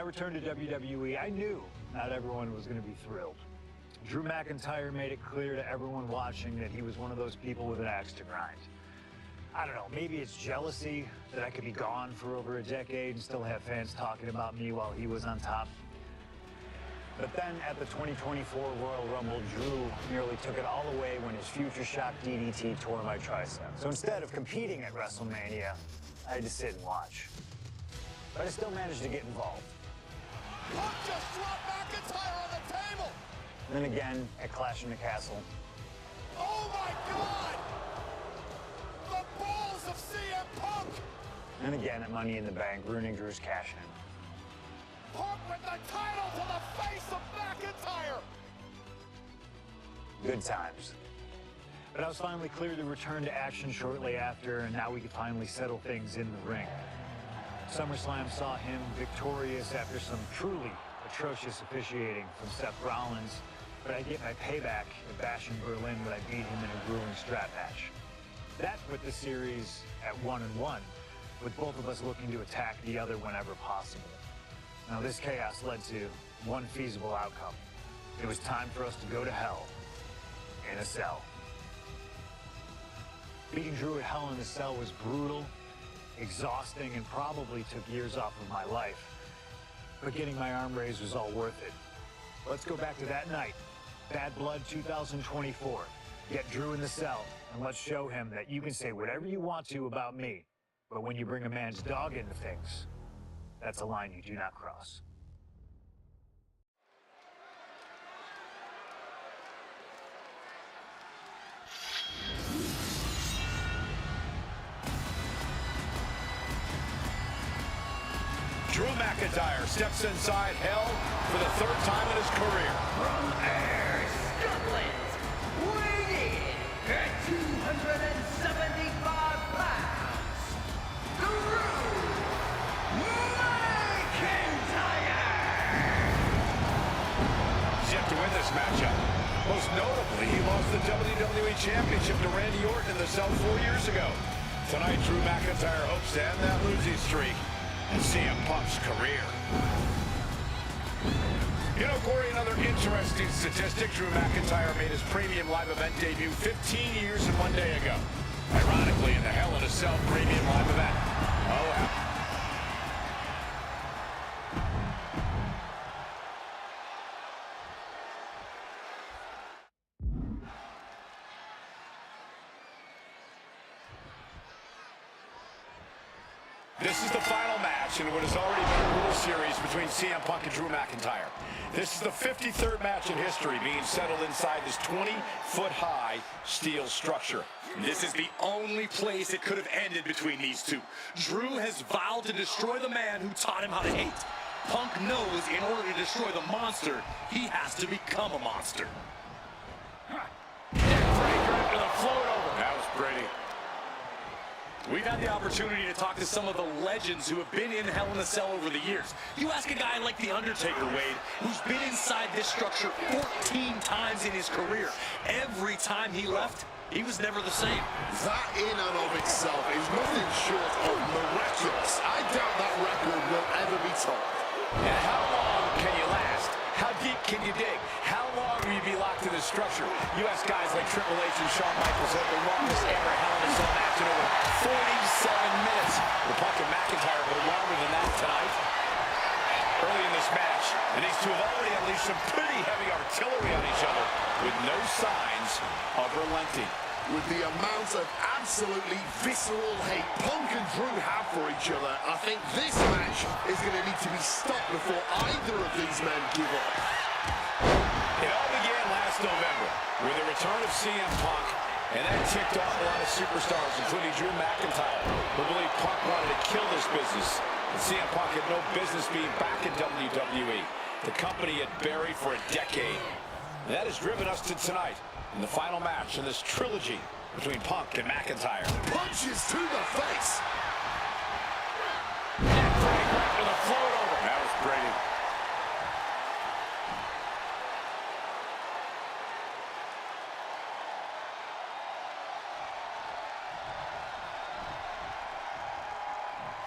return to WWE, I knew not everyone was going to be thrilled. Drew McIntyre made it clear to everyone watching that he was one of those people with an axe to grind. I don't know, maybe it's jealousy that I could be gone for over a decade and still have fans talking about me while he was on top. But then at the 2024 Royal Rumble, Drew nearly took it all away when his Future Shock DDT tore my tricep. So instead of competing at WrestleMania, I had to sit and watch. But I still managed to get involved. Punk just dropped McIntyre on the table! And then again at Clash in the Castle. Oh my God! The balls of CM Punk! And again at Money in the Bank, ruining Drew's cash-in. Punk with the title to the face of McIntyre! Good times. But I was finally cleared to return to action shortly after, and now we could finally settle things in the ring. SummerSlam saw him victorious after some truly atrocious officiating from Seth Rollins, but I get my payback at Bash in Berlin when I beat him in a grueling strap match. That put the series at 1-1, with both of us looking to attack the other whenever possible. Now this chaos led to one feasible outcome. It was time for us to go to hell in a cell. Beating Drew at Hell in a Cell was brutal, exhausting, and probably took years off of my life. But getting my arm raised was all worth it. Let's go back to that night. Bad Blood 2024. Get Drew in the cell, and let's show him that you can say whatever you want to about me, but when you bring a man's dog into things, that's a line you do not cross. Drew McIntyre steps inside hell for the third time in his career. From Ayr, Scotland, weighing in at 275 pounds, Drew McIntyre! He's yet to win this matchup. Most notably, he lost the WWE Championship to Randy Orton in the cell 4 years ago. Tonight, Drew McIntyre hopes to end that losing streak and CM Punk's career. You know, Corey, another interesting statistic. Drew McIntyre made his premium live event debut 15 years and 1 day ago. Ironically, in the Hell in a Cell premium live event. Oh, how... This is the final match in what has already been a brutal series between CM Punk and Drew McIntyre. This is the 53rd match in history being settled inside this 20-foot-high steel structure. This is the only place it could have ended between these two. Drew has vowed to destroy the man who taught him how to hate. Punk knows in order to destroy the monster, he has to become a monster. Neckbreaker after the float over. That was pretty. We've had the opportunity to talk to some of the legends who have been in Hell in a Cell over the years. You ask a guy like The Undertaker, Wade, who's been inside this structure 14 times in his career. Every time he left, he was never the same. That in and of itself is nothing short of miraculous. I doubt that record will ever be topped. And how long can you last? How deep can you dig? How long will you be locked in this structure? You ask guys like Triple H and Shawn Michaels at the longest ever Hell in a Cell match in over 47 minutes. The Punk and McIntyre go longer than that tonight. Early in this match, and these two have already unleashed some pretty heavy artillery on each other with no signs of relenting. With the amount of absolutely visceral hate Punk and Drew have for each other, I think this match is going to need to be stopped before either of these men give up. It all began last November with the return of CM Punk, and that ticked off a lot of superstars, including Drew McIntyre, who believed Punk wanted to kill this business. And CM Punk had no business being back in WWE, the company had buried for a decade. And that has driven us to tonight, in the final match in this trilogy between Punk and McIntyre. Punches to the face. Neckbreaker after the float over. That was pretty.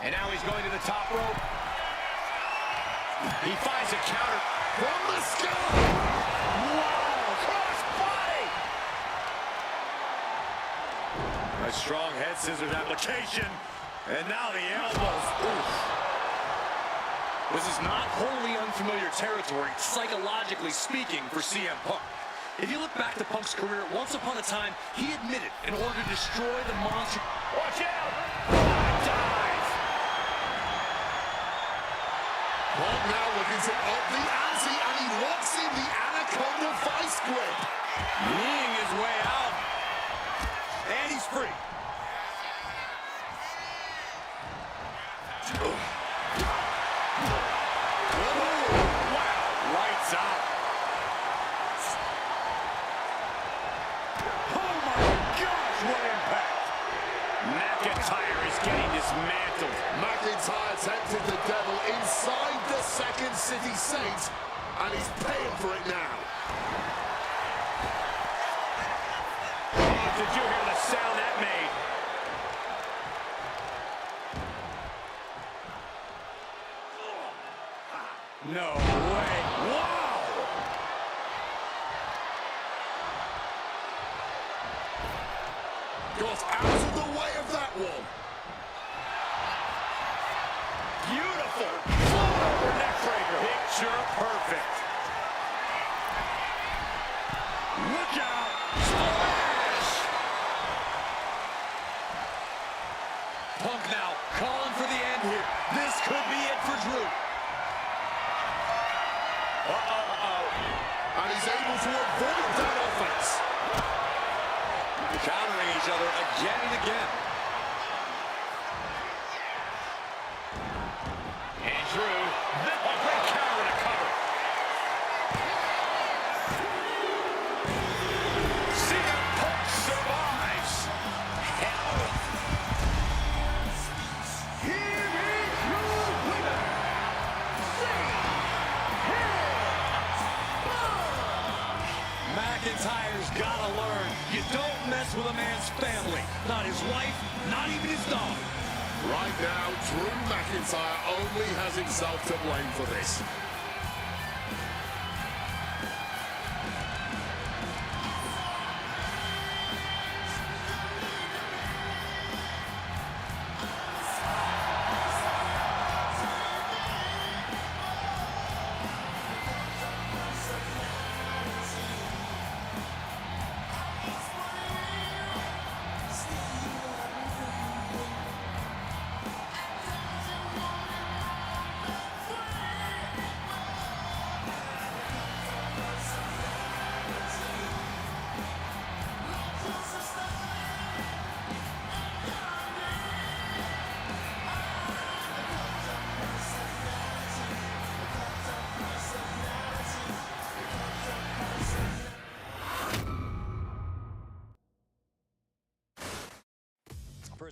And now he's going to the top rope. He finds a counter. From the sky! Wow, cross body! A strong head scissors application. And now the elbows. Oof. This is not wholly unfamiliar territory, psychologically speaking, for CM Punk. If you look back to Punk's career, once upon a time, he admitted in order to destroy the monster... Watch out! Dive! Punk now looking to up the ante, and he locks in the Anaconda vice grip. Kneeing his way out. And he's free. Lights out. Oh my gosh, what impact! McIntyre is getting dismantled. McIntyre tempted the devil inside the Second City Saints, and he's paying for it now. Oh, did you hear the sound that made? No way. Wow! Got out of the way of that one. Beautiful. Float over neck breaker. Picture perfect. Look out. Splash! Punk now calling for the end here. This could be it for Drew. And he's able to avoid that offense. Countering each other again and again. And Drew, a great counter to cover. CM Punk survives. Hell. Here is your winner, McIntyre's gotta learn. You don't mess with a man's family. Not his wife, not even his dog. Right now, Drew McIntyre only has himself to blame for this.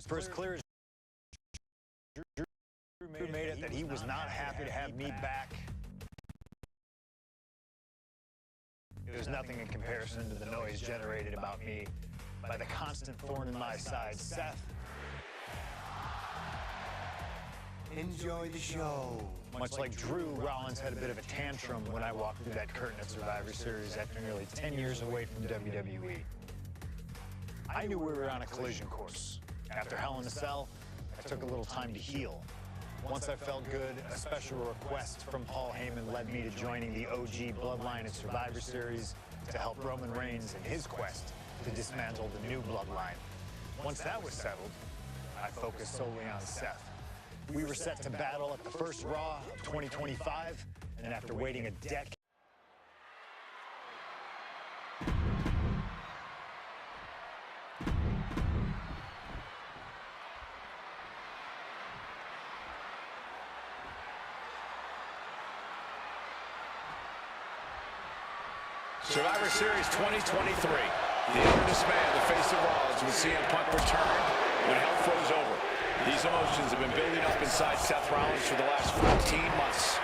First clear, Drew made it that he was not happy to have me back. It was nothing in comparison to the noise generated about me by the constant thorn in my side, Seth. Enjoy the show. Much like Drew, Rollins had a bit of a tantrum when I walked through that curtain at Survivor Series after nearly 10 years away from WWE. I knew we were on a collision course. After Hell in a Cell, I took a little time to heal. Once I felt good, a special request from Paul Heyman led me to joining the OG Bloodline at Survivor Series to help Roman Reigns in his quest to dismantle the new Bloodline. Once that was settled, I focused solely on Seth. We were set to battle at the first Raw of 2025, and after waiting a decade, Survivor Series 2023. The earnest man, the face of Rollins, when CM Punk returned, when hell froze over. These emotions have been building up inside Seth Rollins for the last 14 months.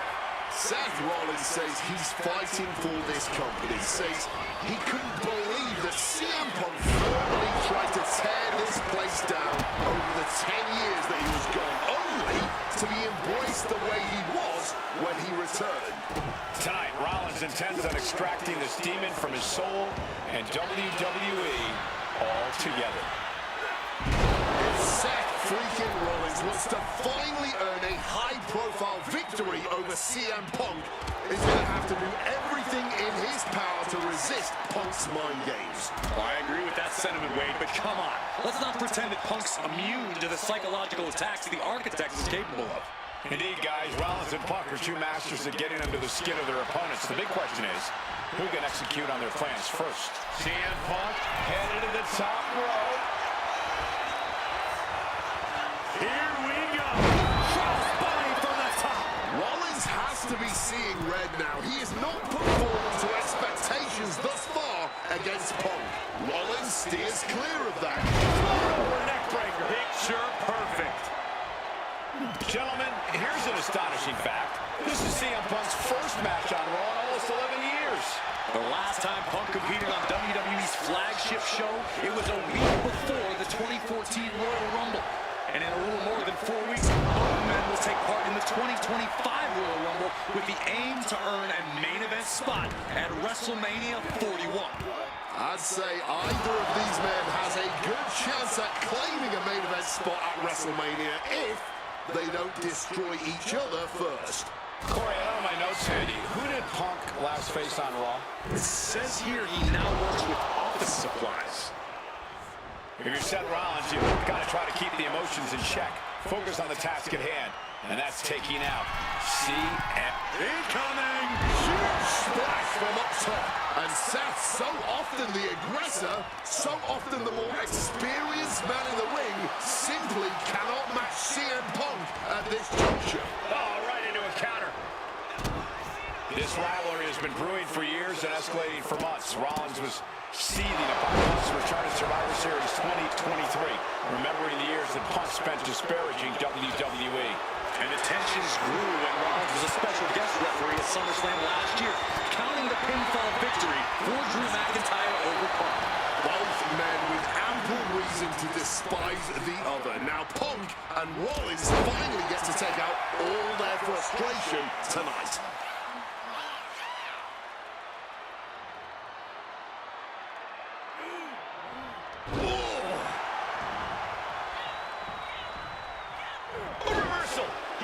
Seth Rollins says he's fighting for this company, says he couldn't believe that CM Punk firmly tried to tear this place down over the 10 years that he was gone, only to be embraced the way he was when he returned. is intent on extracting this demon from his soul and WWE altogether. Seth freaking Rollins wants to finally earn a high-profile victory over CM Punk. He's going to have to do everything in his power to resist Punk's mind games. Well, I agree with that sentiment, Wade, but come on. Let's not pretend that Punk's immune to the psychological attacks the Architect is capable of. Indeed, guys, Rollins and Punk are two masters at getting under the skin of their opponents. The big question is, who can execute on their plans first? CM Punk headed to the top rope. Here we go. Crossbody from the top. Rollins has to be seeing red now. He has not performed to expectations thus far against Punk. Rollins steers clear of that. Neck breaker. Picture perfect. Gentlemen, here's an astonishing fact. This is CM Punk's first match on Raw in almost 11 years. The last time Punk competed on WWE's flagship show, it was a week before the 2014 Royal Rumble. And in a little more than 4 weeks, both men will take part in the 2025 Royal Rumble with the aim to earn a main event spot at WrestleMania 41. I'd say either of these men has a good chance at claiming a main event spot at WrestleMania if they don't destroy each other first. Corey, I have my notes handy. Who did Punk last face on Raw? It says here he now works with office supplies. If you're Seth Rollins, you've got to try to keep the emotions in check. Focus on the task at hand, and that's taking out CM. Incoming! Huge splash from up top. And Seth, so often the aggressor, so often the more experienced man in the ring, simply cannot match CM Punk at this juncture. Oh, right into a counter. This rivalry has been brewing for years and escalating for months. Rollins was seething upon Punk's return to Survivor Series 2023, remembering the years that Punk spent disparaging WWE. And the tensions grew when Rollins was a special guest referee at SummerSlam last year, counting the pinfall victory for Drew McIntyre over Punk. Both men with ample reason to despise the other. Now Punk and Rollins finally get to take out all their frustration tonight.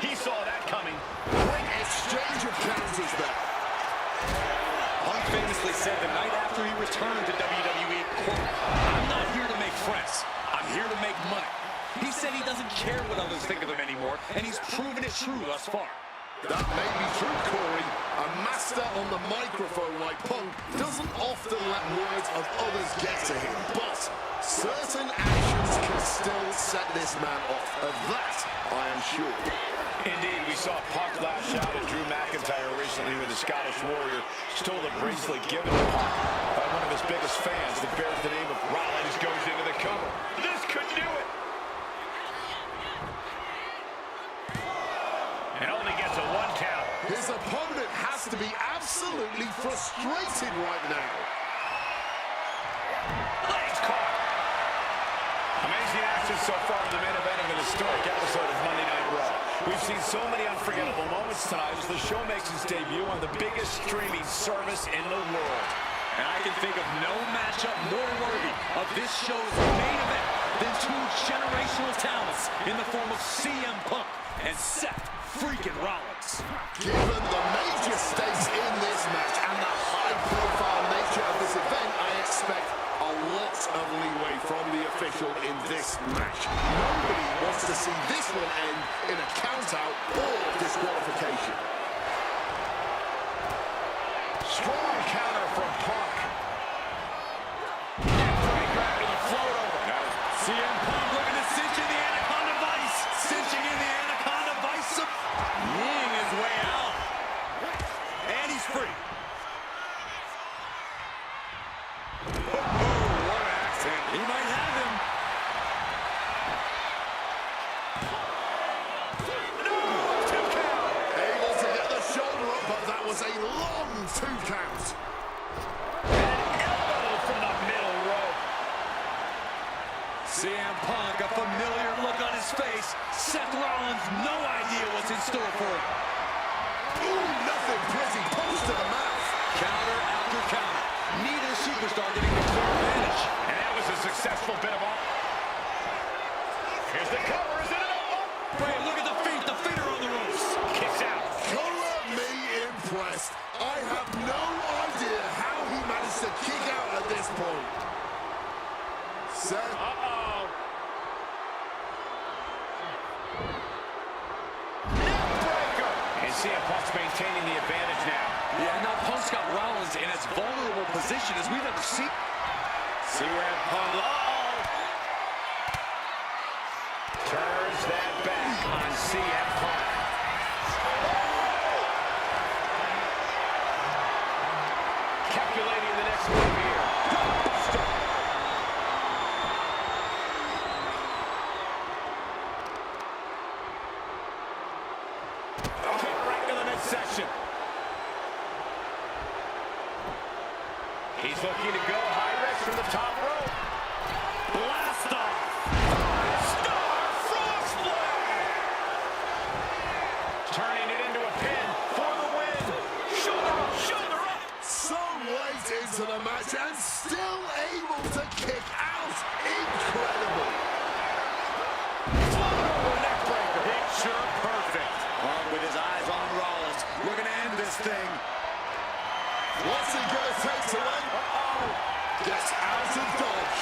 He saw that coming. Quick exchange of counters there. Punk famously said the night after he returned to WWE, quote, "I'm not here to make friends. I'm here to make money." He said he doesn't care what others think of him anymore, and he's proven it true thus far. That may be true, Corey. A master on the microphone like Punk doesn't often let words of others get to him, but certain actions can still set this man off. Of that, I am sure. Indeed, we saw Punk lash out at Drew McIntyre recently when the Scottish Warrior stole the bracelet given to Punk by one of his biggest fans that bears the name of Rollins goes into the cover. This could do it. And only gets a 1 count. His opponent has to be absolutely frustrated right now. Legs caught. Amazing action so far in the main event of an historic episode of Monday Night Raw. We've seen so many unforgettable moments tonight as the show makes its debut on the biggest streaming service in the world. And I can think of no matchup more worthy of this show's main event than two generational talents in the form of CM Punk and Seth freaking Rollins. Given the major stakes in this match and the high-profile nature of this event, I expect a lot of leeway from the official in this match. Nobody wants to see this one end in a count-out or disqualification. Strong counter from Punk. Neckbreaker after the float over. CM Punk looking to cinch in the Anaconda Vice. Cinching in the Anaconda Vice. Ying his way out. And he's free. Oh, what an accident. He might have him. No! 2 count. Able to get the shoulder up, but that was a long 2 count. Elbow from the middle rope. CM Punk, a familiar look on his face. Seth Rollins, no idea what's in store for him. Ooh, nothing pretty. Punch to the mouth. superstar getting the clear advantage. And that was a successful bit of offense. Here's the cover. Is it enough? Wait, look at the feet. The feet are on the ropes. Kicks out. Color me impressed. I have no idea how he managed to kick out at this point. Seth. Uh-oh. And CM Punk's maintaining the advantage now. Yeah, now Punk's got Rollins in as vulnerable position as we've ever seen. CM Punk. Uh-oh. Turns that back on CM Punk. Calculating the next move here. Okay, right into the midsection. He's looking to go high risk from the top rope. Blast off. Star frog splash. Turning it into a pin for the win. Shoulder up, shoulder up. Some late into the match and still able to kick out. Incredible. Float over neck breaker. Picture perfect. Punk with his eyes on Rollins. We're going to end this thing. What's he going to take to win? Gets out of dodge.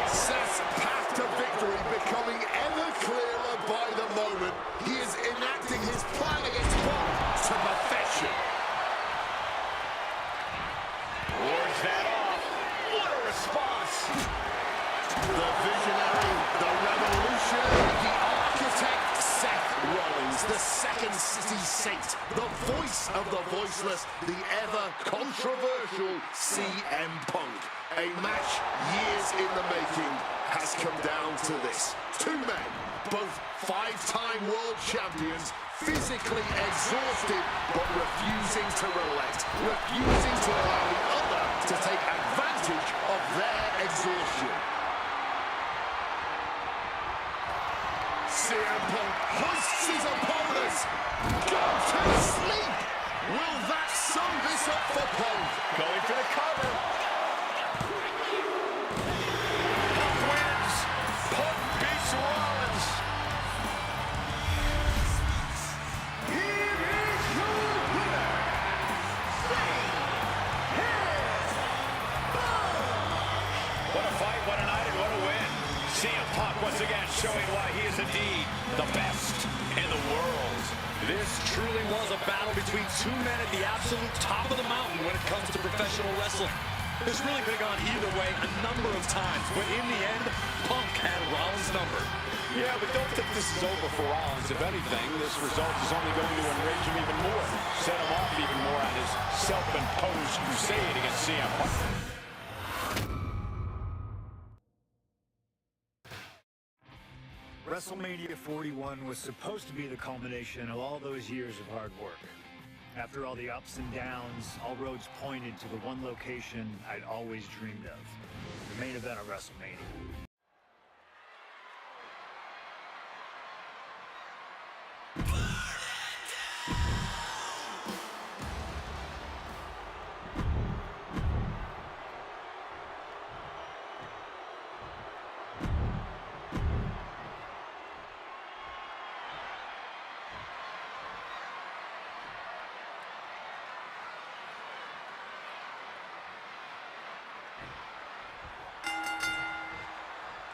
Seth's path to victory becoming ever clearer by the moment. He is enacting his plan against Punk to perfection. Wards that off. What a response. The visionary, the revolutionary, the architect, Seth Rollins, the second city saint, the voice of the voiceless, the ever-controversial CM Punk. A match years in the making has come down to this. Two men, both five-time world champions, physically exhausted, but refusing to relent, refusing to allow the other to take advantage of their exhaustion. CM Punk hoists his opponents. Go to sleep. Will that sum this up for Punk? Going for the cover. Punk wins. Punk beats Rollins. Here is your winner, What a fight, what a night, and what a win. CM Punk once again showing why he is indeed the best in the world. This truly was a battle between two men at the absolute top of the mountain when it comes to professional wrestling. This really could have gone either way a number of times, but in the end, Punk had Rollins' number. Yeah, but don't think this is over for Rollins. If anything, this result is only going to enrage him even more, set him off even more on his self-imposed crusade against CM Punk. WrestleMania 41 was supposed to be the culmination of all those years of hard work. After all the ups and downs, all roads pointed to the one location I'd always dreamed of, the main event of WrestleMania.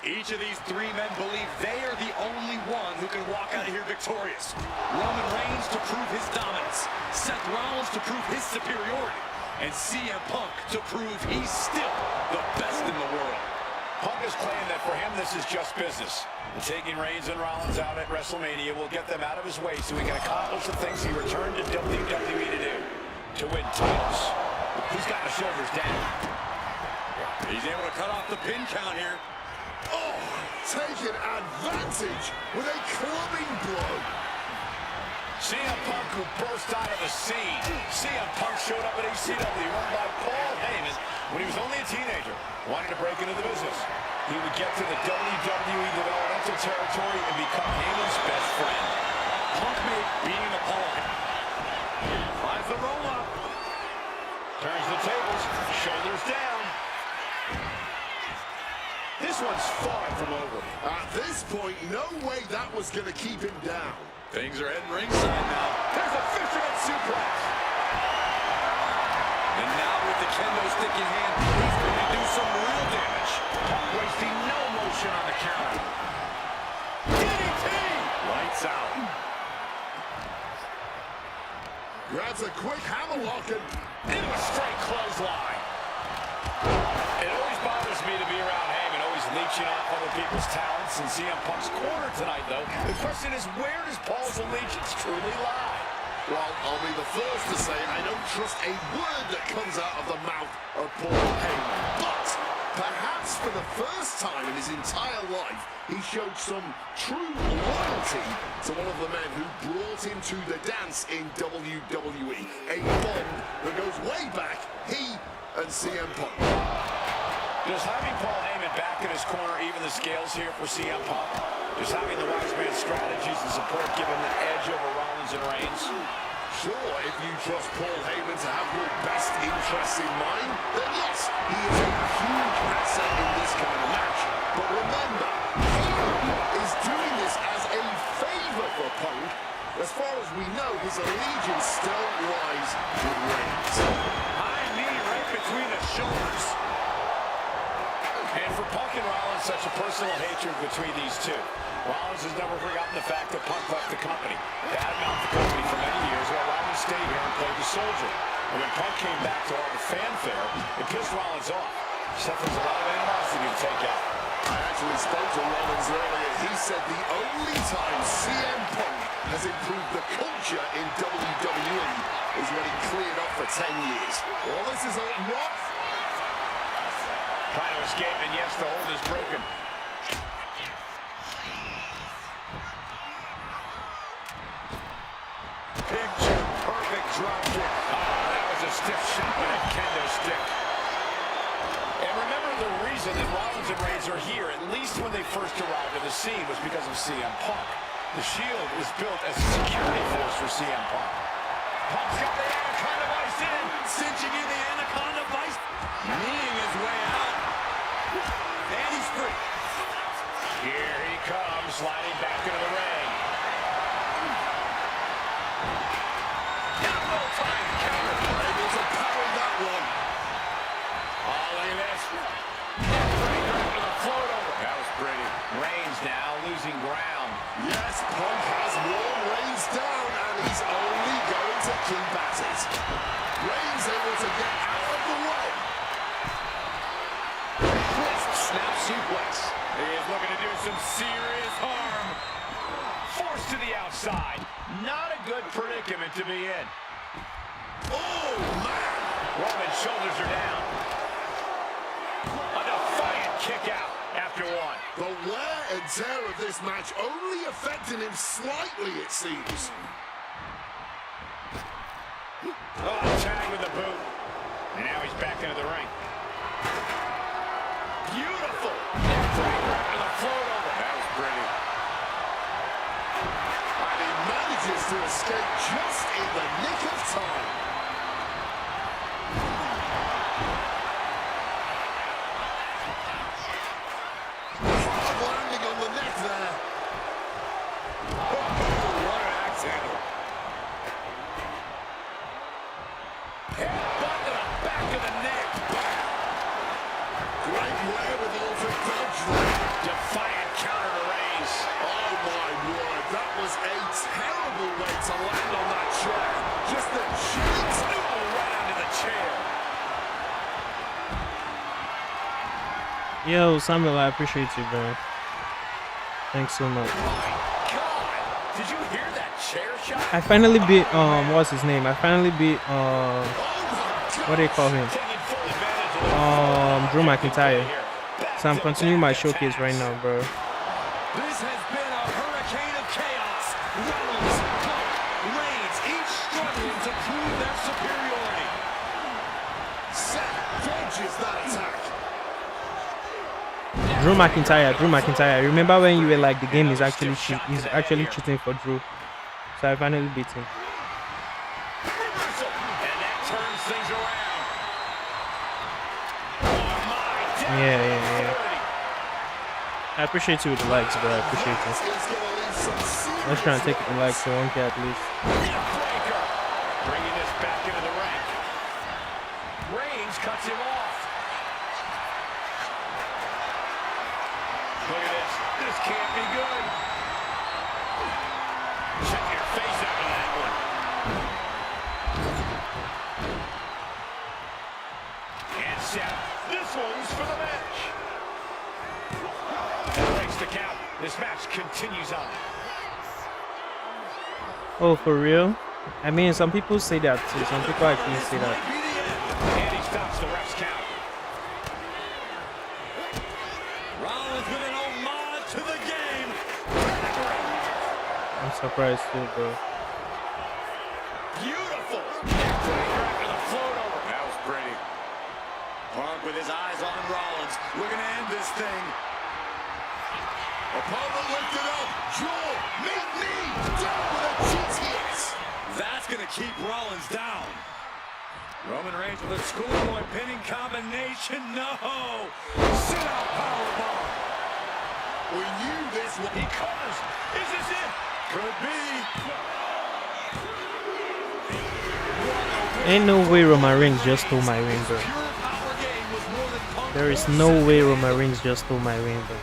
Each of these three men believe they are the only one who can walk out of here victorious. Roman Reigns to prove his dominance, Seth Rollins to prove his superiority, and CM Punk to prove he's still the best in the world. Punk has claimed that for him this is just business. And taking Reigns and Rollins out at WrestleMania will get them out of his way so he can accomplish the things he returned to WWE to do, to win titles. He's got the shoulders down. He's able to cut off the pin count here. Oh, taking advantage with a clubbing blow. CM Punk, who burst out of the scene. CM Punk showed up at ECW, run by Paul Heyman, when he was only a teenager, wanting to break into the business. He would get to the WWE developmental territory and become Heyman's best friend. Punk made beating the Paul. Finds the roll-up. tables, shoulders down. This one's far from over. At this point, no way that was going to keep him down. Things are heading ringside now. There's a fisherman suplex. And now with the kendo stick in hand, he's going to do some real damage. Wasting no motion on the counter. DDT! Lights out. Grabs a quick hammerlock and Into a straight clothesline. It always bothers me to be around Heyman, always leeching off other people's talents in CM Punk's corner tonight, though. The question is, where does Paul's allegiance truly lie? well, I'll be the first to say I don't trust a word that comes out of the mouth of Paul Heyman. But perhaps for the first time in his entire life, he showed some true loyalty to one of the men who brought him to the dance in WWE. A bond that goes way back, he and CM Punk. Does having Paul Heyman back in his corner even the scales here for CM Punk? Does having the wise man's strategies and support give him an edge over Rollins and Reigns? Sure, if you trust Paul Heyman to have your best interests in mind, then yes, he is a huge asset in this kind of match. But remember, Heyman is doing this as a favor for Punk. As far as we know, his allegiance still lies with Reigns. High knee right between the shoulders. And for Punk and Rollins, such a personal hatred between these two. Rollins has never forgotten the fact that Punk left the company. Badmouthed the company for many years while Rollins stayed here and played the soldier. And when Punk came back to all the fanfare, it pissed Rollins off. Suffers a lot of animosity to take out. I actually spoke to Rollins earlier. He said the only time CM Punk has improved the culture in WWE is when he cleared up for 10 years. Well, this is a rough. Trying to escape, and yes, the hold is broken. Picture perfect drop kick. Oh, that was a stiff shot with a kendo stick. And remember, the reason that Rollins and Reigns are here, at least when they first arrived at the scene, was because of CM Punk. The Shield was built as a security force for CM Punk. Punk's got the Anaconda Vice in, cinching in the Anaconda Vice, kneeing his way out. And he's free. Here he comes, sliding back into the ring. Now no time to counter. Able to parry that one. Oh, look at this. Breaker with a float over. That was pretty. Reigns now losing ground. Yes, Punk has worn Reigns down, and he's only going to keep at it. Reigns able to get out of the way. Snap suplex. He is looking to do some serious harm. Forced to the outside. Not a good predicament to be in. Oh, man. Roman's shoulders are down. A defiant kick out after one. The wear and tear of this match only affecting him slightly, it seems. Oh, tag with the boot. And now he's back into the ring. Beautiful. Breaker with a float over. That was pretty. And he manages to escape just in the nick of time. Hard landing on the neck there. What an axe handle. Headbutt to the back of the neck. Great wherewithal to dodge there. Defiant counter to Reigns. Oh my word, that was a terrible way to land on that chair. Just the cheeks. Oh, right onto the chair. Yo, Samuel, I appreciate you, bro. Thanks so much. My God. Did you hear that chair shot? I finally beat what's his name? I finally beat what do you call him? Taking full advantage of the Drew McIntyre. here. So I'm continuing my showcase right now, bro. This has been a hurricane of chaos. Rollins, Punk, Reigns, each struggling to prove their superiority. Seth dodges that attack. Drew McIntyre. Remember when you were like, the game is actually he's actually cheating for Drew. So I finally beat him. Reversal. And that turns things around. Yeah. I appreciate you with the likes, bro. I appreciate you. Let's try and take the likes to 1K at least. Breaker. Bringing this back into the ring. Reigns cuts him off. Look at this. This can't be good. Check your face after that one. And Seth, this one's for the match. And breaks the count. This match continues on. Oh, for real? I mean, some people say that too. Some people actually say that. And he stops the ref's count. Rollins with an homage to the game. I'm surprised too, bro. Beautiful. Neckbreaker after the float over. That was pretty. Punk with his eyes on Rollins. We're going to end this thing. Opponent lifted up. Jaw, meet me. Down with a GTS. That's going to keep Rollins down. Roman Reigns with a schoolboy pinning combination. No. Sit out powerbomb. We knew this would He covers. Is this it? Could be. Ain't no way Roman Reigns just stole my ring, bro. Pure power game was more than Punk. There is no way Roman Reigns just stole my ring, bro.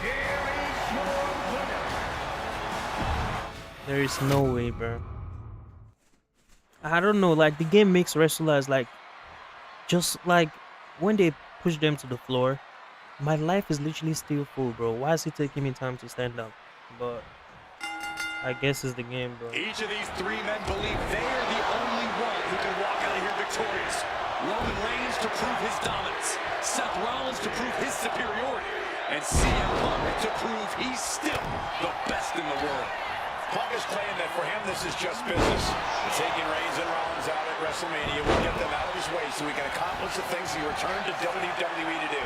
There is no way, bro. I don't know, like the game makes wrestlers like just like when they push them to the floor, my life is literally still full, bro. Why is it taking me time to stand up? But I guess it's the game, bro. Each of these three men believe they are the only one who can walk out of here victorious. Roman Reigns to prove his dominance, Seth Rollins to prove his superiority, and CM Punk to prove he's still the best in the world. Punk is claiming that for him this is just business. Taking Reigns and Rollins out at WrestleMania will get them out of his way so he can accomplish the things he returned to WWE to do,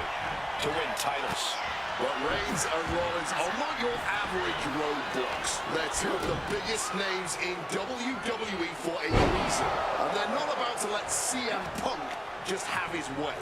to win titles. But Reigns and Rollins are not your average roadblocks. They're two of the biggest names in WWE for a reason. And they're not about to let CM Punk just have his way.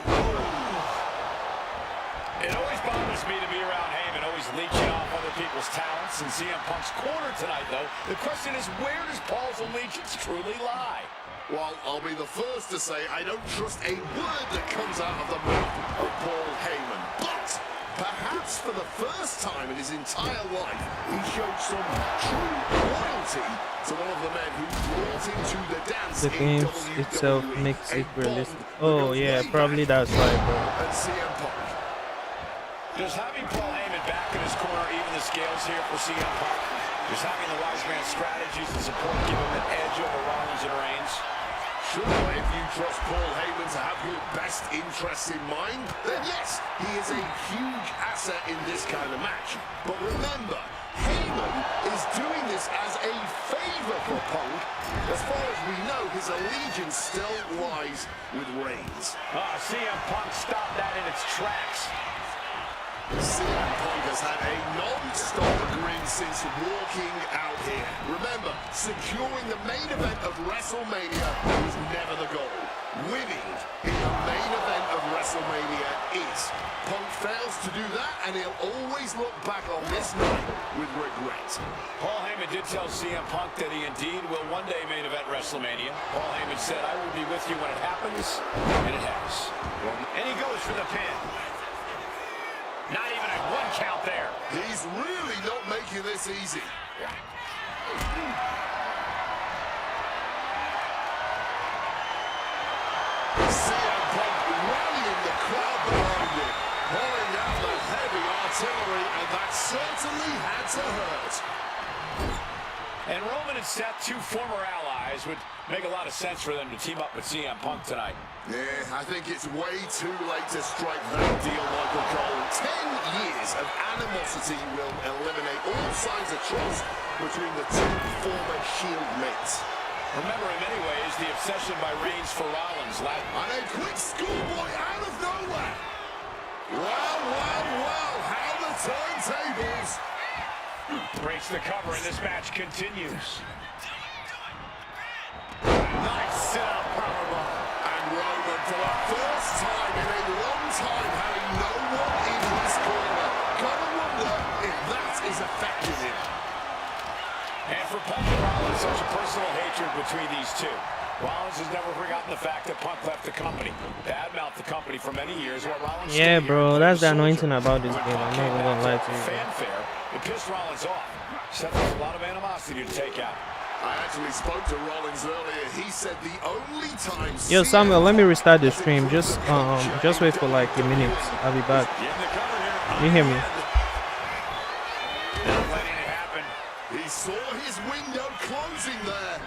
It always bothers me to be around Heyman, always leeching off other people's talents. In CM Punk's corner tonight, though, the question is, where does Paul's allegiance truly lie? Well, I'll be the first to say I don't trust a word that comes out of the mouth of Paul Heyman. But perhaps for the first time in his entire life, he showed some true loyalty to one of the men who brought him to the dance. The game itself makes it realistic. Oh yeah, probably that's why, bro. And CM Punk. Does having Paul Heyman back in his corner even the scales here for CM Punk? Does having the wise man strategies and support give him an edge over Rollins and Reigns? Sure, if you trust Paul Heyman to have your best interests in mind, then yes, he is a huge asset in this kind of match. But remember, Heyman is doing this as a favor for Punk. As far as we know, his allegiance still lies with Reigns. CM Punk stopped that in its tracks. CM Punk has had a non-stop grin since walking out here. Remember, securing the main event of WrestleMania was never the goal. Winning in the main event of WrestleMania is. Punk fails to do that, and he'll always look back on this night with regret. Paul Heyman did tell CM Punk that he indeed will one day main event WrestleMania. Paul Heyman said, "I will be with you when it happens," and it has. And he goes for the pin. Not even a one count there. He's really not making this easy. CM Punk rallying the crowd behind him, pouring out the heavy artillery, and that certainly had to hurt. And Roman and Seth, two former allies, would make a lot of sense for them to team up with CM Punk tonight. Yeah, I think it's way too late to strike that deal, Michael Cole. 10 years of animosity will eliminate all signs of trust between the two former Shield mates. Remember, in many ways, the obsession by Reigns for Rollins. And a quick schoolboy out of nowhere. Wow, how the turntables. Breaks the cover, and this match continues. Nice sit-up powerbomb. And Roman, for the first time in a long time, having no one in is effective here. And for Punk and Rollins, such a personal hatred between these two. Rollins has never forgotten the fact that Punk left the company, badmouthed the company for many years, while Rollins Yeah, bro, that's the annoying thing about this when game. Punk I'm not came even gonna lie back to you, bro. fanfare, it pissed Rollins off. Said there's a lot of animosity to take out. I actually spoke to Rollins earlier. He said the only time... Yo, Samuel, let me restart the stream. Just wait for like a minute. I'll be back. You hear me? Not letting it happen. He saw his window closing there.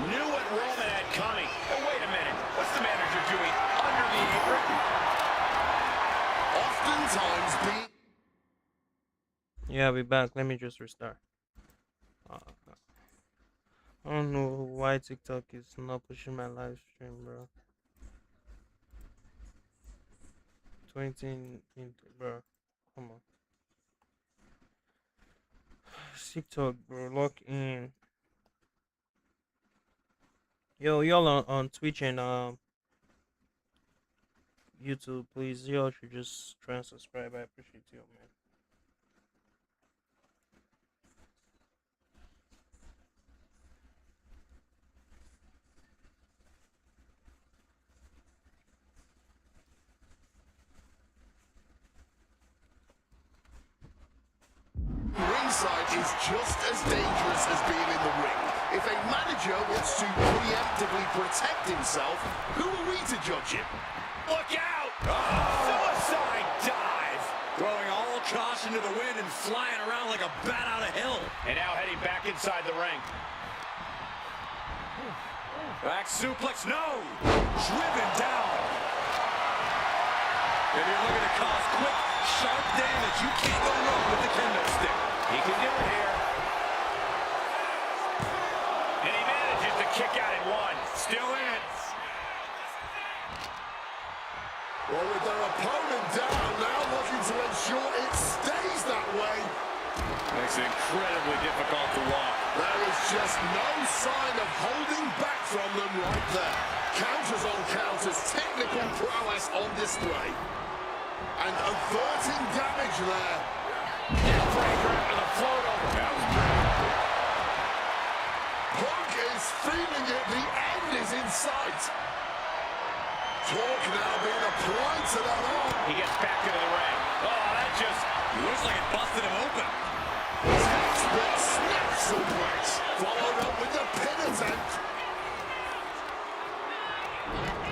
Knew what Roman had coming. Oh, wait a minute. What's the manager doing under the apron? Oftentimes being... Yeah, I'll be back. Let me just restart. I don't know why TikTok is not pushing my live stream, bro. 20 bro. Come on. TikTok, bro. Lock in. Yo, y'all on Twitch and YouTube, please. Y'all should just try and subscribe. I appreciate you, man. Ringside is just as dangerous as being in the ring. If a manager wants to preemptively protect himself, who are we to judge him? Look out! Suicide dive! Throwing all caution to the wind and flying around like a bat out of hell. And now heading back inside the ring. Back suplex, no! Driven down. If you're looking to cause quick, sharp damage, you can't go wrong with the kendo stick. He can do it here. And he manages to kick out at one. Still in it. Well, with their opponent down now, looking to ensure it stays that way. Makes it incredibly difficult to walk. There is just no sign of holding back from them right there. Counters on counters, technical prowess on display. And averting damage there. Breaker after the float over. Punk is feeling it. The end is in sight. Torque now being applied to that arm. He gets back into the ring. Oh, that just Looks like it busted him open. Textbook snap suplex. Followed up with the pin attempt.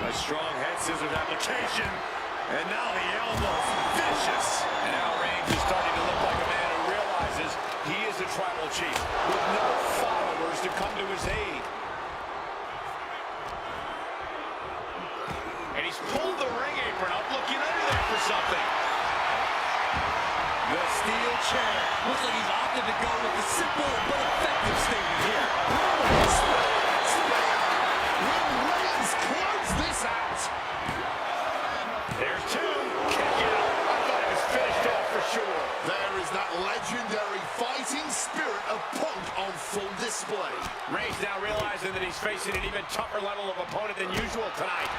A strong head scissors application. And now the elbow's vicious. And now Reigns is starting to look like a man who realizes he is the tribal chief with no followers to come to his aid. And he's pulled the ring apron up, looking under there for something. The steel chair. Looks like he's opted to go with the simple but effective statement here. Will Reigns close this out? There's two. Kick out. I thought it was finished off for sure. There is that legendary fighting spirit of Punk on full display. Reigns now realizing that he's facing an even tougher level of opponent than usual tonight.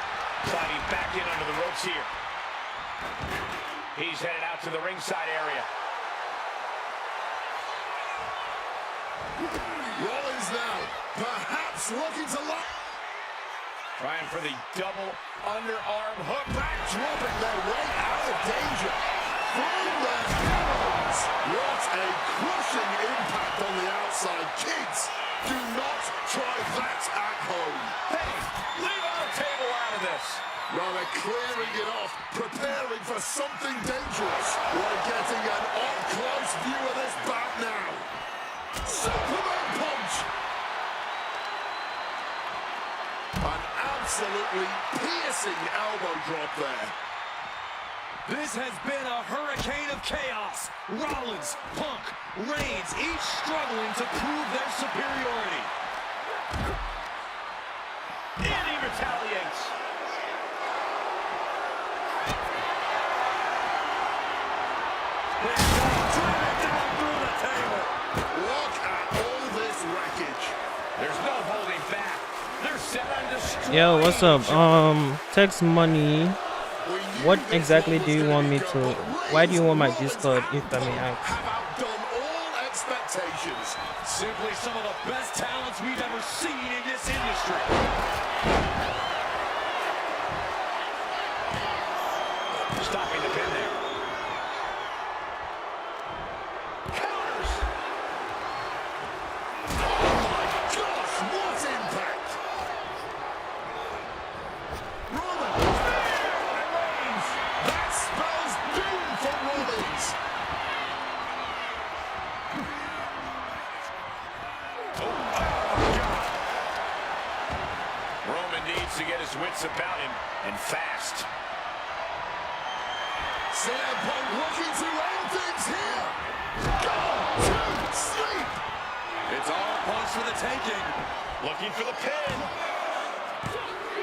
Sliding back in under the ropes here. He's headed out to the ringside area. Rollins now, perhaps looking to lock. Trying for the double underarm hook. Dropping their way out of danger. From the heavens. What a crushing impact on the outside. Kids, do not try that at home. Hey, leave our table out of this. Now they're clearing it off, preparing for something dangerous. We're getting an up-close view of this bout now. Superman punch. An absolutely piercing elbow drop there. This has been a hurricane of chaos. Rollins, Punk, Reigns, each struggling to prove their superiority. And he retaliates. Down through the table. Look at all this wreckage. There's no holding back. They're set on destroying. Yo, what's up? Text money. What exactly do you want me to? Why do you want my Discord, if I may ask? Have outdone expectations. Simply some of the best talents we've ever seen in this industry. Stopping the pin there. Counters. Oh my gosh, what impact! Roman. And Reigns. That spells doom for Rollins. Roman needs to get his wits about him, and fast. CM Punk looking to end things here. Go to sleep. It's all points for the taking. Looking for the pin.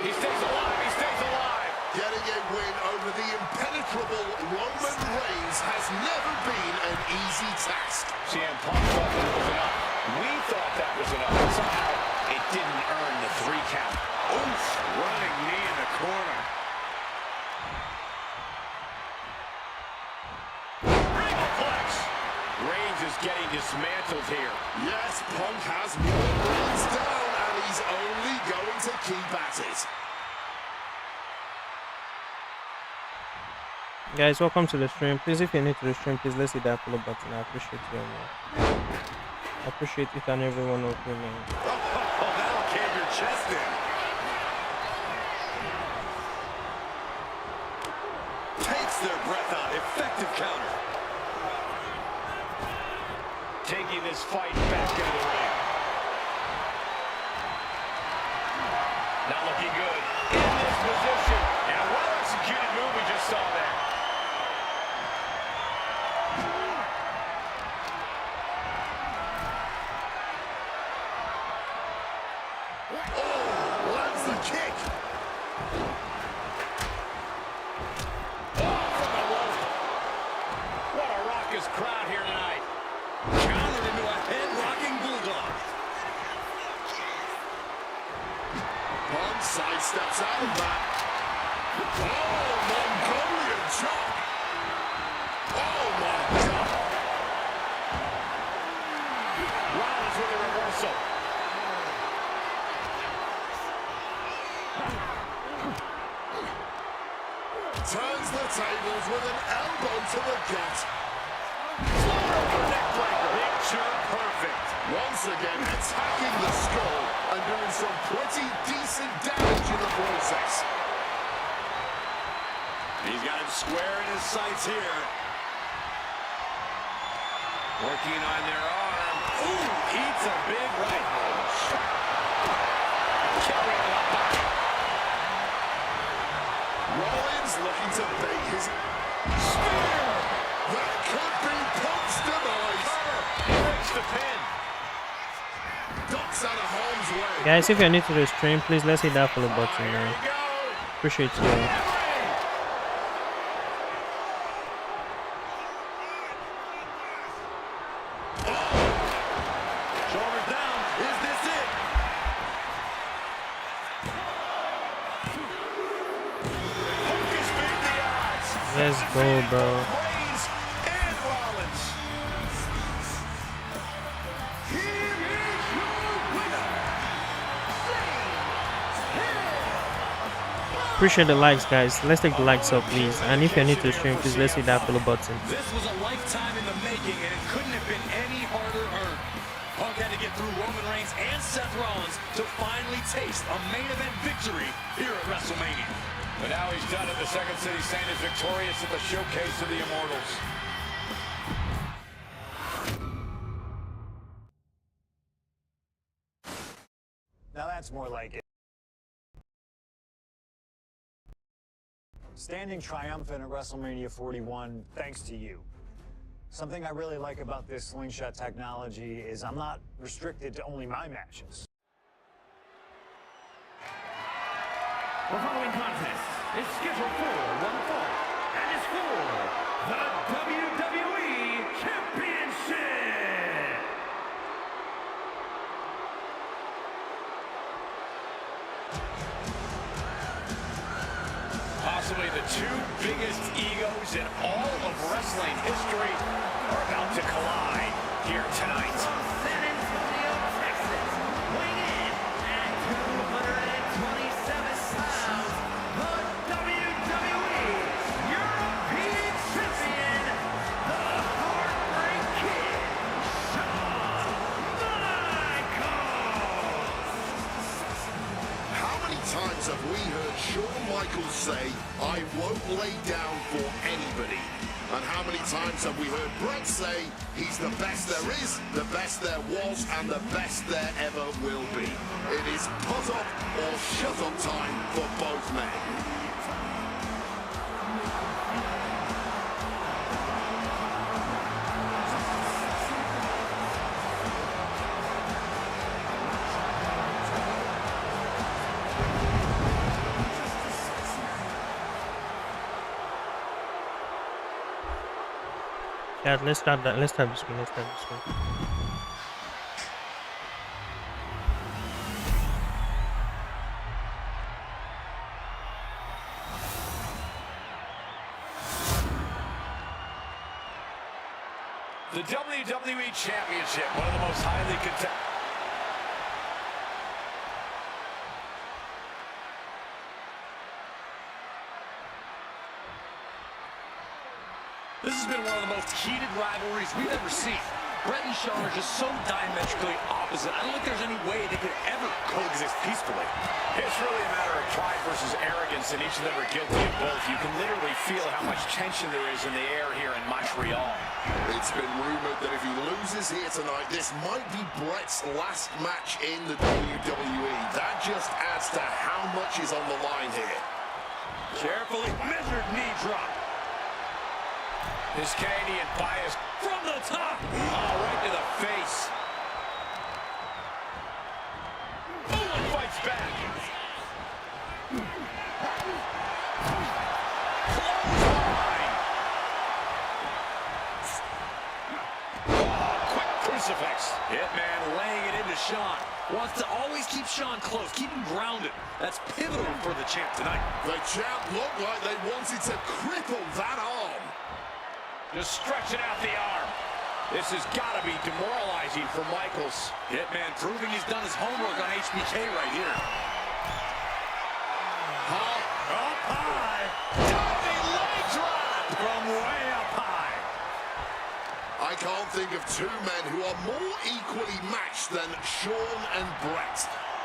He stays alive. He stays alive. Getting a win over the impenetrable Roman Reigns has never been an easy task. CM Punk thought that was enough. We thought that was enough. But somehow it didn't earn the 3 count. Oof! Running knee in the corner. Reigns is getting dismantled here. Yes, Punk has worn Reigns down, and he's only going to keep at it. Guys, welcome to the stream. Please, if you're new to the stream, please let's hit that follow button. I appreciate you, man. I appreciate each and every one of you, man. Oh, that'll cave your chest in. Takes their breath out. Effective counter. Taking this fight back into the ring. Not looking good in this position. And a well-executed move we just saw there. Oh, lands the kick. Oh, from the rope. What a raucous crowd here tonight. Countered into a head-rocking bulldog. Punk sidesteps out of that. Oh, Mongolian chop. Oh my God. Rollins with a reversal. Turns the tables with an elbow to the gut. Picture perfect. Once again attacking the skull and doing some pretty decent damage in the process. He's got him square in his sights here. Working on their arm. Ooh, eats a big right hook. Carrying the body. Rollins looking to bait his spear. That could be Punk's demise. Breaks the pin. Ducks out of harm's way. Guys, if you're new to the stream, please let's hit that follow button, There man. you go. Appreciate you. Shoulders down. Is this it? Punk has beat the odds. Let's go, bro. Reigns and Rollins. Here is your winner, Appreciate the likes, guys. Let's take the likes up, please. And if you're new to the stream, please let's hit that follow button. This was a lifetime in the making, and it couldn't have been any harder earned. Punk had to get through Roman Reigns and Seth Rollins to finally taste a main event victory here at WrestleMania. But now he's done it. The Second City Saint is victorious at the Showcase of the Immortals. Now that's more like it. Standing triumphant at WrestleMania 41 thanks to you. Something I really like about this slingshot technology is I'm not restricted to only my matches. The following contest is scheduled for one fall and is for the WWE Championship. Possibly the 2 biggest egos in all of wrestling history are about to collide here tonight. we heard Shawn Michaels say, "I won't lay down for anybody." And how many times have we heard Bret say, he's the best there is, the best there was, and the best there ever will be. It is put up or shut up time for both men. Yeah, let's start that. Let's start this one. Let's start this one. The WWE Championship, one of the most highly contested. This has been one of the most heated rivalries we've ever seen. Bret and Shawn are just so diametrically opposite. I don't think there's any way they could ever coexist peacefully. It's really a matter of pride versus arrogance, and each of them are guilty of both. You can literally feel how much tension there is in the air here in Montreal. It's been rumored that if he loses here tonight, this might be Bret's last match in the WWE. That just adds to how much is on the line here. Carefully measured knee drop. His Canadian bias from the top. Oh, right to the face. Owen fights back. Clothesline. Oh, quick crucifix. Hitman laying it into Shawn. Wants to always keep Shawn close, keep him grounded. That's pivotal for the champ tonight. The champ looked like they wanted to cripple that arm. Just stretching out the arm. This has got to be demoralizing for Michaels. Hitman proving he's done his homework on HBK right here. Up high. Diving leg drop from way up high. I can't think of two men who are more equally matched than Shawn and Bret.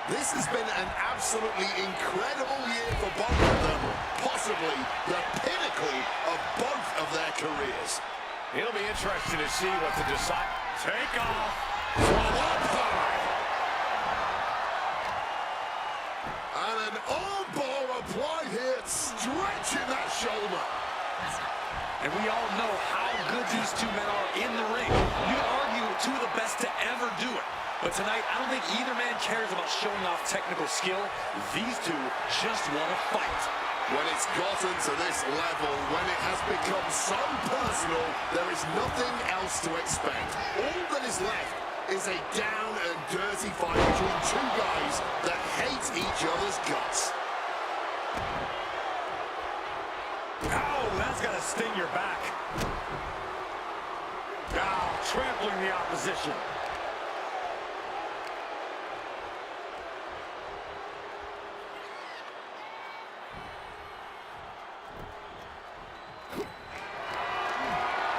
This has been an absolutely incredible year for both of them, possibly the pinnacle of both of their careers. It'll be interesting to see what to decide. Take off from up high. And an armbar applied here, stretching that shoulder. And we all know how good these two men are in the ring. You could argue two of the best to ever do it. But tonight, I don't think either man cares about showing off technical skill. These two just want to fight. When it's gotten to this level, when it has become so personal, there is nothing else to expect. All that is left is a down and dirty fight between two guys that hate each other's guts. Oh, that's got to sting your back. Oh, trampling the opposition.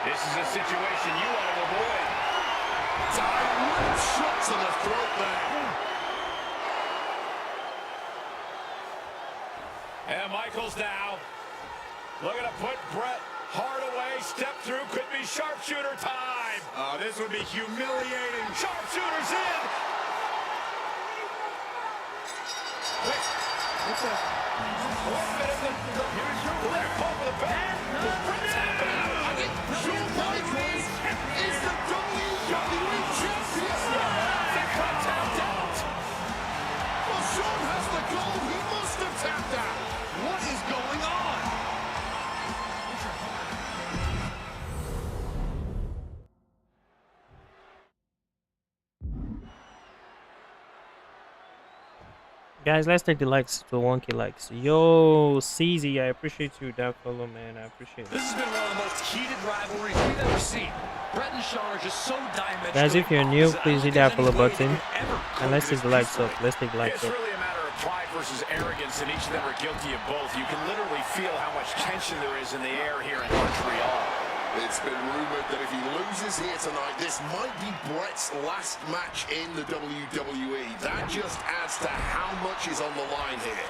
This is a situation you want to avoid. Direct shot to the throat there. And Michaels now looking to put Bret hard away. Step through, could be sharpshooter time. Oh, this would be humiliating. Sharpshooter's in. What's that? Wait a minute. Here's your winner. Call for the back. Bret's happening. Shawn Michaels is the WWE champion. Tapped out. Well, Shawn has the gold. He must have tapped out. What is going on? Guys, let's take the likes to 1K likes. Yo, CZ, I appreciate you, that follow, man. I appreciate it. This has been one of the most heated rivalries we've ever seen. Bret and Shawn are just so diametrically Guys, if you're new, opposite. please hit that follow button. And let's take the likes up. Let's take the likes It's up. really a matter of pride versus arrogance, and each of them are guilty of both. You can literally feel how much tension there is in the air here in Montreal. It's been rumored that if he loses here tonight, this might be Bret's last match in the WWE. That just adds to how much is on the line here.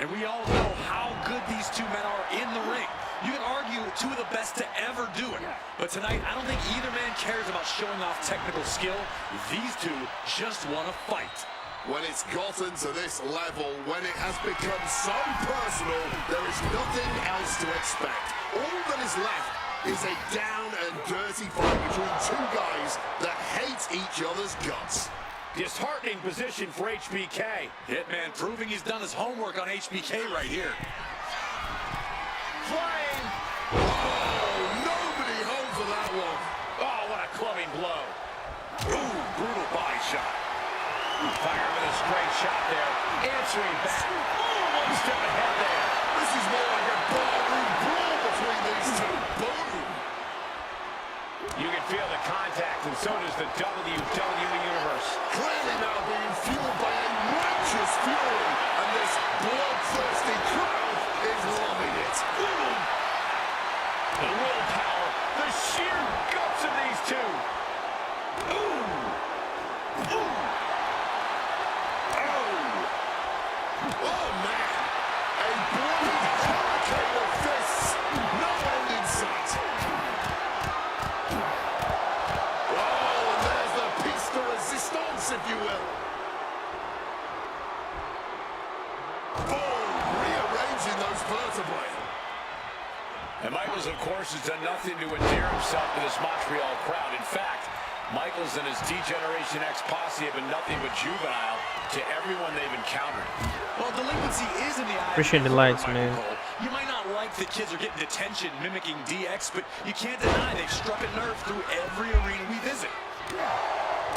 And we all know how good these two men are in the ring. You can argue two of the best to ever do it. But tonight, I don't think either man cares about showing off technical skill. These two just want to fight. When it's gotten to this level, when it has become so personal, there is nothing else to expect. All that is left is a down and dirty fight between two guys that hate each other's guts. Disheartening position for HBK. Hitman proving he's done his homework on HBK right here. Flying. Oh, nobody home for that one. Oh, what a clubbing blow. Ooh, brutal body shot. Fire with a straight shot there. Answering back. Oh, one step ahead there. This is more like a ballroom brawl between these two. Boom. You can feel the contact, and so does the WWE Universe. Clearly now being fueled by a righteous fury, and this bloodthirsty crowd is loving it. Boom. The willpower, the sheer guts of these two. Ooh. Ooh. Oh, man. A bloody hurricane of fists. No end in sight. Oh, and there's the piece de resistance, if you will. Boom. Rearranging those vertebrae. And Michaels, of course, has done nothing to endear himself to this Montreal crowd. In fact, Michaels and his D-Generation X posse have been nothing but juvenile to everyone they've encountered. Well, delinquency is in the eye. Appreciate the lights, man. You might not like the kids are getting attention mimicking DX, but you can't deny they've struck a nerve through every arena we visit.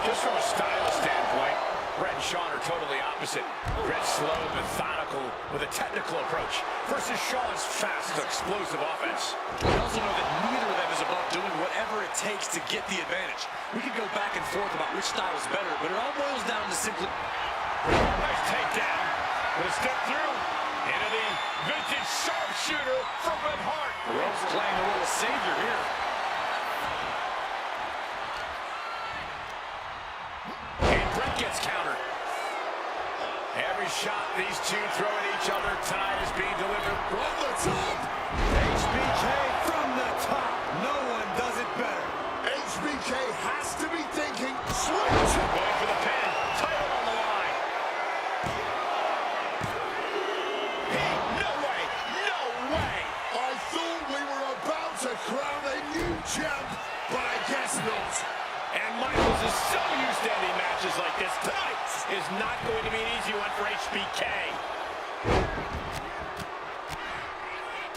Just from a style standpoint, Brett and Sean are totally opposite. Brett's slow, methodical, with a technical approach, versus Sean's fast, explosive offense. We also know that neither of them is about doing whatever it takes to get the advantage. We could go back and forth about which style is better, but it all boils down to simply... Nice takedown. With a step through into the vintage sharpshooter from Bret Hart. Rhodes playing the role of savior here. And Bret gets countered. Every shot these two throw at each other tonight is being delivered From the top. HBK from the top. No one does it better. HBK has to be thinking switch. Going for the pin. Title on the line. No way. No way. I thought we were about to crown a new champ, but I guess not. And Michaels is so used to ending matches like this. Tonight is not going to be an easy one for HBK.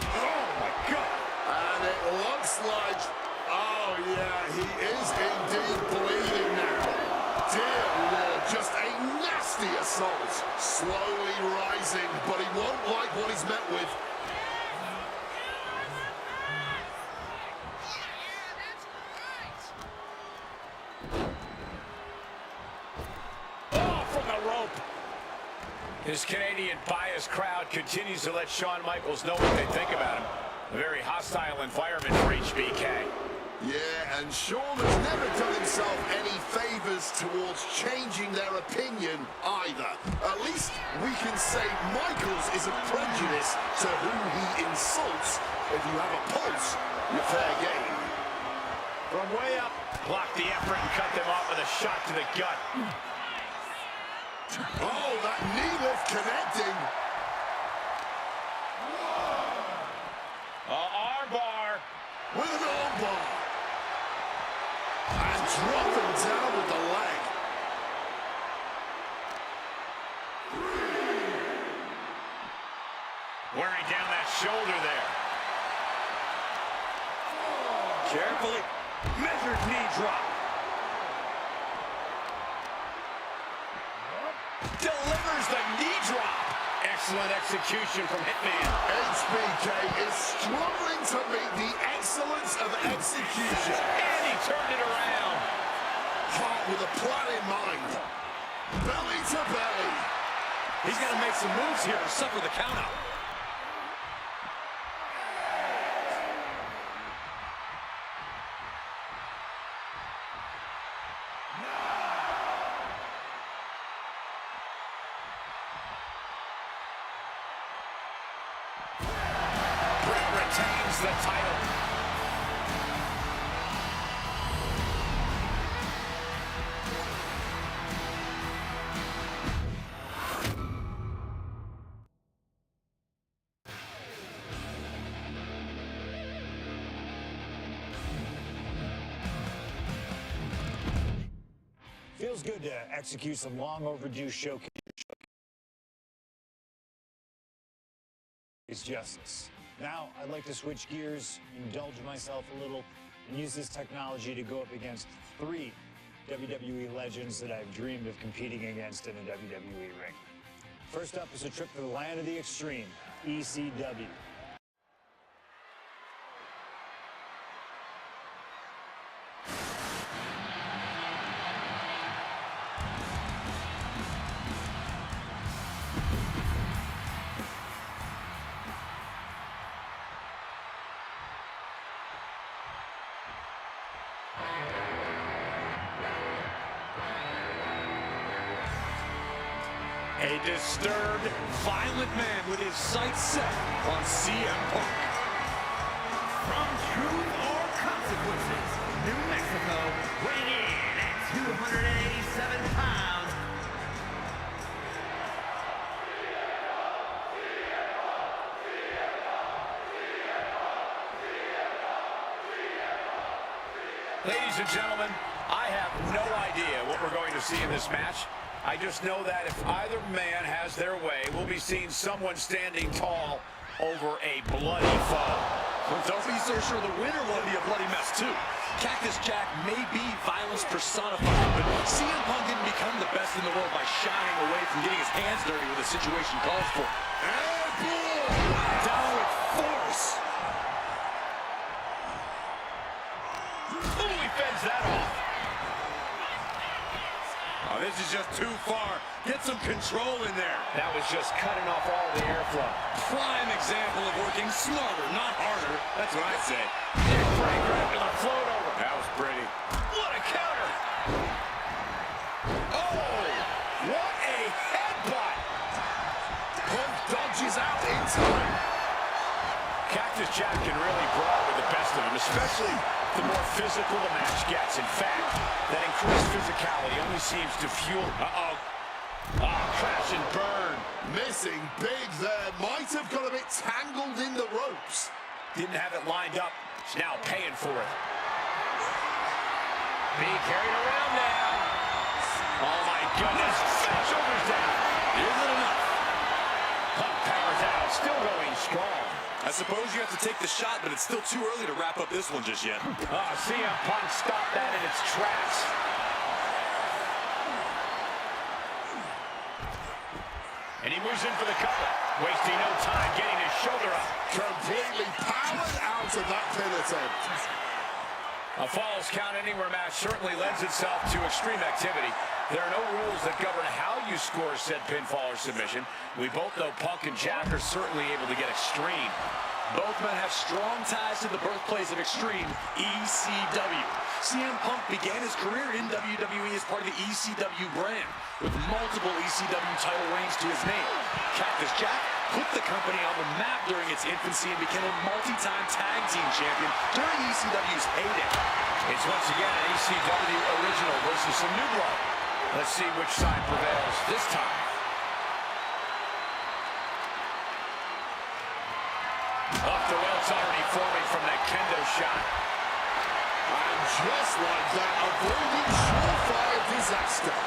Oh, my God. And it looks like, oh yeah, he is indeed bleeding now. Dear Lord, just a nasty assault. Slowly rising, but he won't like what he's met with. Oh, from the rope. His Canadian bias crowd continues to let Shawn Michaels know what they think about him. A very hostile environment for HBK. Yeah, and Shawn has never done himself any favors towards changing their opinion either. At least we can say Michaels isn't prejudiced to who he insults. If you have a pulse, you're fair game. From way up, blocked the effort and cut them off with a shot to the gut. Oh, that knee lift connecting. Armbar. With an armbar. And dropping down with the leg. Wearing down that shoulder there. Carefully. Measured knee drop. Delivers the knee drop. Excellent execution from Hitman. HBK is struggling to meet the excellence of execution. And he turned it around. Hart with a plan in mind. Belly to belly. He's got to make some moves here to suffer the countout. the title. Feels good to execute some long overdue showcase justice. Now, I'd like to switch gears, indulge myself a little, and use this technology to go up against 3 WWE legends that I've dreamed of competing against in a WWE ring. First up is a trip to the land of the extreme, ECW. A disturbed, violent man with his sights set on CM Punk. From Truth or Consequences, New Mexico, weighing in at 287 pounds. Ladies and gentlemen, I have no idea what we're going to see in this match. I just know that if either man has their way, we'll be seeing someone standing tall over a bloody foe. Well, don't be so sure the winner will be a bloody mess, too. Cactus Jack may be violence personified, but CM Punk didn't become the best in the world by shying away from getting his hands dirty when the situation calls for it. And boom! Down with force. Ooh, he fends that off. Oh, this is just too far. Get some control in there. That was just cutting off all the airflow. Prime example of working smarter, not harder. That's what I say. Neck breaker after the float over. That was pretty. What a counter! Oh! What a headbutt! Punk dodges out in time. Cactus Jack can really brawl with the best of them, especially the more physical the match gets. In fact, that increased physicality only seems to fuel... crash and burn. Missing big there. Might have got a bit tangled in the ropes. Didn't have it lined up. He's now paying for it. Being carried around now. Oh, my goodness. Shoulders down. Isn't enough. Punk powers out. Still going strong. I suppose you have to take the shot, but it's still too early to wrap up this one just yet. CM Punk stopped that in its tracks. And he moves in for the cover, wasting no time getting his shoulder up. Completely powered out of that pin attempt. A Falls Count Anywhere match certainly lends itself to extreme activity. There are no rules that govern how you score said pinfall or submission. We both know Punk and Jack are certainly able to get extreme. Both men have strong ties to the birthplace of extreme, ECW. CM Punk began his career in WWE as part of the ECW brand, with multiple ECW title reigns to his name. Cactus Jack put the company on the map during its infancy and became a multi-time tag team champion during ECW's heyday. It's once again an ECW original versus some new blood. Let's see which side prevails this time. Off the ropes already forming from that kendo shot. And just like that, avoiding surefire disaster.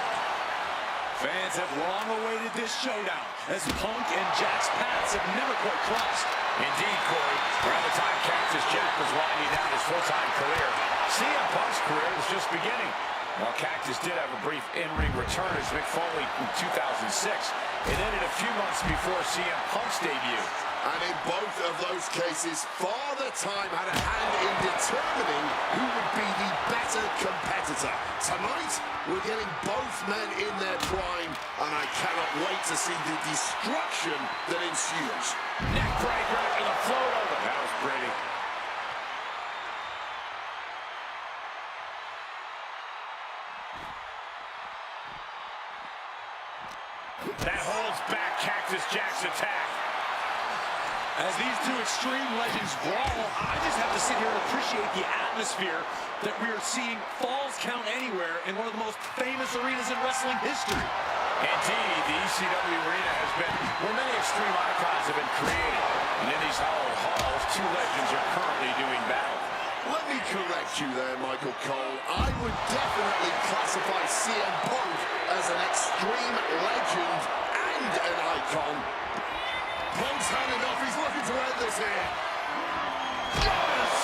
Fans have long awaited this showdown, as Punk and Jack's paths have never quite crossed. Indeed, Corey, around the time Cactus Jack was winding down his full-time career, CM Punk's career was just beginning. While Cactus did have a brief in-ring return as Mick Foley in 2006, it ended a few months before CM Punk's debut. And in both of those cases, Father Time had a hand in determining who would be the better competitor. Tonight, we're getting both men in their prime, and I cannot wait to see the destruction that ensues. Neck breaker after the float over. That was pretty. That holds back Cactus Jack's attack. As these two extreme legends brawl, I just have to sit here and appreciate the atmosphere that we are seeing. Falls count anywhere in one of the most famous arenas in wrestling history. Indeed, the ECW arena has been where many extreme icons have been created. And in these hallowed halls, two legends are currently doing battle. Let me correct you there, Michael Cole. I would definitely classify CM Punk as an extreme legend and an icon. Punk's had enough. He's looking to end this here.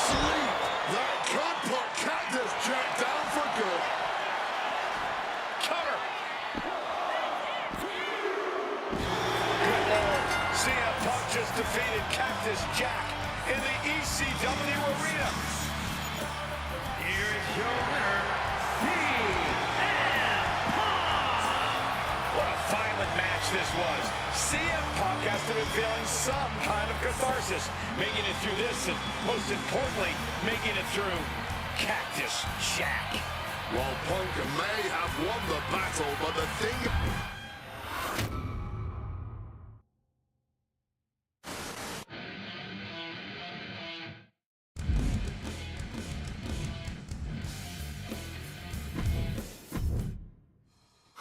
Sleep. That could put Cactus Jack down for good. Cover. Good Lord. CM Punk just defeated Cactus Jack in the ECW arena. Here is your winner, CM Punk. What a violent match this was. CM Punk has to be feeling some kind of catharsis, making it through this, and most importantly, making it through Cactus Jack. Well, Punk may have won the battle, but the thing...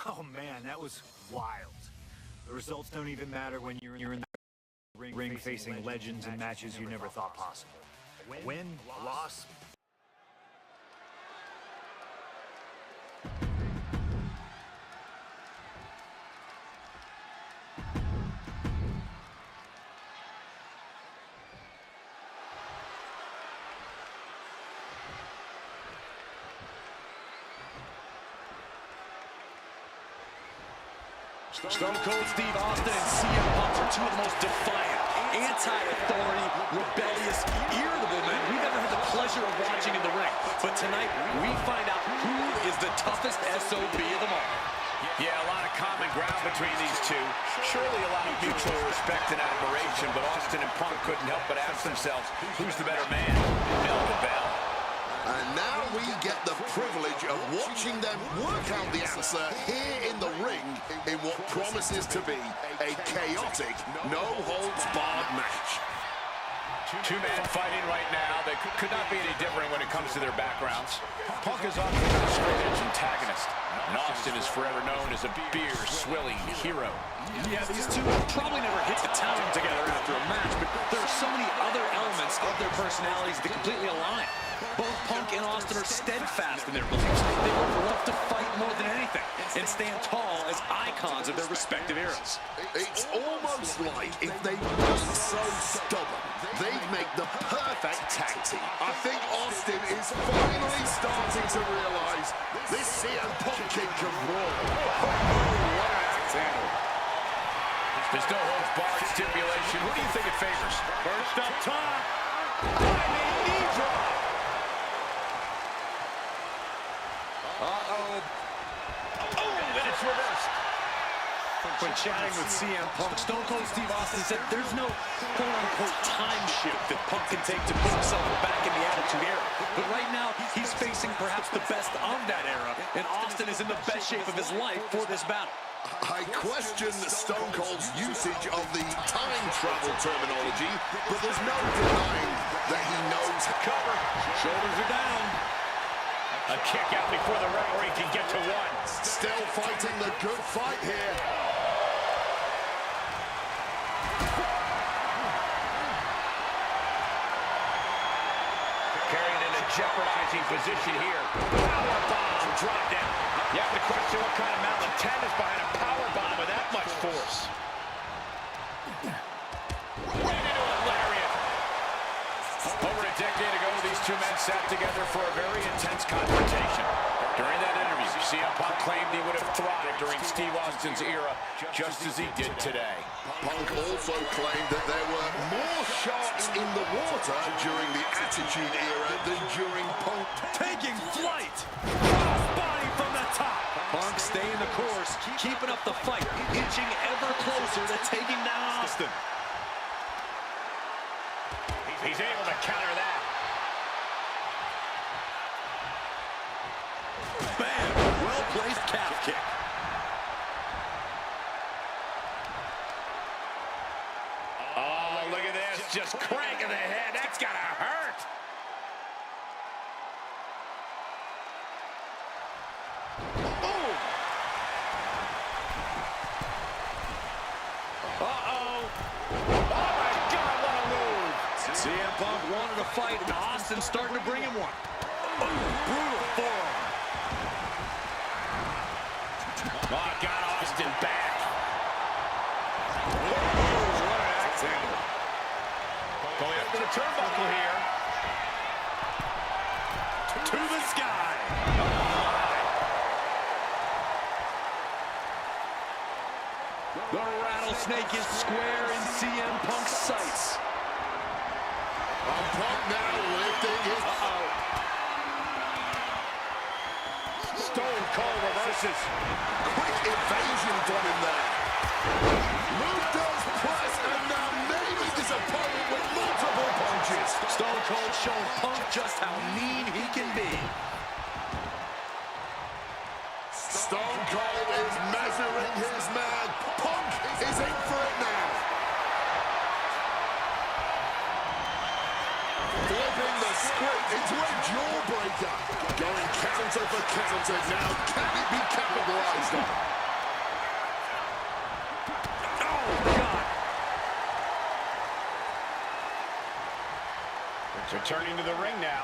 Oh man, that was wild. The results don't even matter when you're in the ring facing legends and matches you never thought possible. Win, loss. Stone Cold Steve Austin and CM Punk are two of the most defiant, anti-authority, rebellious, irritable men we've ever had the pleasure of watching in the ring. But tonight, we find out who is the toughest SOB of them all. Yeah, a lot of common ground between these two. Surely a lot of mutual respect and admiration, but Austin and Punk couldn't help but ask themselves, who's the better man? Bell to bell. And now we get the privilege of watching them work out the answer here in the ring in what promises to be a chaotic, no-holds-barred match. Two men fighting right now that could not be any different when it comes to their backgrounds. Punk is often a straight-edge antagonist, and Austin is forever known as a beer-swilling hero. Yeah, these two probably never hit the town together after a match, but there are so many other elements of their personalities that completely align. Both Punk and Austin are steadfast in their beliefs. They love to fight more than anything and stand tall as icons of their respective eras. It's almost like if they weren't so stubborn, they'd make the perfect tag team. I think Austin is finally starting to realize this CM Punk kid can brawl. What an axe handle. There's no holds barred stipulation. Who do you think it favors? First up top, diving knee drop. And it's reversed. When chatting with CM Punk, Stone Cold Steve Austin said there's no quote-unquote time shift that Punk can take to put himself back in the Attitude Era. But right now, he's facing perhaps the best of that era, and Austin is in the best shape of his life for this battle. I question Stone Cold's usage of the time travel terminology, but there's no denying that he knows. Cover. Shoulders are down. A kick out before the referee can get to one. Still fighting the good fight here. Carried in a jeopardizing position here. Powerbomb drop down. You have to question what kind of malintent is behind a powerbomb with that much force. Right into a lariat. Over a decade ago, these two men sat together for a very intense confrontation. During that interview, CM Punk claimed he would have thrived during Steve Austin's era, just as he did today. Punk also claimed that there were more sharks in the water during the Attitude Era than during Punk. Taking flight! Crossbody from the top! Punk staying the course, keeping up the fight, inching ever closer to taking down Austin. He's able to counter that. Bam! Well-placed calf kick. Oh, look at this. just cranking the head. That's gotta hurt. Boom. Uh-oh. Oh, my God, what a move. CM Punk wanted a fight, and Austin's starting to bring him one. Brutal forearm. Oh, got Austin back. Whoa, what an axe handle. Going up to the turnbuckle here. To the sky. The rattlesnake is square in CM Punk's sights. Punk now lifting his... Stone Cold reverses. Quick evasion from him there. Luke does press, and now naming his opponent with multiple punches. Stone Cold showing Punk just how mean he can be. Stone Cold is measuring his man. Punk is in for it now. Flipping the script into a jawbreaker. Going counter for counter now. Can it be capitalized on? Oh, God. It's returning to the ring now.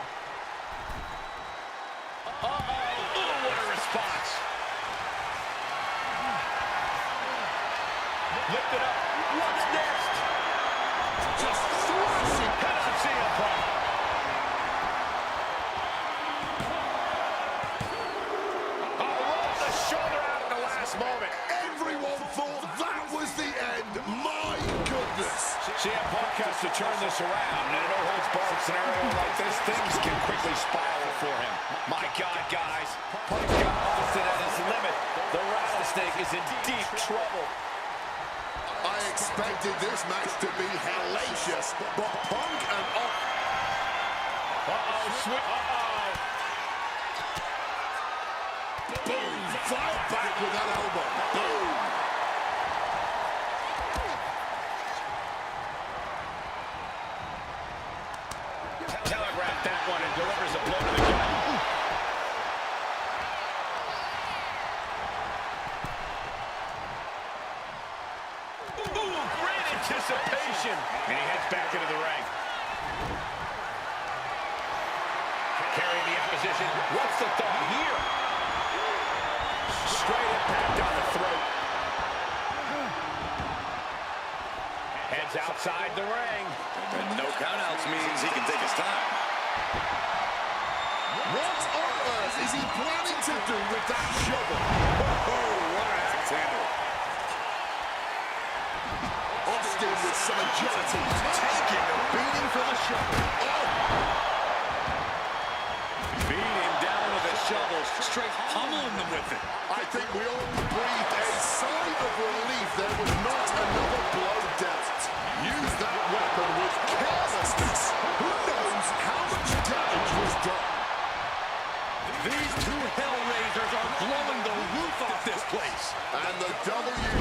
Uh-oh. Oh, what a response. Lift it up. What's next? Just thrashing. Head on CM Punk. Moment. Everyone thought that was the end. My goodness. CM Punk has to turn this around. In a no-holds-barred scenario like this, things can quickly spiral for him. My God, guys. Punk's got Austin at his limit. The rattlesnake is in deep trouble. I expected this match to be hellacious, but Punk and... Uh-oh, sweet. Uh-oh. Boom! Fight back with that elbow. Boom! Telegraphed that one and delivers a blow to the gut. Ooh, great anticipation. And he heads back into the ring. Carrying the opposition. What's the thought here? Straight impact on the throat. Heads outside the ring. And no countouts means he can take his time. What on earth is he planning to do with that shovel? Oh, what an axe handle. Austin with some agility. Taking a beating from the shovel. Oh! Beating him down with a shovel. Straight pummeling them with it. I think we all breathed a sigh of relief there was not another blow dealt. Use that weapon with carelessness. Who knows how much damage was done? These two Hellraisers are blowing the roof off this place. And the WWE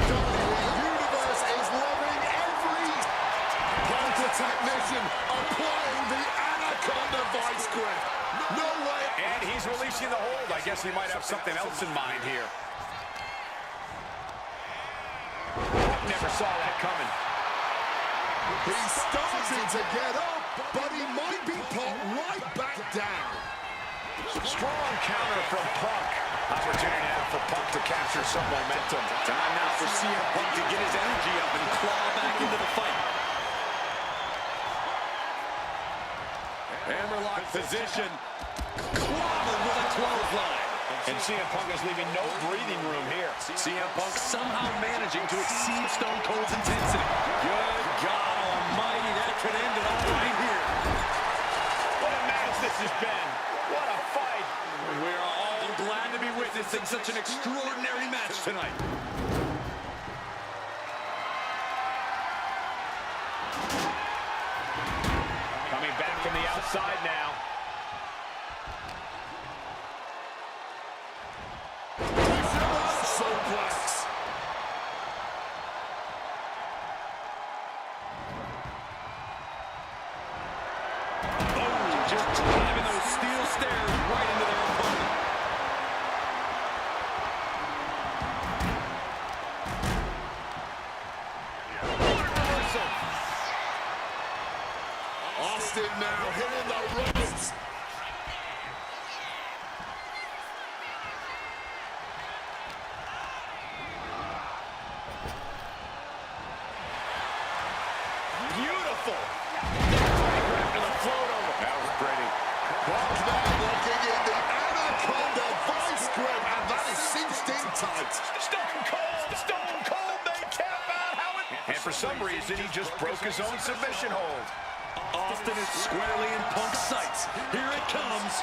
Universe is loving every Punk technician applying the Anaconda vice grip. No way. And he's releasing the hold. I guess he might have something else in mind here. Never saw that coming. He's starting to get up, but he might be put right back down. Strong counter from Punk. Opportunity now for Punk to capture some momentum. Time now for CM Punk to get his energy up and claw back into the fight. Hammerlock position. Clobbered with a clothesline. And CM Punk is leaving no breathing room here. CM Punk somehow managing to exceed Stone Cold's intensity. Good God almighty, that could end it all right here. What a match this has been. What a fight. We're all glad to be witnessing such an extraordinary match tonight. Coming back from the outside now. Suplex. tight. Stone Cold may tap out. And for some reason, he just broke his own submission hold. Austin is squarely in Punk's sights. Here it comes.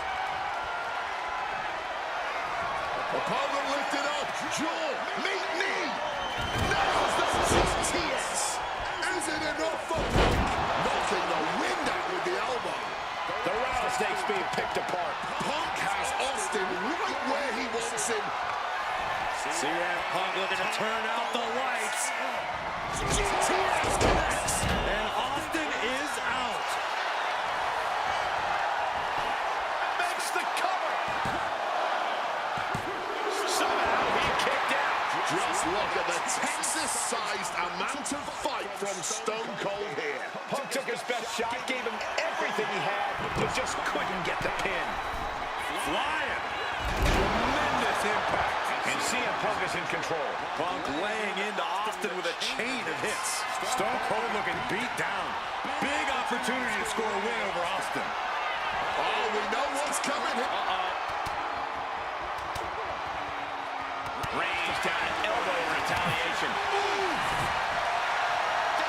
Opponent lifted up. Jaw, meet knee. Nails the TS. Is it enough for knocking the wind out with the elbow? The rattlesnake's being picked apart. Punk has Austin right where he wants him. CM Punk looking to turn out the lights. TS connects. And Austin is out. Makes the cover. Somehow he kicked out. Just look at the Texas-sized amount of fight from Stone Cold here. Punk took his best shot, gave him everything he had, but just couldn't get the pin. Flying. Tremendous impact. And CM Punk is in control. Punk laying into Austin with a chain of hits. Stone Cold looking beat down. Big opportunity to score a win over Austin. Oh, we know what's coming here. Range down an elbow in retaliation.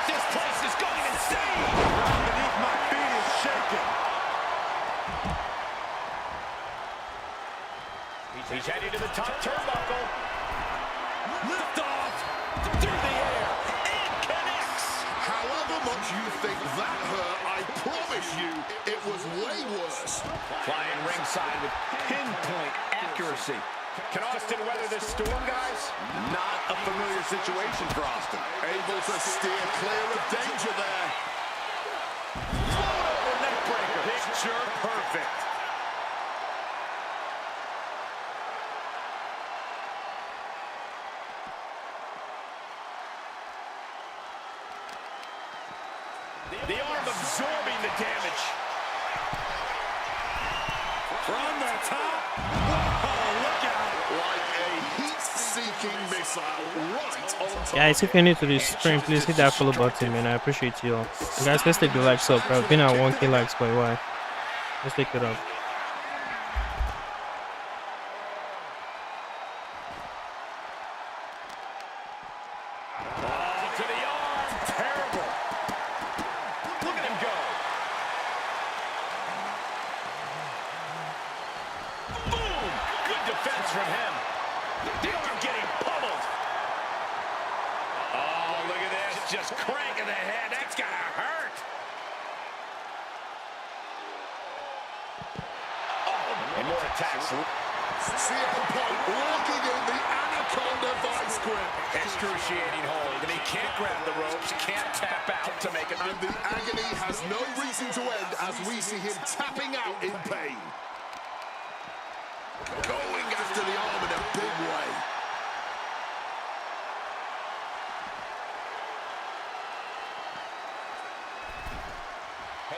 This place is going insane. Ground beneath my feet is shaking. He's heading to the top turnbuckle. Lift off. Through the air. And connects. However much you think that hurt, I promise you it was way worse. Flying ringside with pinpoint accuracy. Can Austin weather this storm, guys? Not a familiar situation for Austin. Able to steer clear of danger there. Float over neck breaker. Picture perfect. The arm absorbing the damage. From the top. Whoa, look out. Like a heat-seeking missile right on top. Guys, if you're new to this stream, please hit that follow button, man. I appreciate you all. And guys, let's take the likes up, bro. I've been at 1K likes for a while. Let's take it up. To the arm. Terrible. Look at him go. Boom. Good defense from him. The arm getting pummeled. Oh, look at this. Just cranking the head. That's gotta hurt. Oh, and more attacks. CM Punk locking in the Anaconda vice grip. Excruciating hold. And he can't grab the ropes, can't tap out to make it. And the agony has no reason to end as we see him tapping out in pain. Going after the arm in a big way.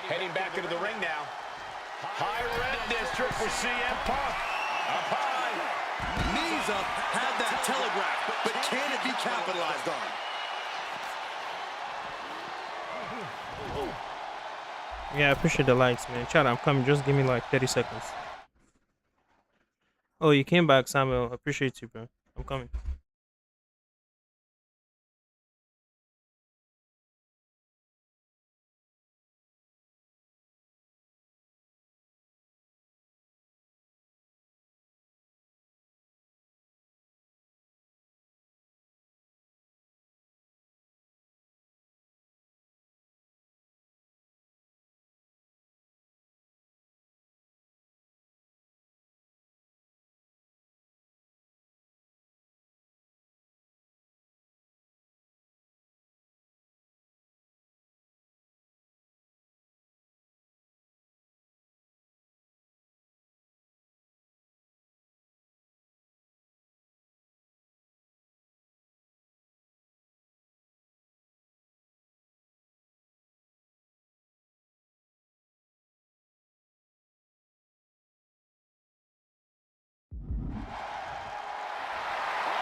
Heading back into the ring now. High red district for CM Punk. Up high. Knees up, had that telegraph, but can it be capitalized on? Yeah, I appreciate the likes, man. Chat, I'm coming. Just give me like 30 seconds. Oh, you came back, Samuel. I appreciate you, bro. I'm coming.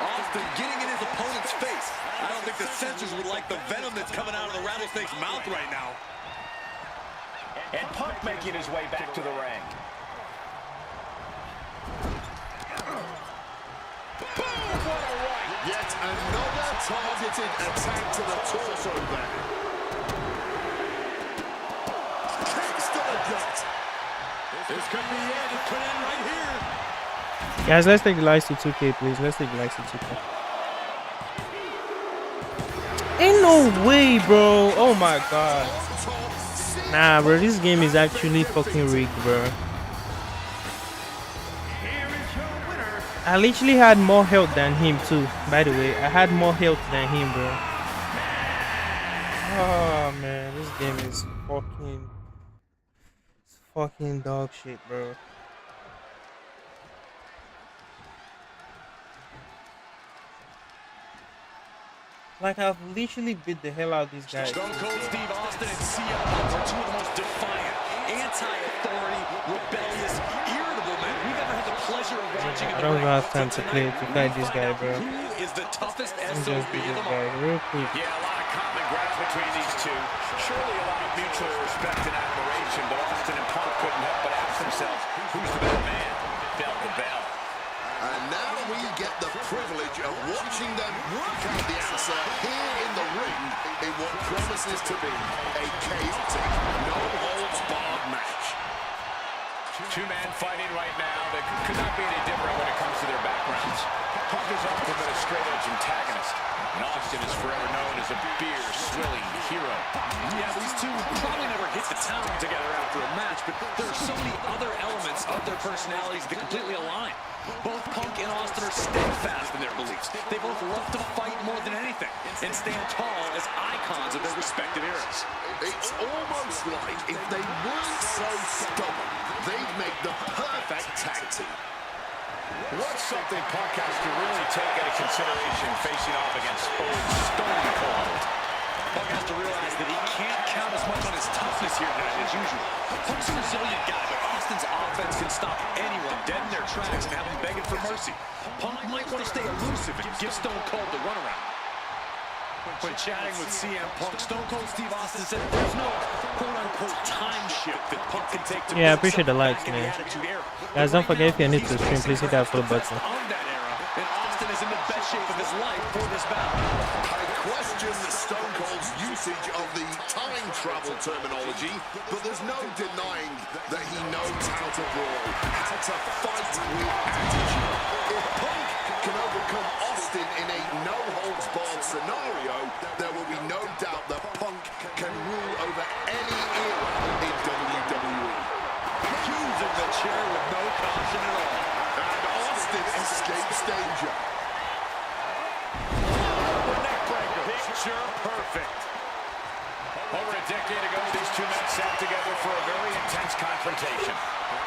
Austin getting in his opponent's face. I don't think the censors would like the venom that's coming out of the rattlesnake's mouth right now. And Punk making his way back to the ring. Boom! What a right. Yet another targeted attack to the torso there. Kicks to the gut. This could be it. It could end right here. Guys, let's take the lights to 2K, please. Let's take the lights to 2K. Ain't no way, bro. Oh my god. Nah, bro. This game is actually fucking rigged, bro. I literally had more health than him, too. By the way, I had more health than him, bro. Oh, man. This game is fucking dog shit, bro. Like, I've literally beat the hell out of these guys. Stone Cold Steve Austin and CM Punk are two of the most defiant, anti-authority, rebellious, irritable men we've ever had the pleasure of watching in I the don't ring. have time to play to fight this guy, bro. Who is the toughest Let me SOB just beat in this the guy market? real quick. Yeah, a lot of common ground between these two. Surely a lot of mutual respect and admiration, but Austin and Punk couldn't help but ask themselves, who's the better man? Bell to bell. And now we get the privilege of watching them work out the answer here in the ring in what promises to be a chaotic, no-holds-barred match. Two men fighting right now that could not be any different when it comes to their backgrounds. Punk has often been a straight-edge antagonist, and Austin is forever known as a beer-swilling hero. Yeah, these two probably never hit the town together after a match, but there are so many other elements of their personalities that completely align. Both Punk and Austin are steadfast in their beliefs. They both love to fight more than anything and stand tall as icons of their respective eras. It's almost like if they weren't so stubborn, they'd make the perfect tag team. What's something Punk has to really take into consideration facing off against old Stone Cold? Punk has to realize that he can't count as much on his toughness here tonight as usual. Punk's a resilient guy, but Austin's offense can stop anyone dead in their tracks and have them begging for mercy. Punk might want to stay elusive and give Stone Cold the runaround. When chatting with CM Punk, Stone Cold Steve Austin said there's no quote-unquote time shift that Punk can take to Yeah, I appreciate the likes, man. Guys, don't forget if you're new to the stream, please hit that follow button. And Austin is in the best shape of his life for this battle. I question Stone Cold's usage of the time travel terminology, but there's no denying that he knows how to brawl, how to fight with attitude. If Punk can overcome Austin in a no-holds-barred scenario, there will be no doubt that Punk can rule over any era in WWE. Using the chair with no caution at all. And Austin escapes danger. Picture perfect. Over a decade ago, these two men sat together for a very intense confrontation.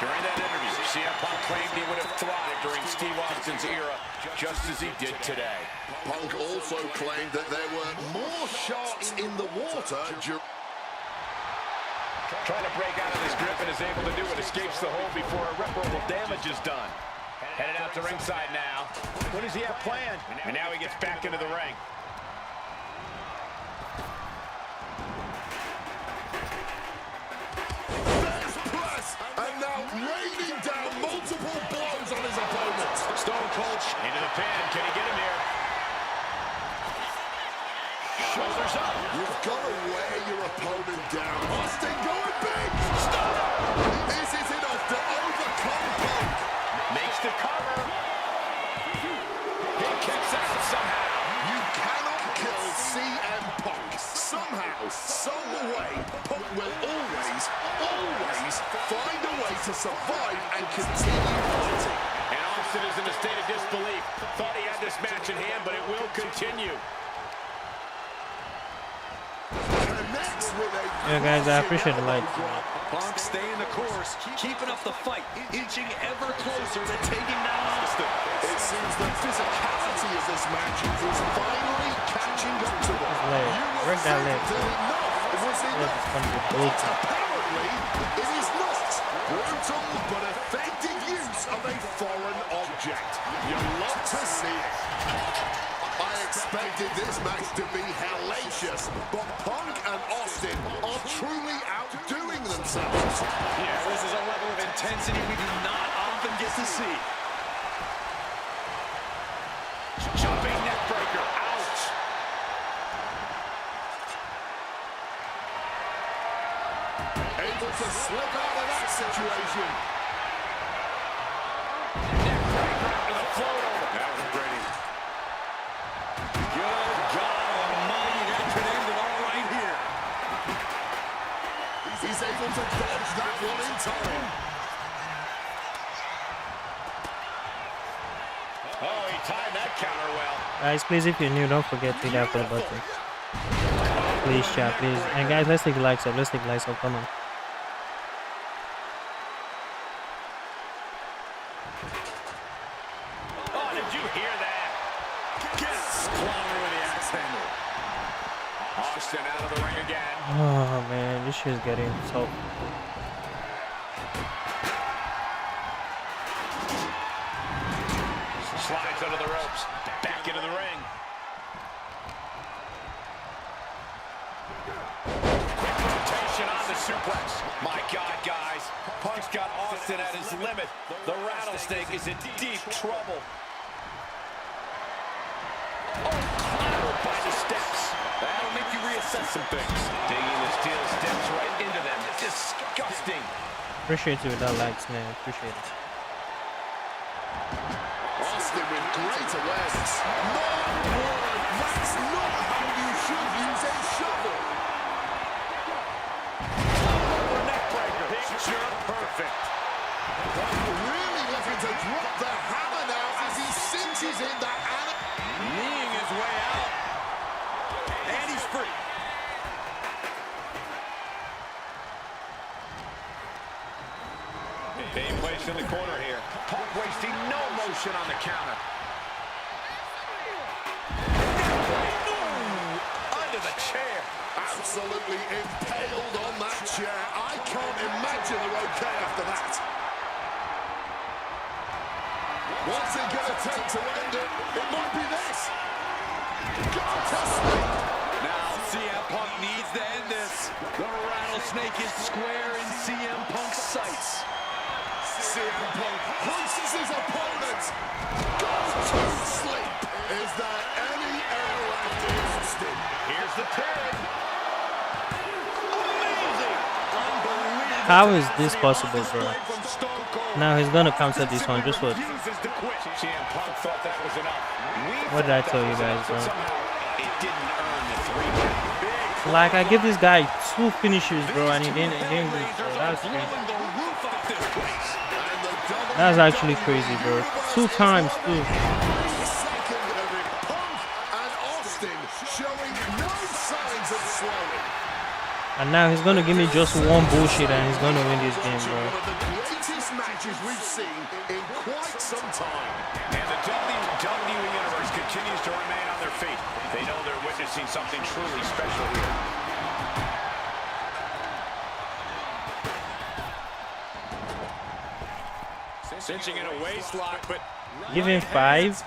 During that interview, CM Punk claimed he would have thrived during Steve Austin's era, just as he did today. Punk also claimed that there were more sharks in the water Trying to break out of this grip and is able to do it. Escapes the hold before irreparable damage is done. Headed out to ringside now. What does he have planned? And now he gets back into the ring. and now raining down multiple blows on his opponent. Stone Cold into the pin. Can he get him here? Shoulders up. You've got to wear your opponent down. Austin going big. Stop. Is it enough to overcome Punk? Makes the cover. He kicks out somehow. You cannot kill CM Punk. Somehow, some way, Punk will always find a way to survive and continue fighting. And Austin is in a state of disbelief. Thought he had this match in hand, but it will continue. Yeah, guys, I appreciate the likes. Punk staying the course, keeping up the fight, inching ever closer to taking down Austin. It seems the physicality of this match is finally catching up to them. Leg. Where's that leg? But apparently, it is not. Brutal but effective use of a foreign object. You love to see it. I expected this match to be hellacious, but Punk and Austin are truly outdoing themselves. Yeah, this is a level of intensity we do not often get to see. Jumping neck breaker. Ouch. Able to slip out of that situation. Neck breaker after the float over. That was pretty. Good God almighty. That could end it all right here. He's able to dodge that one in time. Oh, he timed that counter well. Guys, please, if you're new, don't forget to hit that for the button. Please, chat, please. And guys, let's take likes up. Let's take likes up. Come on. Oh, did you hear that? Yes! Clobber with the axe handle. Austin out of the ring again. Oh man, this shit's getting so. Slides under the ropes. Back into the ring. Quick rotation on the suplex. My God, guys. Punk's got Austin at his limit. The rattlesnake is in deep trouble. Oh, clobbered by the steps. That'll make you reassess some things. Digging the steel steps right into them. Disgusting. Appreciate you with that likes, man. Appreciate it. Austin with great awareness. My word, that's not how you should use a shovel. Neck breaker. Picture perfect. Really looking to drop the hammer now as he cinches in that animal. Kneeing his way out. And he's free. Being placed in the corner here. Punk wasting no motion on the counter. Ooh, under the chair. Absolutely impaled on that chair. I can't imagine they're okay after that. What's it going to take to end it? It might be this. Got to sleep. Now CM Punk needs to end this. The rattlesnake is square in CM Punk's sights. CM Punk punches his opponent. Goes to sleep. Is there any air left in Austin? Here's the pin. Amazing. Unbelievable. How is this possible, bro? Now he's gonna counter this one. Just what? Refuses to quit. CM Punk thought that was enough. What did I tell you guys, bro? Somehow it didn't earn the 3 count. Like I give this guy 2 finishes, bro, and he didn't lose. Bro. That's crazy. Blowing the roof off this place. That's actually crazy, bro. 2 times, too. Second of it. Punk and Austin showing no signs of slowing. And now he's gonna give me just 1 bullshit, and he's gonna win this game, bro. One of the greatest matches we've seen in quite some time. And the WWE Universe continues to remain on their feet. They know they're witnessing something truly special here. Cinching in a waist lock, but Give him 5.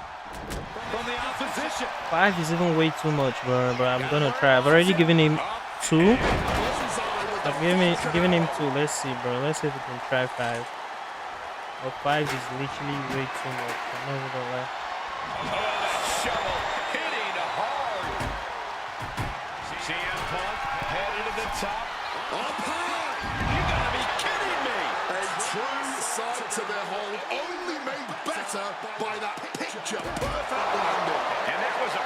from the opposition. 5 is even way too much, bro. But I'm gonna try. I've already given him 2. I've given him 2. Let's see, bro. Let's see if we can try 5. But 5 is literally way too much. I'm not even gonna lie. Oh, that shovel hitting hard. CM Punk headed to the top. Up high. You gotta be kidding me. A true sight to behold, only made better by that picture-perfect landing. And that was a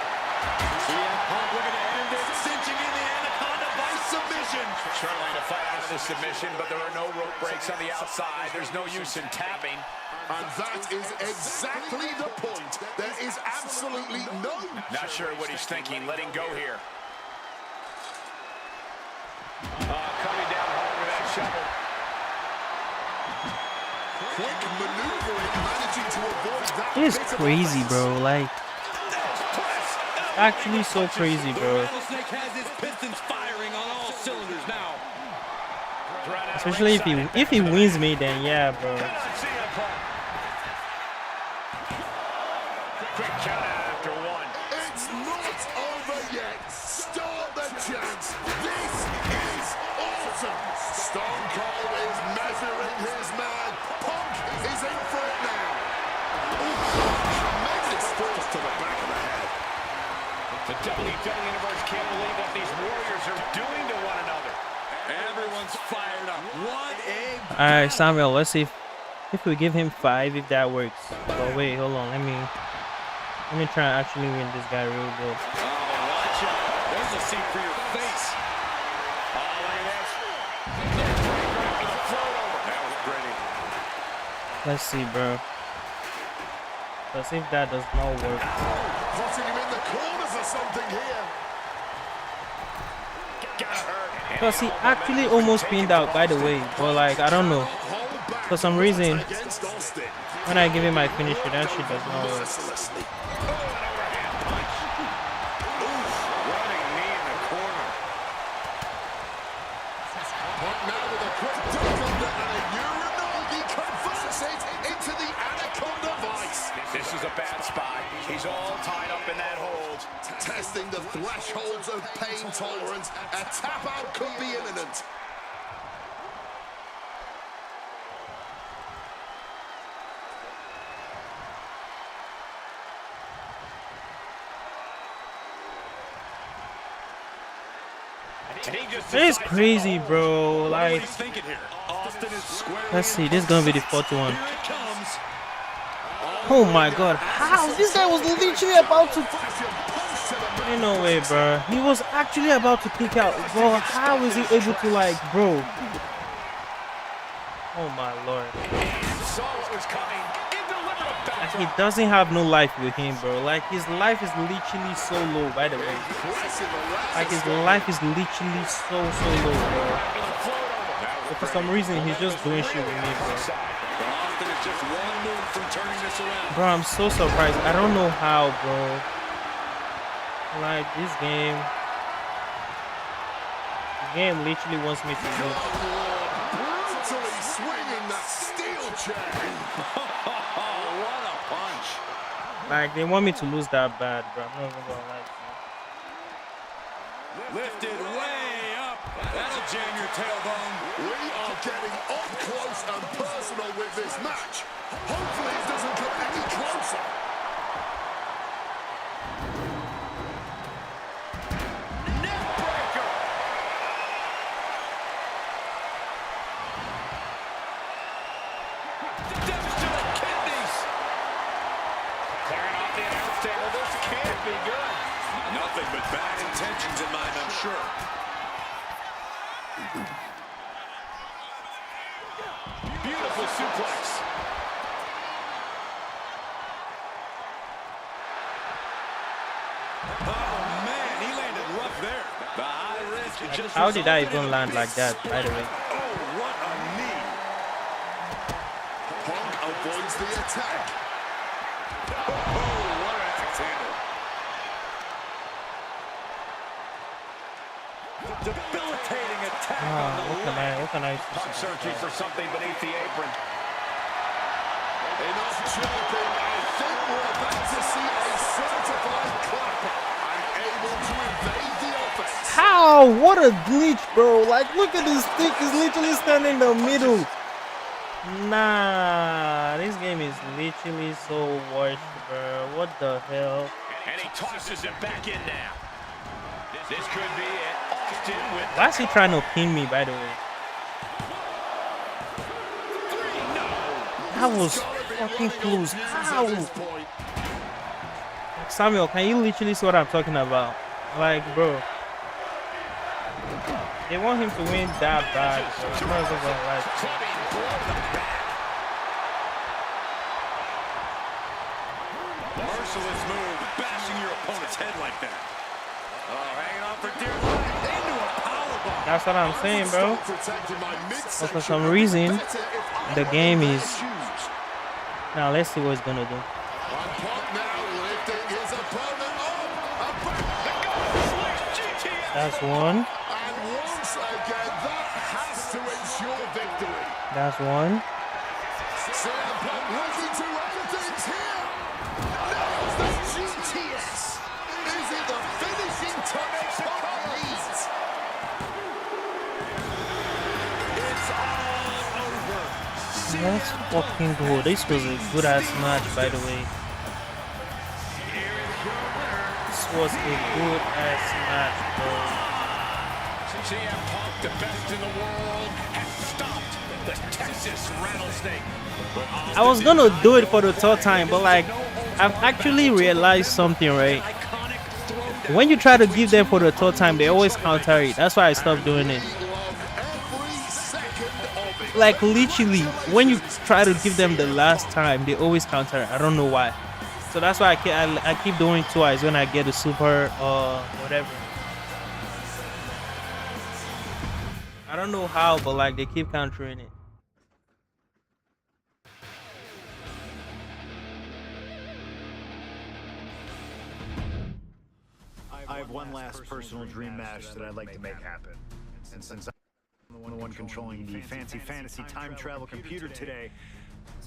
CM Punk looking to end it, cinching in the Anaconda by submission. Trying to fight out of the submission, but there are no rope breaks on the outside. There's no use in tapping. And that is exactly the point. There is absolutely no... Not sure what he's thinking, letting go here. Coming down hard with that shovel. Quick maneuvering, managing to avoid that. It's bit of crazy, offense. bro. Like, actually so crazy, bro. Rattlesnake has his pistons firing on all cylinders now. Especially if he wins me, then yeah, bro. Quick count after 1. It's not over yet. Start the chance. This is awesome. Stone Cold is measuring his man. Punk is in for it now. Ooh, tremendous force to the back of Alright, Samuel, let's see if we give him 5, if that works. Oh wait, hold on, let me try and actually win this guy real good. Oh, watch out. There's a seat for your face. Oh, look at this. That was pretty. Let's see, bro. Let's see if that does not work. Putting him in the corner for something here. Because he actually almost pinned out, by the way. But like, I don't know. For some reason, when I give him my finisher, that shit does not work. Running knee in the corner. Now with a quick duck under and a urinal, he converts it into the anaconda vice. This is a bad spot. He's all tied up in that hold. Testing the thresholds of pain tolerance, a tap out could be imminent. It's crazy, bro. Like, let's see, this is gonna be the 4th one. Oh my god, how? This guy was literally about to. Ain't no way, bro. He was actually about to kick out. Bro, how is he able to, like, bro? Oh my lord. Like, he doesn't have no life with him, bro. Like, his life is literally so low, by the way. Like, his life is literally so low, bro. But for some reason, he's just doing shit with me, bro. Bro, I'm so surprised. I don't know how, bro. Like, this game. The game literally wants me to lose. Brutally swinging that steel chair. What a punch. Like, they want me to lose that bad, bro. I'm not even gonna lie to you. Lifted way up. That'll jam your tailbone. We are getting up close and personal with this match. Hopefully it doesn't come any closer. Nothing but bad intentions in mind, I'm sure. Beautiful suplex. Oh, man, he landed rough there. The high risk. How did I even land like that, by the way? Oh, what a knee. Punk avoids the attack. Oh, what an axe handle. Debilitating attack on the What can I I'm searching for something beneath the apron. Enough chirping. I think we're about to see a certified clapper. I'm able to evade the offense. How? What a glitch, bro. Like, look at this stick. Is literally standing in the middle. Nah, this game is literally so washed, bro. What the hell? And he tosses him back in now. This could be it. Austin with Why is he trying to pin me, by the way? That was fucking close. How? Samuel, can you literally see what I'm talking about? Like, bro. They want him to win that bad, bro. I'm not even gonna lie to you. merciless move, bashing your opponent's head like that. Oh, hanging on for dear life into a powerbomb. That's what I'm saying, bro. But for some reason, the game is. Now let's see what it's gonna do. That's one. That's one. Let's fucking go. This was a good ass match, by the way. This was a good ass match, bro. CM Punk, the best in the world, has stopped the Texas Rattlesnake. I was gonna do it for the third time, but like I've actually realized something, right? When you try to give them for the third time, they always counter it. That's why I stopped doing it. Like literally, when you try to give them the last time, they always counter it. I don't know why. So that's why I keep doing twice when I get a super whatever. I don't know how, but like they keep countering it. I have one last personal dream match that I'd like to make happen. And since I'm the one controlling the fantasy time travel computer today,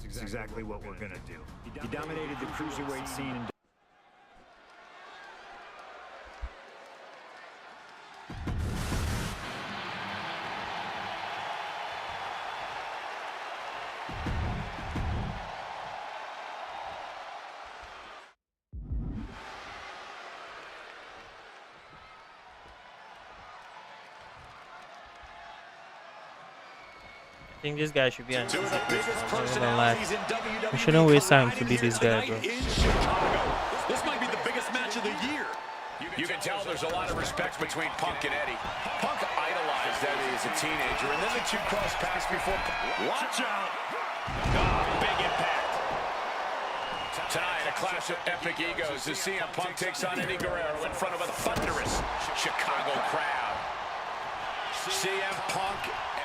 it's exactly what we're gonna do. He dominated the cruiserweight scene in I think this guy should be on Two of the biggest personalities in WWE. We shouldn't waste time to beat this guy, bro. In Chicago. This might be the biggest match of the year. You can tell there's a lot of respect between Punk and Eddie. Punk idolized Eddie as a teenager, and then the two crossed paths before. Watch out! Oh, big impact. Tonight, a clash of epic egos as CM Punk takes on Eddie Guerrero in front of a thunderous Chicago crowd. CM Punk,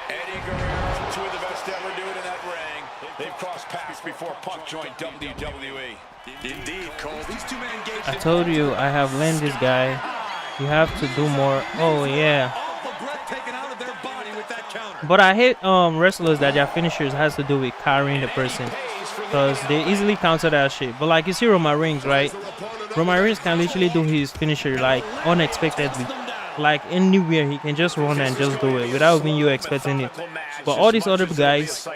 Eddie Guerrero, two of the best to ever do it in that ring. They've crossed paths before Punk joined WWE. Indeed, Cole. These two men engaged. I told you I have learned this guy. You have to do more. Oh yeah. But I hate wrestlers that their finishers has to do with carrying the person, because they easily counter that shit. But like you see Roman Reigns, right? Roman Reigns can literally do his finisher like unexpectedly. Like anywhere, he can just run and just do it without even you expecting it. But all these other guys,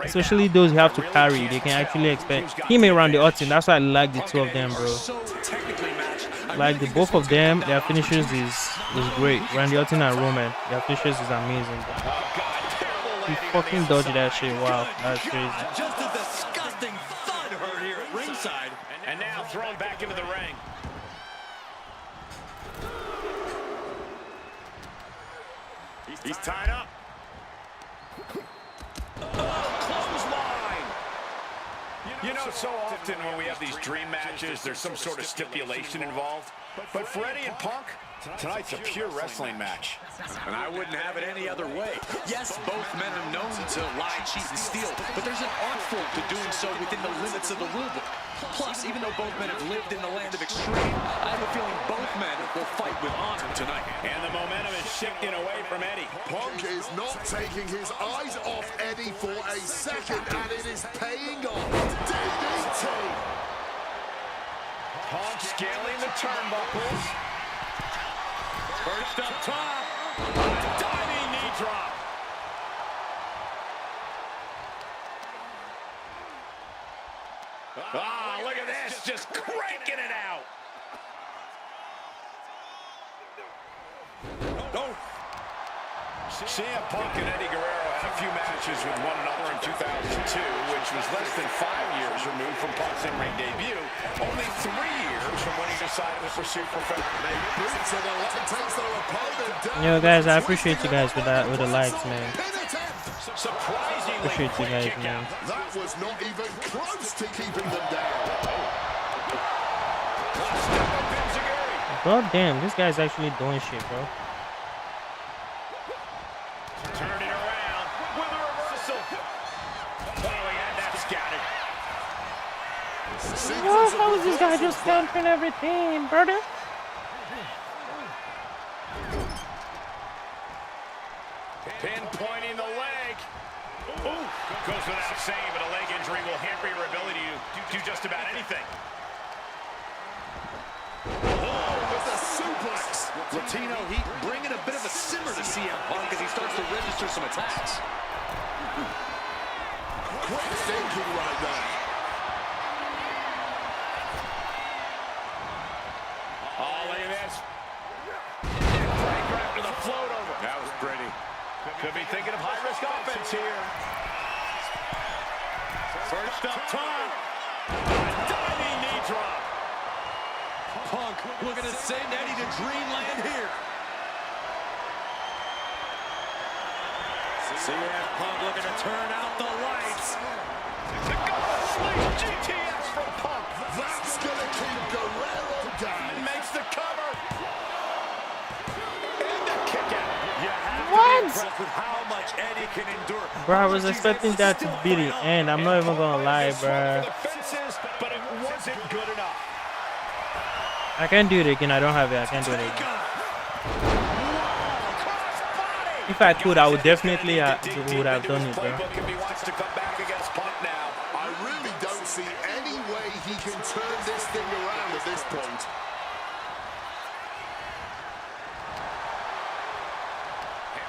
especially those you have to carry, they can actually expect. He may run the outing. That's why I like the two of them, bro. Like the both of them, their finishers is great. Randy Orton and Roman, their finishers is amazing. Bro. He fucking dodged that shit. Wow, that's crazy. Just a disgusting thud heard here at ringside, and now thrown back into the ring. He's tied up. Clothesline. You know, so often when we have these dream matches, there's some sort of stipulation involved. But for Eddie and Punk, tonight's a pure wrestling match. And I wouldn't have it any other way. Yes, both men are known to lie, cheat, and steal, but there's an art form to doing so within the limits of the rulebook. Plus, even though both men have lived in the land of extreme, I have a feeling both men will fight with honor tonight. And the momentum is shifting away from Eddie. Punk is not taking his eyes off Eddie for a second, and it is paying off. DDT! Punk scaling the turnbuckles. First up top, a diving knee drop. Ah, look at this, just cranking it out. Oh. CM Punk and Eddie Guerrero had a few matches with one another in 2002, which was less than 5 years removed from Punk's in-ring debut. Only 3 years from when he decided to pursue professional. Yo guys, I appreciate you guys with the likes, man. Appreciate you guys, man. That was not even close to keeping them down. God damn, this guy's actually doing shit, bro. Turning around with a reversal. Oh, he had that scouted. What? How is this guy just countering everything, brother? Pinpointing the leg. Ooh, goes without saying, but a leg injury will hamper your ability to do just about anything. Oh, with a suplex. Latino Heat bringing a bit of a simmer to CM Punk as he starts to register some attacks. Quick thinking right there. Oh, look at this. Breaker after the float be thinking of high-risk offense here. First up top. Diving knee drop. Punk looking to send Eddie to dreamland here. CM Punk looking to turn out the lights. The Gauntlet GTS from Punk. That's going to keep Guerrero down. Makes the cover. And the kick out. You have What? to be impressed with how much Eddie can endure. Bro, I was expecting that to be the end. I'm not even gonna lie, bro. But it wasn't good enough. I can't do it again. I don't have it. I can't do it again. If I could, I would definitely would have done it, bro. I really don't see any way he can turn this thing around at this point.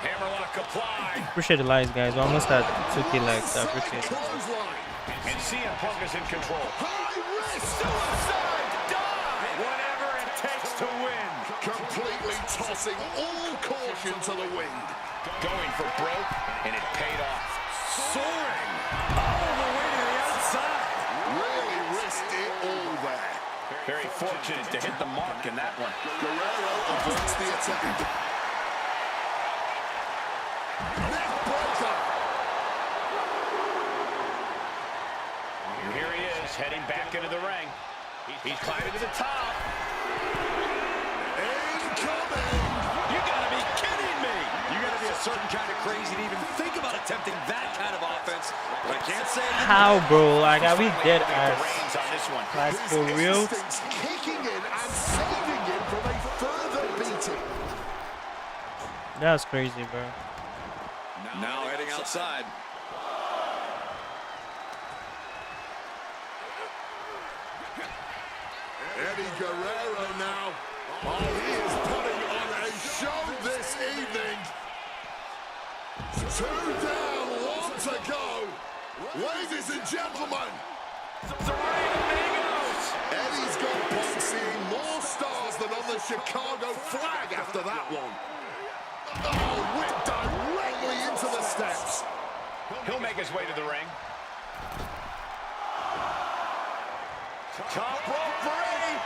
Hammerlock applied. Appreciate the likes, guys. We're almost at 2K likes. I appreciate it. And CM Punk is in control. High risk. Suicide dive. Whatever it takes to win. Completely tossing all caution to the wind. Going for broke, and it paid off. Soaring all the way to the outside. Really risked it all there. Very fortunate to hit the mark in that one. Guerrero avoids the attack. Neck breaker. Here he is, heading back into the ring. He's climbing to the top. Incoming. You gotta be kidding me. You gotta be a certain kind of crazy to even think about attempting that kind of offense. But I can't say How, bro? Like, are we dead ass? Reigns on this one. Like, for real? Instincts kicking in and saving him from a further beating. That's crazy, bro. Now heading outside. Eddie Guerrero now. Oh, he is putting on a show this evening. 2 down, 1 to go. Ladies and gentlemen, Eddie's got Punk seeing more stars than on the Chicago flag after that one. Oh, whipped directly into the steps. He'll make his way to the ring. Top rope for Eddie.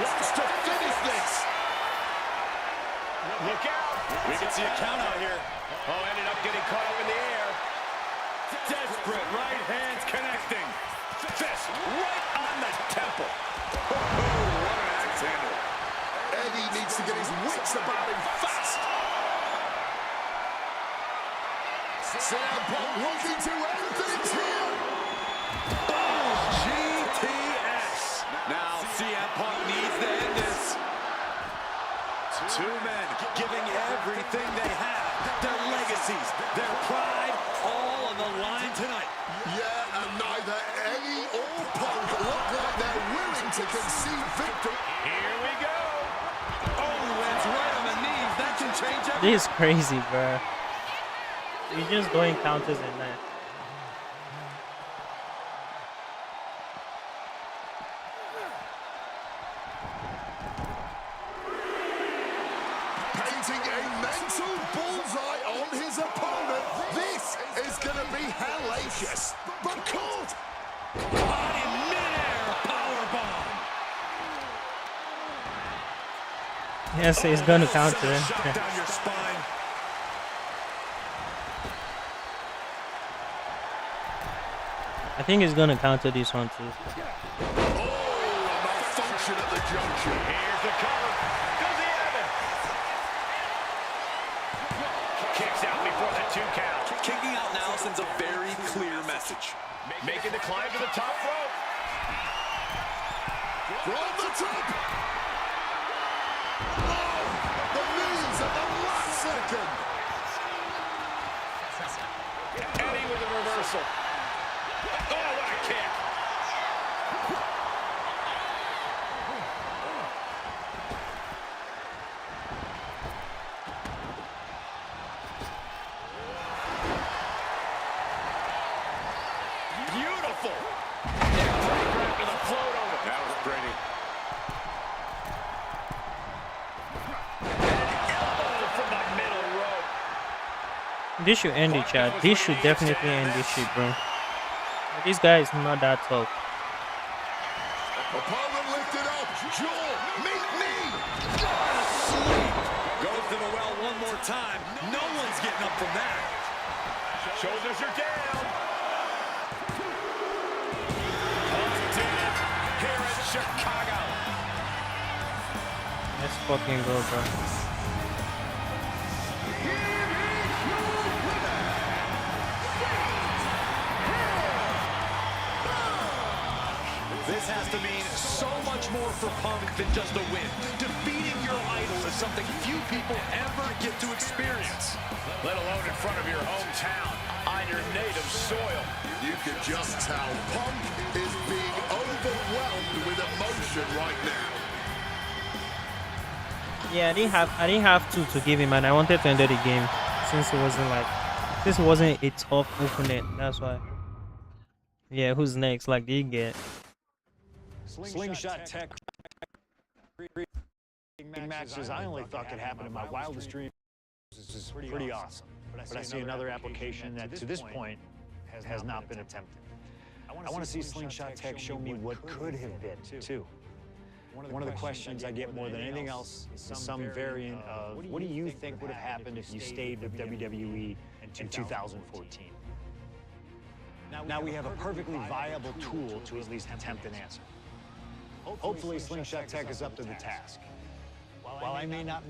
Wants to finish this. Look out. We can see a count out here. Oh, ended up getting caught up in the air. Desperate right hands connecting. Fist right on the temple. Oh, what an axe handle. Eddie needs to get his wits about him fast. CM Punk looking to end things here. GTS. Now CM Punk needs to end this. Two men giving everything they have. Their legacies, their pride, all on the line tonight. Yeah, and neither Eddie or Punk look like they're willing to concede victory. Here we go. Oh, lands right on the knees. That can change everything. This is crazy, bro. He's just going counters in there. Painting a mental bullseye on his opponent. This is going to be hellacious. But caught. Caught in midair. Powerbomb. Yes, he's gonna counter. Shot down your spine. I think he's gonna counter this one too. Oh, a malfunction at the junction. Here's the cover. Does he have it? Kicks out before the 2 count. Kicking out now sends a very clear message. Making the climb to the top rope. From the top. Oh, the knees at the last second. Eddie with a reversal. Oh, what a kick. Beautiful. With a float over. That was pretty. An elbow from the middle rope. This should end it, chat. This should definitely end this shit, bro. This guy is not that tough. Opponent lifted up. Jaw, meet me. Goes to the well one more time. No one's getting up from that. Shoulders are down. Did it here in Chicago. Let's fucking go, bro. This has to mean so much more for Punk than just a win. Defeating your idol is something few people ever get to experience, let alone in front of your hometown, on your native soil. You can just tell Punk is being overwhelmed with emotion right now. Yeah, I didn't have to give him, and I wanted to end the game since it wasn't a tough opponent. That's why. Yeah, who's next? Like, did you get? Slingshot tech matches I only thought could happen in my wildest dreams. This is pretty awesome. But I see another application that to this point has not been attempted. I want to see Slingshot Tech show me what could have been, too. One of the questions I get more than anything else is some variant of, what do you think would have happened if you stayed with WWE in 2014? Now we have a perfectly viable tool to at least attempt an answer. Hopefully Slingshot Tech is up to the task. While I may not...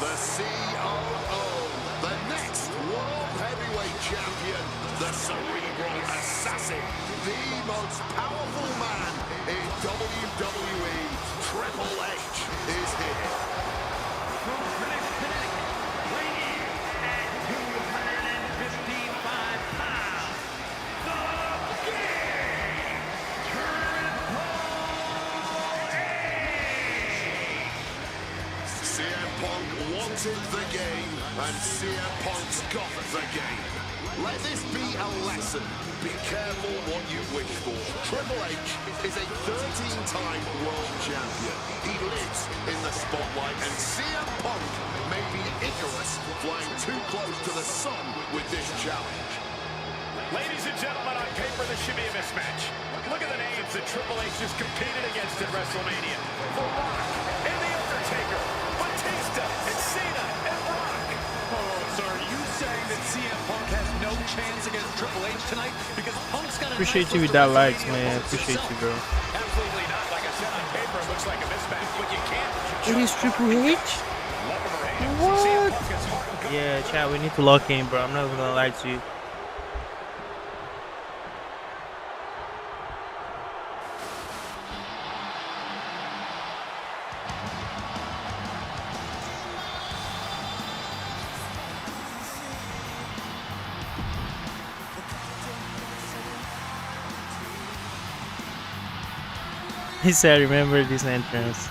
The COO, the next World Heavyweight Champion, the Cerebral Assassin, the most powerful man in WWE, Triple H is here. From Greenwich, Connecticut, weighing in at 255 pounds, the King, CM Punk wanted the game, and CM Punk's got the game. Let this be a lesson. Be careful what you wish for. Triple H is a 13-time world champion. He lives in the spotlight, and CM Punk may be Icarus flying too close to the sun with this challenge. Ladies and gentlemen, on paper, this should be a mismatch. Look at the names that Triple H has competed against at WrestleMania. The Rock and The Undertaker, Batista and Cena and Brock. Oh, so are you saying that CM Punk has no chance against Triple H tonight? Because Punk's got a Appreciate you with that likes, man. Appreciate you, bro. Absolutely not. Like I said, on paper, it looks like a mismatch, but you can't. It is Triple H? What? Yeah, chat, we need to lock in, bro. I'm not even gonna lie to you. He said, remember this entrance.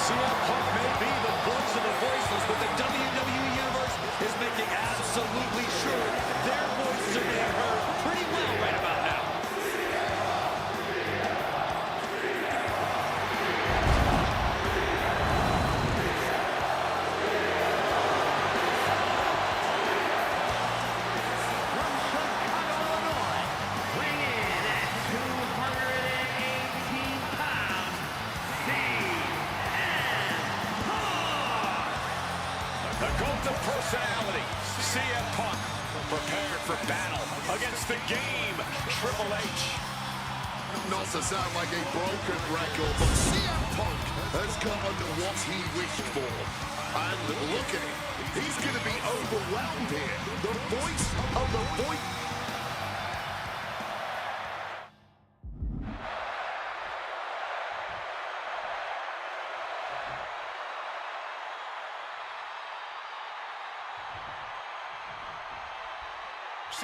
CM Punk may be the voice of the voiceless, but the WWE Universe is making absolutely sure their voices are being heard pretty well right about now. from Chicago, Illinois, weighing in at 255 of personality, CM Punk prepared for battle against the game, Triple H. Not to sound like a broken record, but CM Punk has gotten what he wished for. And look at him. He's going to be overwhelmed here. The voice of the voice.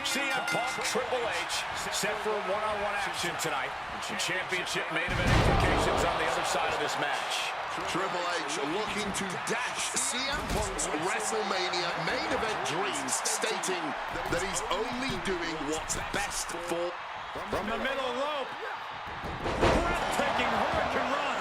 CM Punk, Triple H, set for a one-on-one action tonight. Championship main event implications on the other side of this match. Triple H looking to dash CM Punk's WrestleMania main event dreams, stating that he's only doing what's best for... From the middle rope, breathtaking Hurricane Run.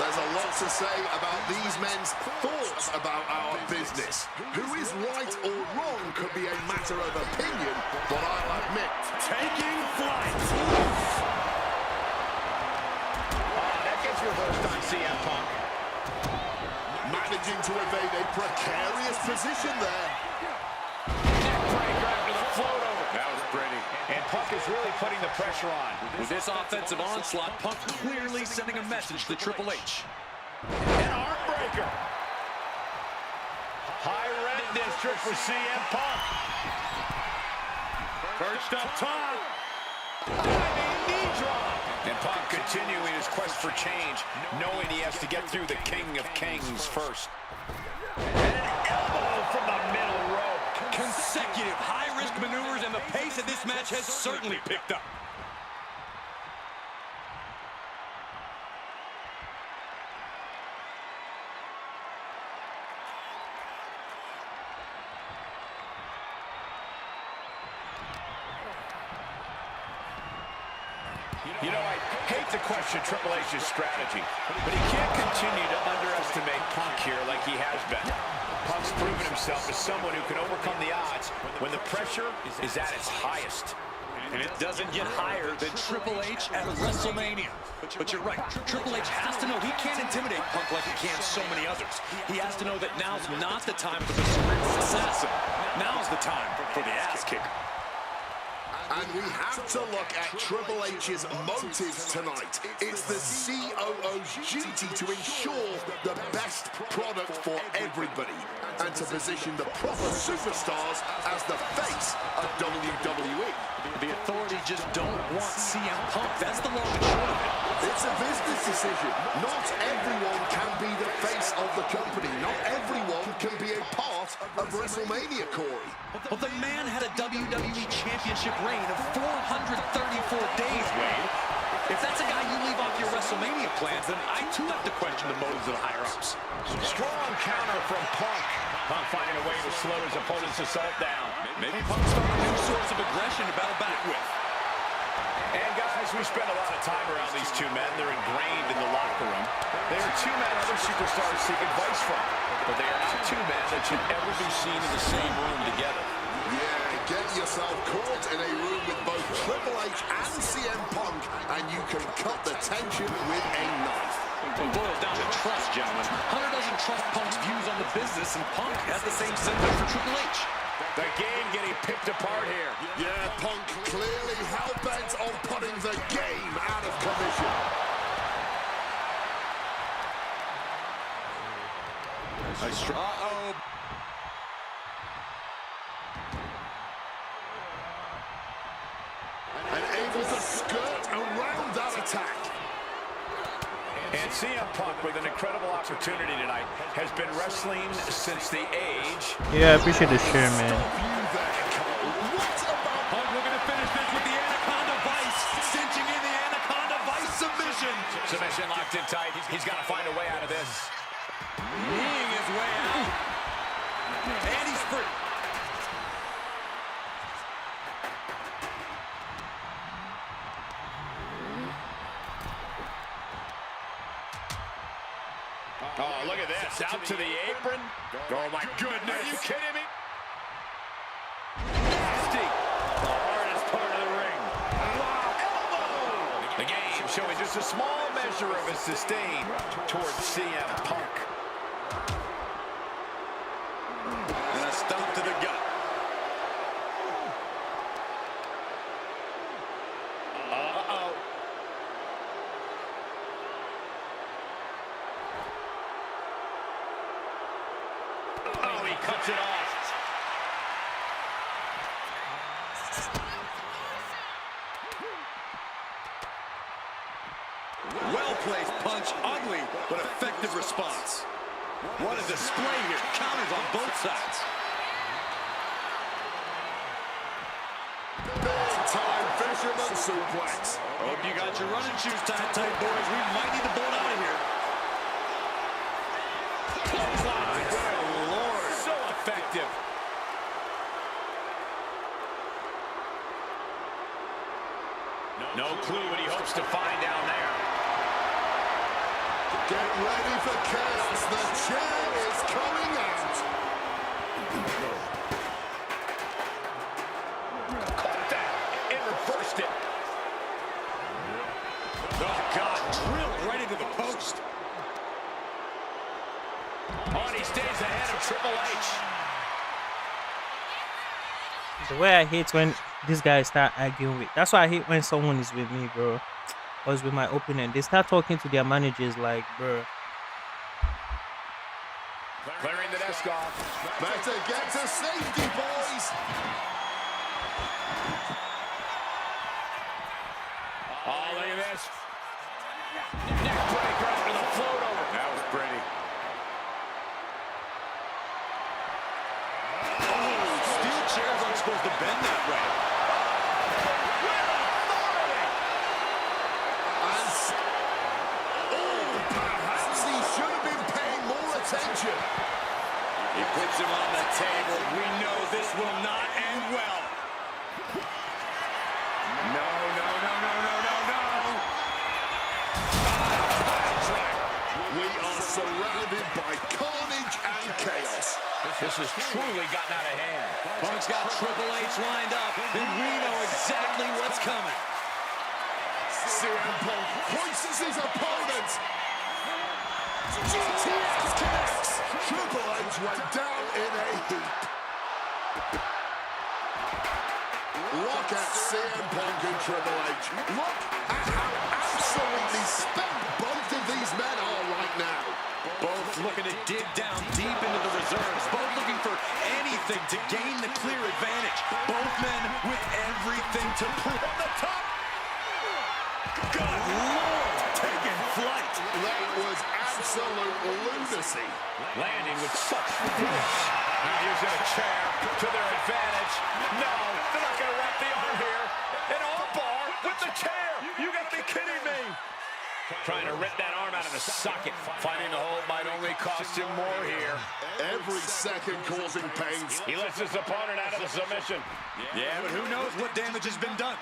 There's a lot to say about these men's thoughts about our business. Who is right or wrong could be a matter of opinion, but I'll admit... Taking flight. That gets reversed on CM Punk. Managing to evade a precarious position there. Neckbreaker after the float over. That was pretty. And Punk is really putting the pressure on. With this offensive onslaught, Punk clearly sending a message to Triple H. An arm breaker. High red district for CM Punk. First up top. Diving knee drop. And Punk continuing his quest for change, knowing he has to get through the King of Kings first. And an elbow from the middle rope. Consecutive high-risk maneuvers, and the pace of this match has certainly picked up. You know, I hate to question Triple H's strategy, but he can't continue to underestimate Punk here like he has been. Punk's proven himself as someone who can overcome the odds when the pressure is at its highest. And it doesn't get higher than Triple H at WrestleMania. But you're right, Triple H has to know he can't intimidate Punk like he can so many others. He has to know that now's not the time for the cerebral assassin. Now's the time for the ass kicker. And we have to look at Triple H's motives tonight. It's the COO's duty to ensure the best product for everybody and to position the proper superstars as the face of WWE. The authorities just don't want CM Punk. That's the long and short of it. It's a business decision. Not everyone can be the face of the company. Not everyone can be a part of WrestleMania, Corey. But the man had a WWE Championship reign of 434 days, Wade. If that's a guy you leave off your WrestleMania plans, then I too have to question the motives of the higher-ups. Strong counter from Punk. Punk finding a way to slow his opponent's assault down. Maybe Punk's found a new source of aggression to battle back with. And guys, we spend a lot of time around these two men. They're ingrained in the locker room. They are two men other superstars seek advice from. But they are not two men that should ever be seen in the same room together. Yeah, get yourself caught in a room with both Triple H and CM Punk, and you can cut the tension with a knife. It boils down to trust, gentlemen. Hunter doesn't trust Punk's views on the business, and Punk has the same sentiment for Triple H. The game getting picked apart here. Yeah, Punk clearly hell-bent on putting the game out of commission. Uh-oh. And able to skirt around that attack. And CM Punk, with an incredible opportunity tonight, has been wrestling since the age. Yeah, I appreciate the share, man. Punk looking to finish this with the Anaconda Vice, cinching in the Anaconda Vice submission. Submission locked in tight. He's got to find a way out of this. Kneeing his way out. And he's free. Oh, look at this. Out to the apron. Oh, my goodness. Are you kidding me? Nasty. The hardest part of the ring. Wow. Elbow. The game showing just a small measure of his disdain towards CM Punk. Stomp to the gut. Uh-oh. Oh, he cuts it off. Well-placed punch, ugly, but effective response. What a display here. Counters on both sides. Big-time fisherman suplex. Hope you got your running shoes tied tight, boys. We might need to bolt out of here. Clothesline. Good Lord. So effective. No clue what he hopes to find down there. Get ready for chaos. The chair is coming out. Caught that and reversed it. Oh, God. Drilled right into the post. Oh, and he stays ahead of Triple H. The way I hate when these guys start arguing with. That's why I hate when someone is with me, bro. Or is with my opponent. They start talking to their managers like, bro. Clearing the desk off. Better get to safety, boys. Oh, look at this. Neck breaker after the float over. That was pretty. Oh, steel chairs aren't supposed to bend that way. Perhaps he should have been paying more attention. He puts him on the table. We know this will not end well. No, no, no, no, no, no, no. We are surrounded by carnage and chaos. This has truly gotten out of hand. Punk's got Triple H lined up, and we know exactly what's coming. CM Punk hoists his opponent. GTS connects. Triple H went down in a heap. Look at CM Punk and Triple H. Look at how absolutely spent both of these men are right now. Both looking to dig down deep into the reserves. Both looking for anything to gain the clear advantage. Both men with everything to prove. On the top. Good Lord, taking flight. That was absolute lunacy. Landing with such force. Now using a chair to their advantage. No, they're not going to wrap the arm here. An arm bar with the chair. You got to be kidding me. Trying to rip that arm out of the socket. Finding the hold might only cost him more here. Every second causing pain. He lets his opponent out of the submission. Yeah, but who knows what damage has been done.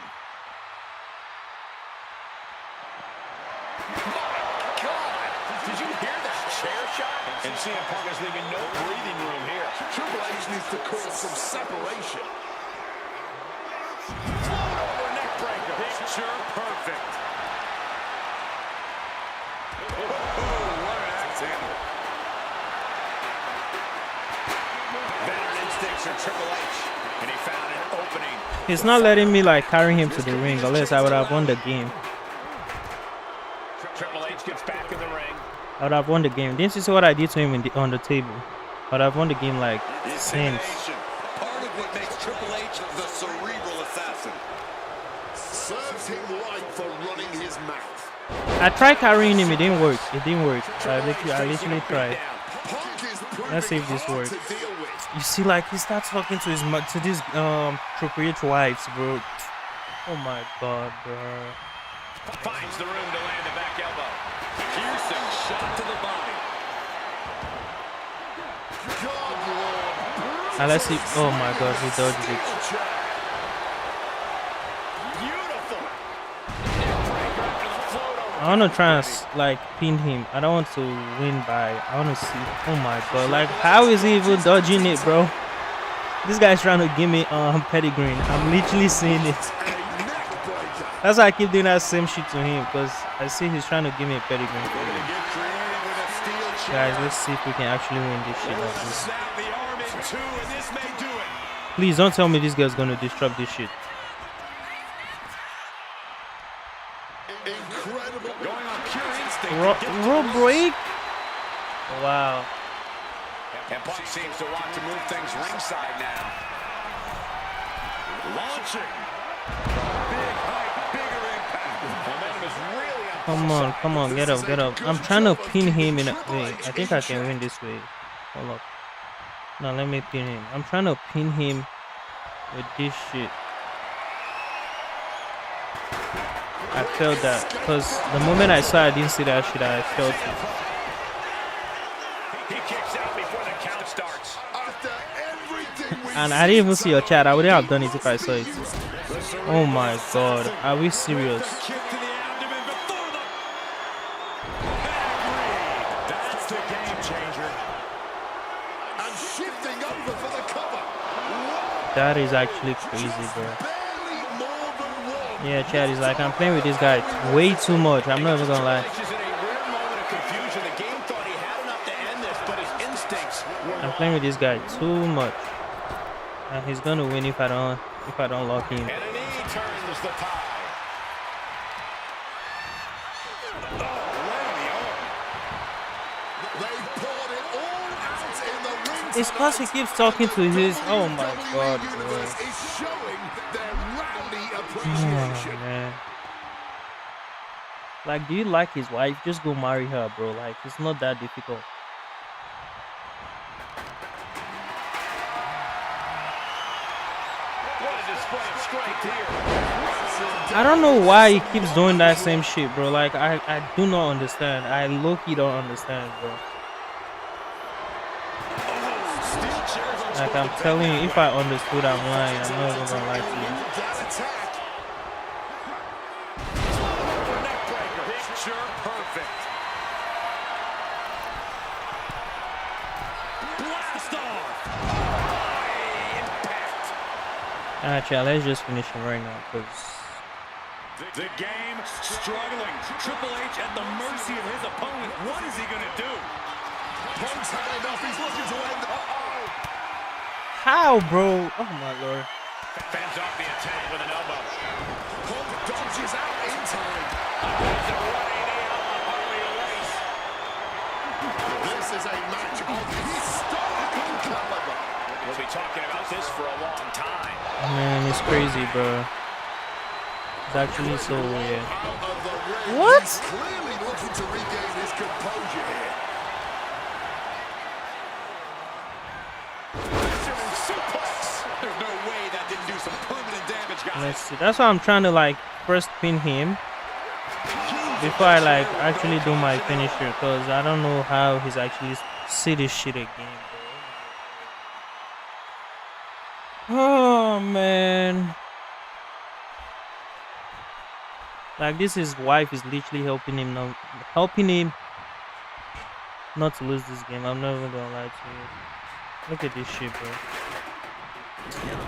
God, did you hear that chair shot? And CM Punk is leaving no breathing room here. Triple H needs to cause some separation. Float over neck breaker. Picture perfect. Oh, what an axe handle. Veteran instincts for Triple H. And he found an opening. He's not letting me like carry him to the ring, unless I would have won the game. Triple H gets back in the ring. I would have won the game. Didn't you see what I did to him on the table? I would have won the game like since. Part of what makes Triple H the cerebral assassin. Serves him right for running his mouth. I tried carrying him, it didn't work. It didn't work. I literally tried. Punk is Let's see if this proving works. hard to deal with. You see, like he starts talking to these Triple H wives, bro. Oh my god, bro. Finds the room to land a back elbow. Piercing shot to the body. God, Lord. And let's see. Oh my god, he dodged it. Beautiful. Neck breaker after the float over. I want to try and like pin him. I don't want to win by. I want to see. Oh my god, like how is he even dodging it, bro? This guy's trying to give me pedigree. I'm literally seeing it. That's why I keep doing that same shit to him, because I see he's trying to give me a pedigree. Guys, let's see if we can actually win this shit like this. Snap the arm in two, and this may Please don't tell me this guy's gonna disrupt this shit. Incredible. Going on pure instinct. Rope break. Wow. And Punk seems to want to move things ringside now. Launching. Big height, bigger impact. Momentum is really on. Come on, get up. I'm trying to pin him in a way. I think I can win this way. Hold up. Now let me pin him. I'm trying to pin him with this shit. I felt that because the moment I saw I didn't see that shit, I felt it. He kicks out before the count starts. After everything we And I didn't even see your chat. I wouldn't have done it if I saw it. Oh my god, are we serious? Kick to the abdomen before the pedigree. That's the game changer. and shifting over for the cover. That is actually crazy, bro. Barely more than one. Yeah, chat is like, I'm playing with this guy way too much. I'm not even gonna lie. Is in a rare moment of confusion. The game thought he had enough to end this, but his instincts were I'm playing with this guy too much. And he's gonna win if I don't lock him. And a knee turns the tide. Oh, right on the arm. They poured it all out in the ring. It's cause he keeps talking to his. Oh my WWE god, Universe bro. is showing their rowdy Oh, appreciation. man. Like, do you like his wife? Just go marry her, bro. Like, it's not that difficult. What a display of strength here. I don't know why he keeps doing that same shit, bro. Like, I do not understand. I low-key don't understand, bro. Steel chairs on Like, I'm telling you, if I understood, I'm lying. I'm not even gonna lie to you. That attack. neckbreaker. Picture perfect. Blast off. High impact. Alright, let's just finish him right now, cause The game struggling. Triple H at the mercy of his opponent. What is he going to do? Punk's had enough. He's looking to end. how, bro? Oh my lord. Fends off the attack with an elbow. Punk dodges out in time. He's a running knee on Harley Race. This is a match of historical caliber. We'll be talking about this for a long time. Man, it's crazy, bro. It's actually so weird. Out of the ring. What? He's clearly looking to regain his composure here. Measuring suplex. There's no way that didn't do some permanent damage, guys. Let's see. That's why I'm trying to like first pin him before I like actually do my finisher, because I don't know how he's actually see this shit again, bro. Oh man. Like, this his wife is literally helping him not to lose this game. I'm never gonna lie to you. Look at this shit, bro. Taking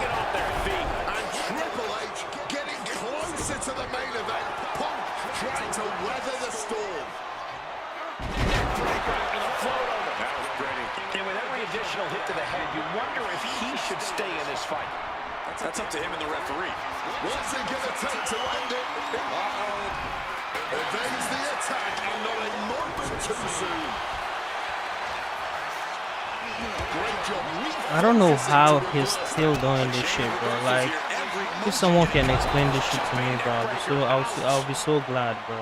off their feet. And Triple H getting closer to the main event. Punk trying to weather the storm. Neckbreaker and a float over. That was pretty. And with every additional hit to the head, you wonder if he should stay in this fight. That's up to him and the referee. What's he going to take to end it? Evades the attack and not a moment too soon. Great job. I don't know how he's still doing this shit, bro. Like, if someone can explain this shit to me, bro, I'll be so glad, bro.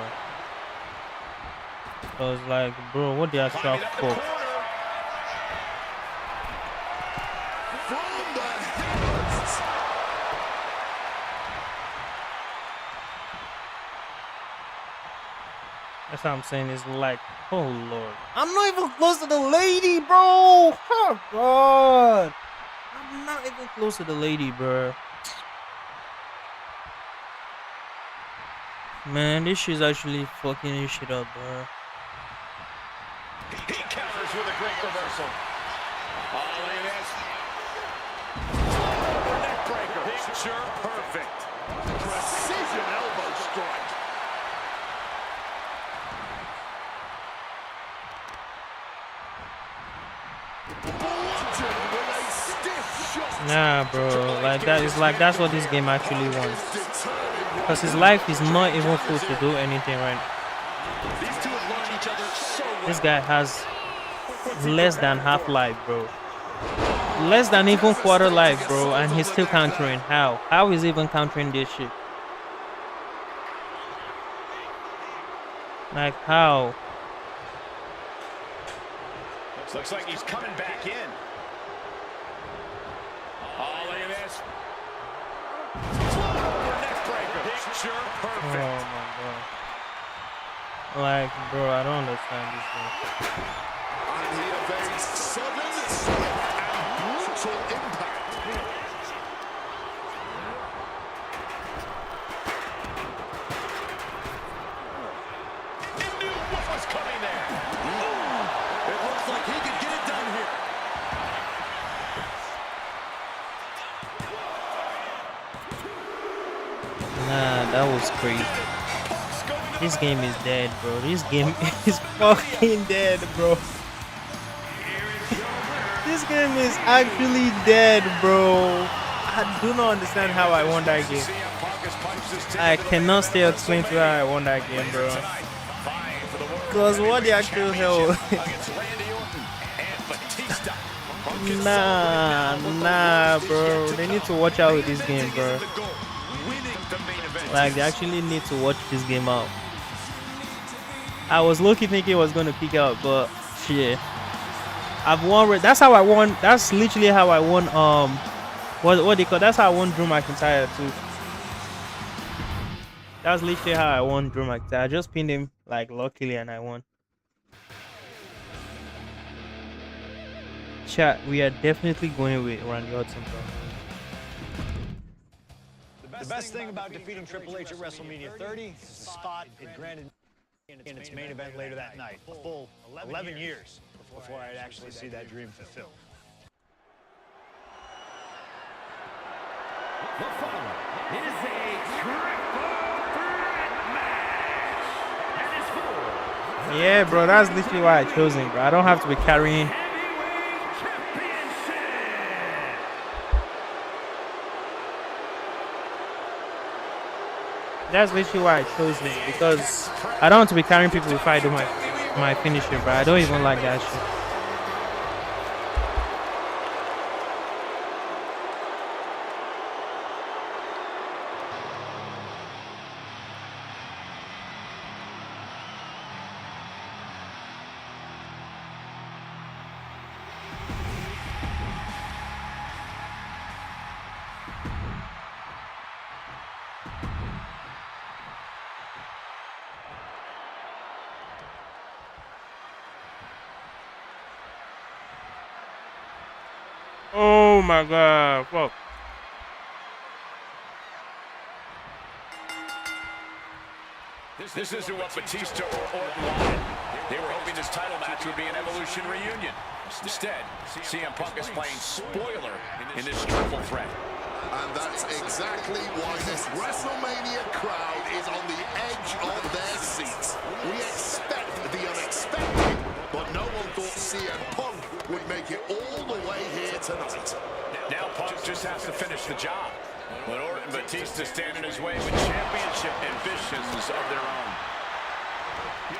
Cause like, bro, what the actual fuck? From the heavens. That's what I'm saying. Is like, oh lord, I'm not even close to the lady, bro. Oh god, I'm not even close to the lady, bro. Man, this shit's actually fucking this shit up, bro. He counters with a great reversal. Oh, look at this. Neckbreaker. Picture perfect. Precision elbow strike. Bludgeoned with a stiff Nah, bro. Like that is like that's what this game actually wants. Because his life is not even full to do anything right now. This guy has less than half life, bro. Less than even quarter life, bro, and he's still countering. How? How is he even countering this shit? Like how? Looks like he's coming back in. Oh, look at this. Neck breaker. Picture perfect. Oh my god. Like, bro, I don't understand this game. And he evades sudden, swift, and brutal impact. He knew what was coming there. It looks like he could get it done here. Nah, that was crazy. This game is dead, bro. This game is fucking dead, bro. This game is actually dead, bro. I do not understand how I won that game. I cannot still explain to how I won that game, bro. Because what the actual hell? Nah, bro. They need to watch out with this game, bro. Like, they actually need to watch this game out. I was low-key thinking it was going to pick out, but shit. I've won. That's how I won. That's literally how I won. What they call? That's how I won Drew McIntyre too. That's literally how I won Drew McIntyre. I just pinned him like luckily, and I won. Chat, we are definitely going with Randy Orton, bro. The best thing about defeating Triple H at WrestleMania 30 is the spot it granted in its main event later that night. A full 11 years before I'd actually see that dream fulfilled. The following is a triple threat match. And it's for Yeah, bro, that's literally why I chose him, bro. I don't have to be carrying. Heavyweight Championship. That's literally why I chose him, because I don't want to be carrying people if I do my finisher, bro. I don't even like that shit. Oh my god, fuck. This isn't what Batista or Orton wanted. They were hoping this title match would be an Evolution reunion. Instead, CM Punk is playing spoiler in this triple threat. And that's exactly why this WrestleMania crowd is on the edge of their seats. We expect the unexpected, but no one thought CM Punk would make it all the way here tonight. Now Punk just has to finish the job. But Orton and Batista stand in his way with championship ambitions of their own.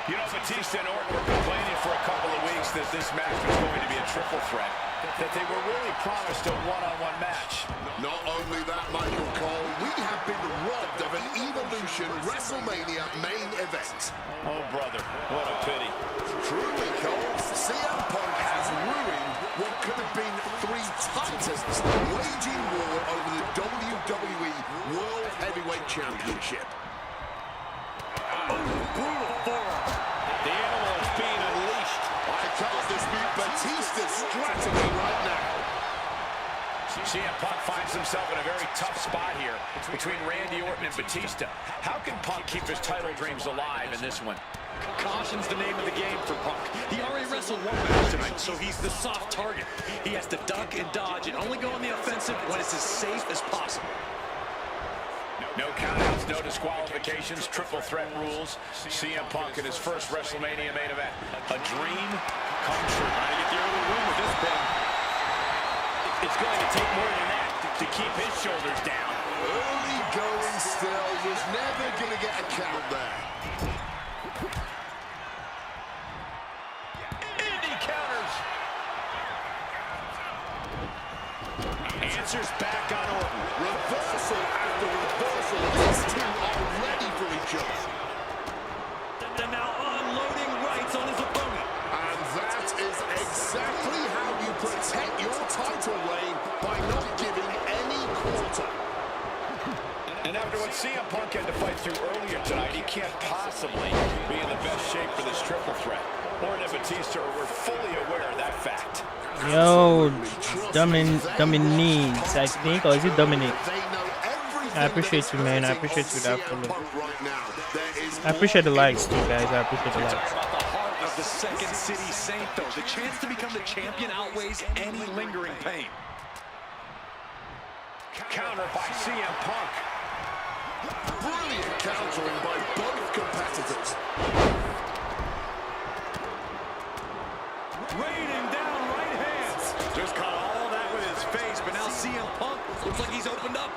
You know, Batista and Orton were complaining for a couple of weeks that this match was going to be a triple threat, that they were really promised a one-on-one match. Not only that, Michael Cole, we have been robbed of an Evolution WrestleMania main event. Oh, brother, what a pity. Truly, Cole, CM Punk has ruined what could have been 3 titans waging war over the WWE World Heavyweight Championship. Oh, brutal forearm. The animal is being unleashed. I can't dispute Batista's strategy right now. CM Punk finds himself in a very tough spot here between Randy Orton and Batista. How can Punk keep his title dreams alive in this one? Caution's the name of the game for Punk. He already wrestled one match tonight, so he's the soft target. He has to duck and dodge and only go on the offensive when it's as safe as possible. No countouts, no disqualifications, triple threat rules. CM Punk in his first WrestleMania main event. A dream come true. Trying to get the early win with this thing. It's going to take more than that. to keep his shoulders down. Early going still, was never going to get a count there. Indy counters. Answers back on Orton. Reversal after reversal. These two are ready for each other. And now unloading rights on his opponent. And that is exactly how you protect your title reign, by not giving any quarter. And after what CM Punk had to fight through earlier tonight, he can't possibly be in the best shape for this triple threat. Orton and Batista were fully aware of that fact. Yo, Dominique, I think, or is it Dominic? I appreciate you, man. I appreciate you that follow. I appreciate the likes too, guys. I appreciate the likes. About the heart of the Second City Saint, though. The chance to become the champion outweighs any lingering pain. Counter by CM Punk. Brilliant countering by both competitors. Raining down right hands. Just caught all that with his face, but now CM Punk looks like he's opened up.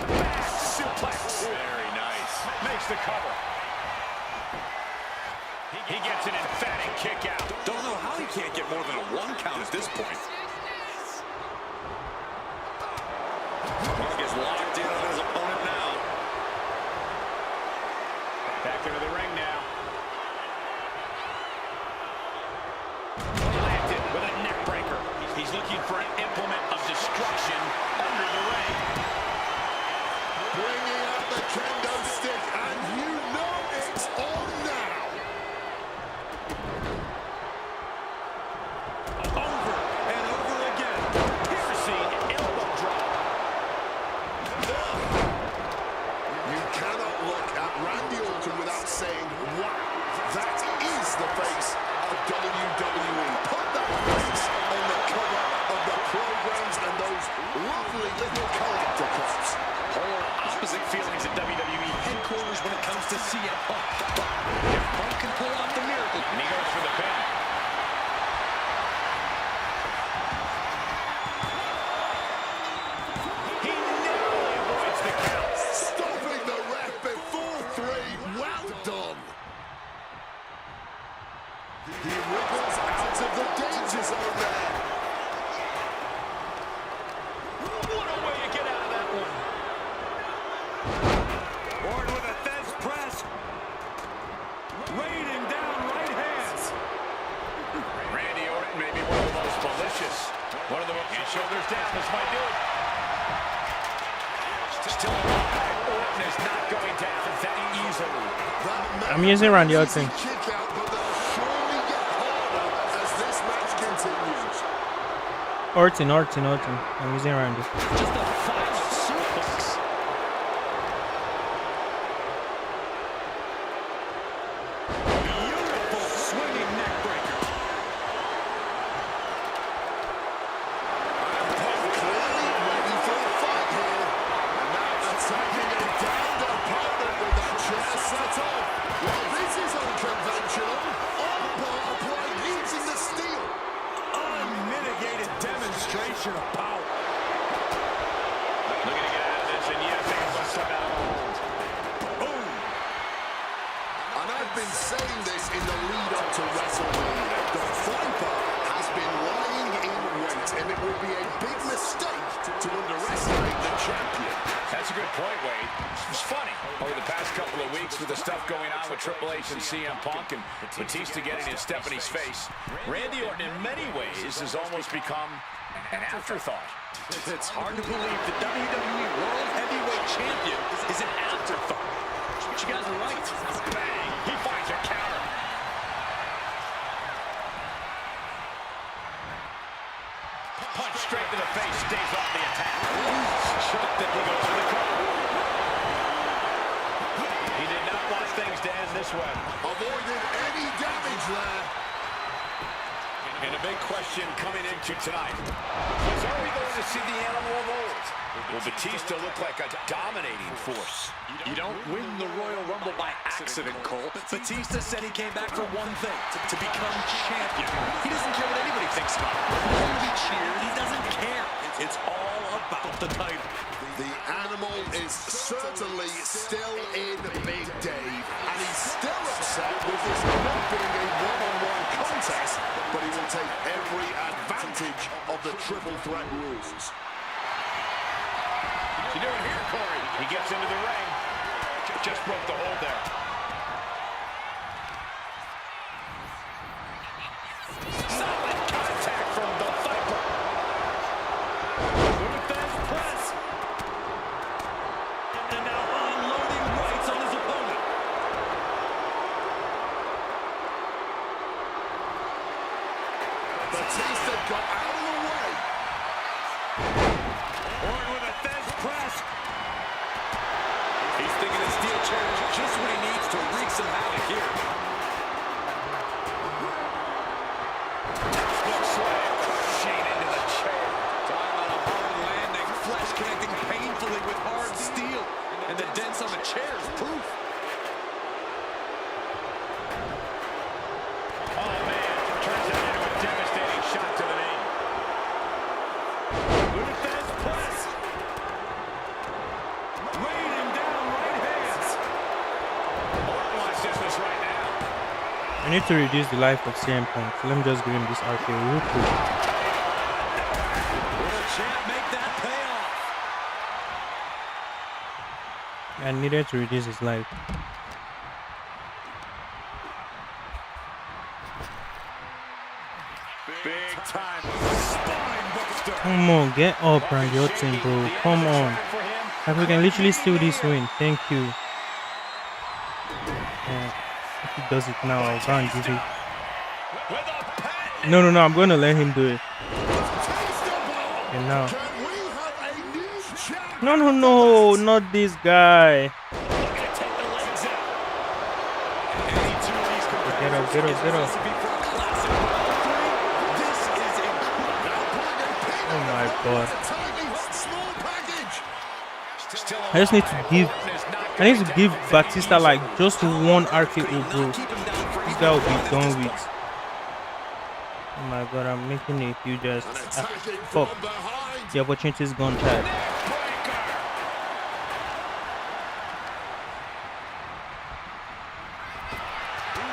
Back suplex. Very nice. Makes the cover. He gets an emphatic kick out. Don't know how he can't get more than a 1 count at this point. Punk is locked in on his opponent now. Back into the ring now. Planted with a neck breaker. He's looking for an implement of destruction under the ring. Bringing out the kendo stick, and you know it's on now. Over and over again. Piercing elbow drop. You cannot look at Randy Orton without saying, wow, that is the face of WWE. Put that face on the cover of the programs and those lovely little collector cups. Polar opposite feelings at WWE headquarters when it comes to CM Punk. But if Punk can pull off the miracle, And he goes for the pin. He narrowly avoids the count. Stopping the ref before 3. Well done. He wriggles out of the danger zone there. What a way to get out of that one. Orton with a fence press. Raining down right hands. Randy Orton may be one of the most malicious. One of the most... And shoulders down. This might do it. Still alive. Orton is not going down that easily. I'm using Randy Orton. Kick out, but they'll surely get harder as this match continues. Orton. I'm using Randy. just a violent suplex. Beautiful swinging neck breaker. Clearly ready for a fight here. And now attacking a downed opponent with that chair set up. Well, this is unconventional. On part applied using the steel. Unmitigated demonstration of power. Looking to get out of this, and yes, they must have out of hold. Boom. And I've been saying this in the lead up to WrestleMania. The Viper has been lying in wait, and it would be a big mistake to underestimate the champion. That's a good point, Wade. It's funny. Over the past couple of weeks with the stuff going on with Triple H and CM Punk and Batista getting in Stephanie's face, Randy Orton in many ways has almost become an afterthought. It's hard to believe the WWE World Heavyweight Champion is an afterthought. But you guys are right. Bang! He finds a counter. Punch straight to the face, stays off the attack. Chucked it, he goes for the cover. He did not want things to end this way. Avoided any damage there. And a big question coming into tonight is, are we going to see the animal of old? Will Batista look like a dominating force? You don't win the Royal Rumble by accident, Cole. Batista said he came back for one thing, to become champion. He doesn't care what anybody thinks about him. He cheered, he doesn't care. It's all about the title. The animal is certainly still in Big Dave, and he's still upset with this not being a one-on-one contest, but he will take every advantage of the triple threat rules. What you doing here, Corey? He gets into the ring. Just broke the hold there. Solid contact from the Viper. Defense press. And now unloading rights on his opponent. Batista got out of the way. Orton with a fence press. He's thinking the steel chair is just what he needs to wreak some havoc here. Textbook slam crashing into the chair. Talking about a hard landing, flesh connecting painfully with hard steel. And the dents on the chair is proof. Oh, man. Turns that into a devastating shot to the knee. Luthez press. Raining down right hands. Orton wants this right now. I need to reduce the life of CM Punk. So let me just give him this RKO real quick. Will the champ make that payoff? I needed to reduce his life. Big time spine buster. Come on, get up, Randy Orton, bro. Come on. Like, we can literally steal this win. Thank you. If he does it now, I'll go and give it. With a patent. No, I'm going to let him do it. And now. Can we have a new champion? No, not this guy. Looking to take the legs out. Any two of these Get up, get up, get up. recipe for a classic battle. This is incredible. Oh my god. Tiny hot small package. Still I just need to give Orton is not I need going to give Batista like just one RKO, bro. keep him down for This even guy will one be done this with. match. Oh my god, I'm making a huge ass. Attacking Fuck. from behind. The opportunity is gone, chat.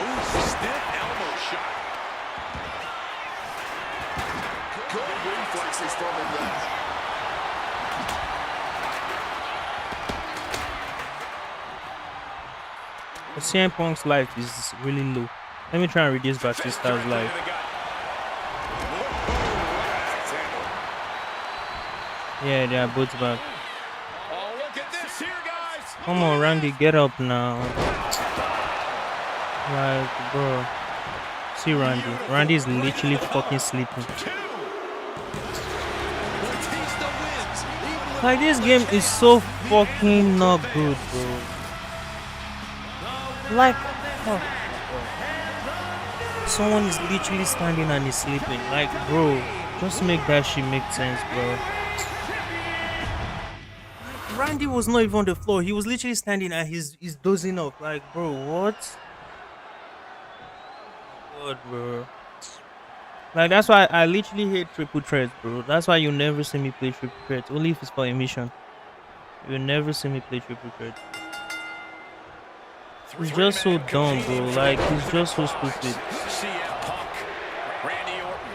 Ooh, stiff elbow shot. Good reflexes from him there. But CM Punk's life is really low. Let me try and reduce Batista's life. Yeah, they are both back. Oh, look at this here, guys. Come on, Randy, get up now. Like, bro. See Randy. Randy is literally fucking sleeping. Batista wins. Even Like, this game is so fucking not good, bro. Like, oh, someone is literally standing and is sleeping. Like, bro, just make that shit make sense, bro. Randy was not even on the floor. He was literally standing and he's dozing off. Like, bro, what? God, bro. Like, that's why I literally hate triple threats, bro. That's why you never see me play triple threats. Only if it's for a mission. You'll never see me play triple threats. He's just so dumb, bro. Like, he's just so stupid. CM Punk, Randy Orton,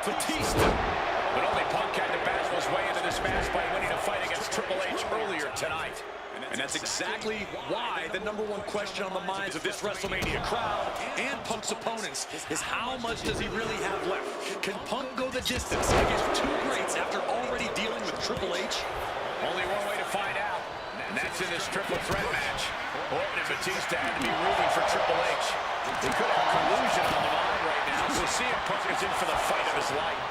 Batista. But only Punk had to bash his way into this match by winning a fight against Triple H earlier tonight. And that's exactly why the number one question on the minds of this WrestleMania crowd and Punk's opponents is how much does he really have left? Can Punk go the distance against two greats after already dealing with Triple H? Only one way to find out, and that's in this triple threat match. Orton and Batista had to be rooting for Triple H. He could have collusion on the line right now, so CM Punk is in for the fight of his life.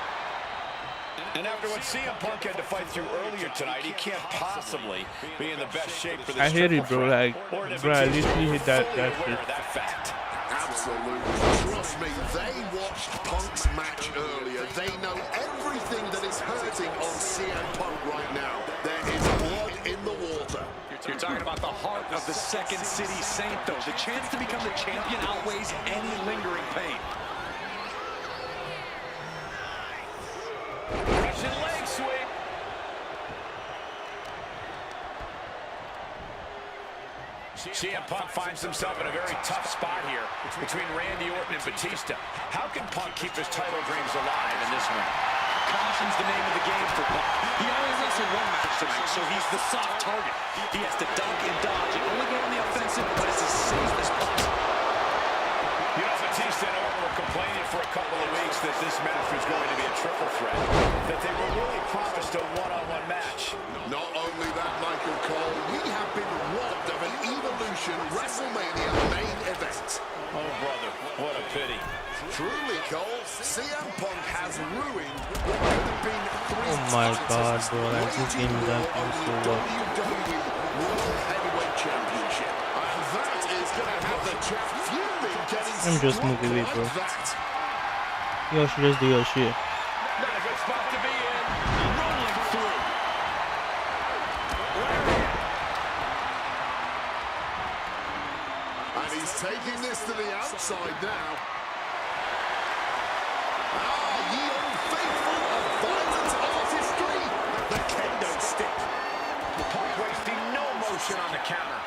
And after what CM Punk had to fight through earlier tonight, he can't possibly be in the best shape for this. I hate it, bro. Like, Orton and bro, I Batista literally hate that fully shit. aware of that fact. Absolutely. Trust me, they watched Punk's match earlier. They know everything that is hurting on CM Punk right now. There is blood in the water. You're talking about the heart of the Second City Saint, though. The chance to become the champion outweighs any lingering pain. Russian leg sweep. CM Punk finds himself in a very tough spot here between Randy Orton and Batista. How can Punk keep his title dreams alive in this one? Caution's the name of the game for Punk. He only wrestled one match tonight, so he's the soft target. He has to duck and dodge and only go on the offensive, but it's as safe as possible. You know, Batista and Orton were complaining for a couple of weeks that this match was going to be a triple threat, that they were really promised a one-on-one match. Not only that, Michael Cole, we have been robbed of an Evolution WrestleMania main event. Oh, brother, what a pity. Truly, Cole, CM Punk has ruined what could have been three Oh my God, titles, bro, like, this game is actually so the well. WWE World Heavyweight Championship. And that is going to have the champ fuming getting I'm just moving away, like bro. that. Yo, should just do your shit. Not a good spot to be in. Rolling through. And he's taking this to the outside now. Ah, ye unfaithful of violent artistry. The kendo stick. Punk wasting no motion on the counter.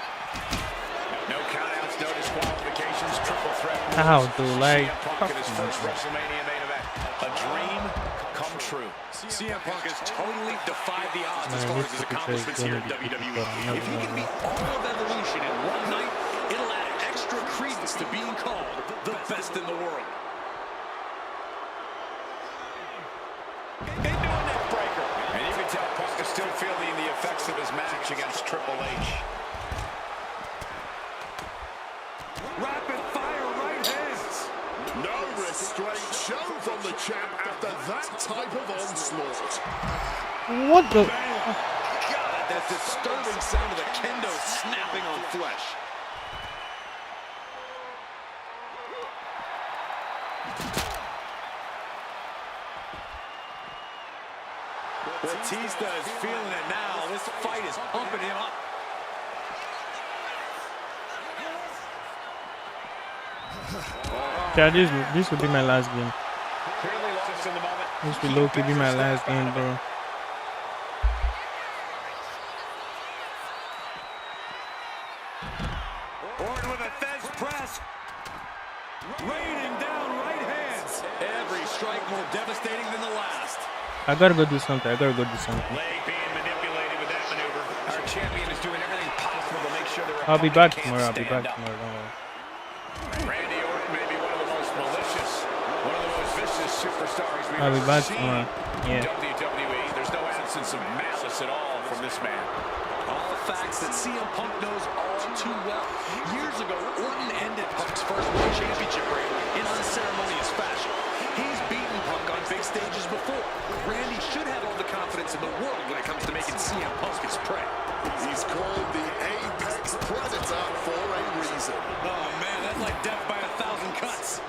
No countouts, no disqualifications, triple threat. How, dude? Like, CM Punk in his first WrestleMania main event. A dream come true. CM Punk has totally defied the odds as far as his accomplishments here in WWE. If he can beat all of Evolution in one night, it'll add extra credence to being called the best in the world. Into a neck breaker. And you can tell Punk is still feeling the effects of his match against Triple H. Rapid fire right hands. No restraint shown from the champ after that type of onslaught. What the? God, that disturbing sound of the kendo snapping on flesh. Batista is feeling it now. This fight is pumping him up. Yeah, this will be my last game. Clearly lost in the moment. This will low-key be my last game, bro. Orton with a Fez press. Raining down right hands. Every strike more devastating than the last. I gotta go do something. I gotta go do something. Leg being manipulated with that maneuver. Our champion is doing everything possible to make sure their I'll be opponent back can't tomorrow. I'll be stand back up. tomorrow. Don't worry. Randy Orton may be one of the most malicious, one of the most vicious superstars we've I'll be ever back seen tomorrow. in Yeah. WWE. There's no absence of malice at all from this man. All facts that CM Punk knows all too well. Years ago, Orton ended Punk's first World Championship reign in unceremonious fashion. He's beaten Punk on big stages before. Randy should have all the confidence in the world when it comes to making CM Punk his prey. He's called the Apex Predator for a reason. Oh man, that's like death by 1,000 cuts.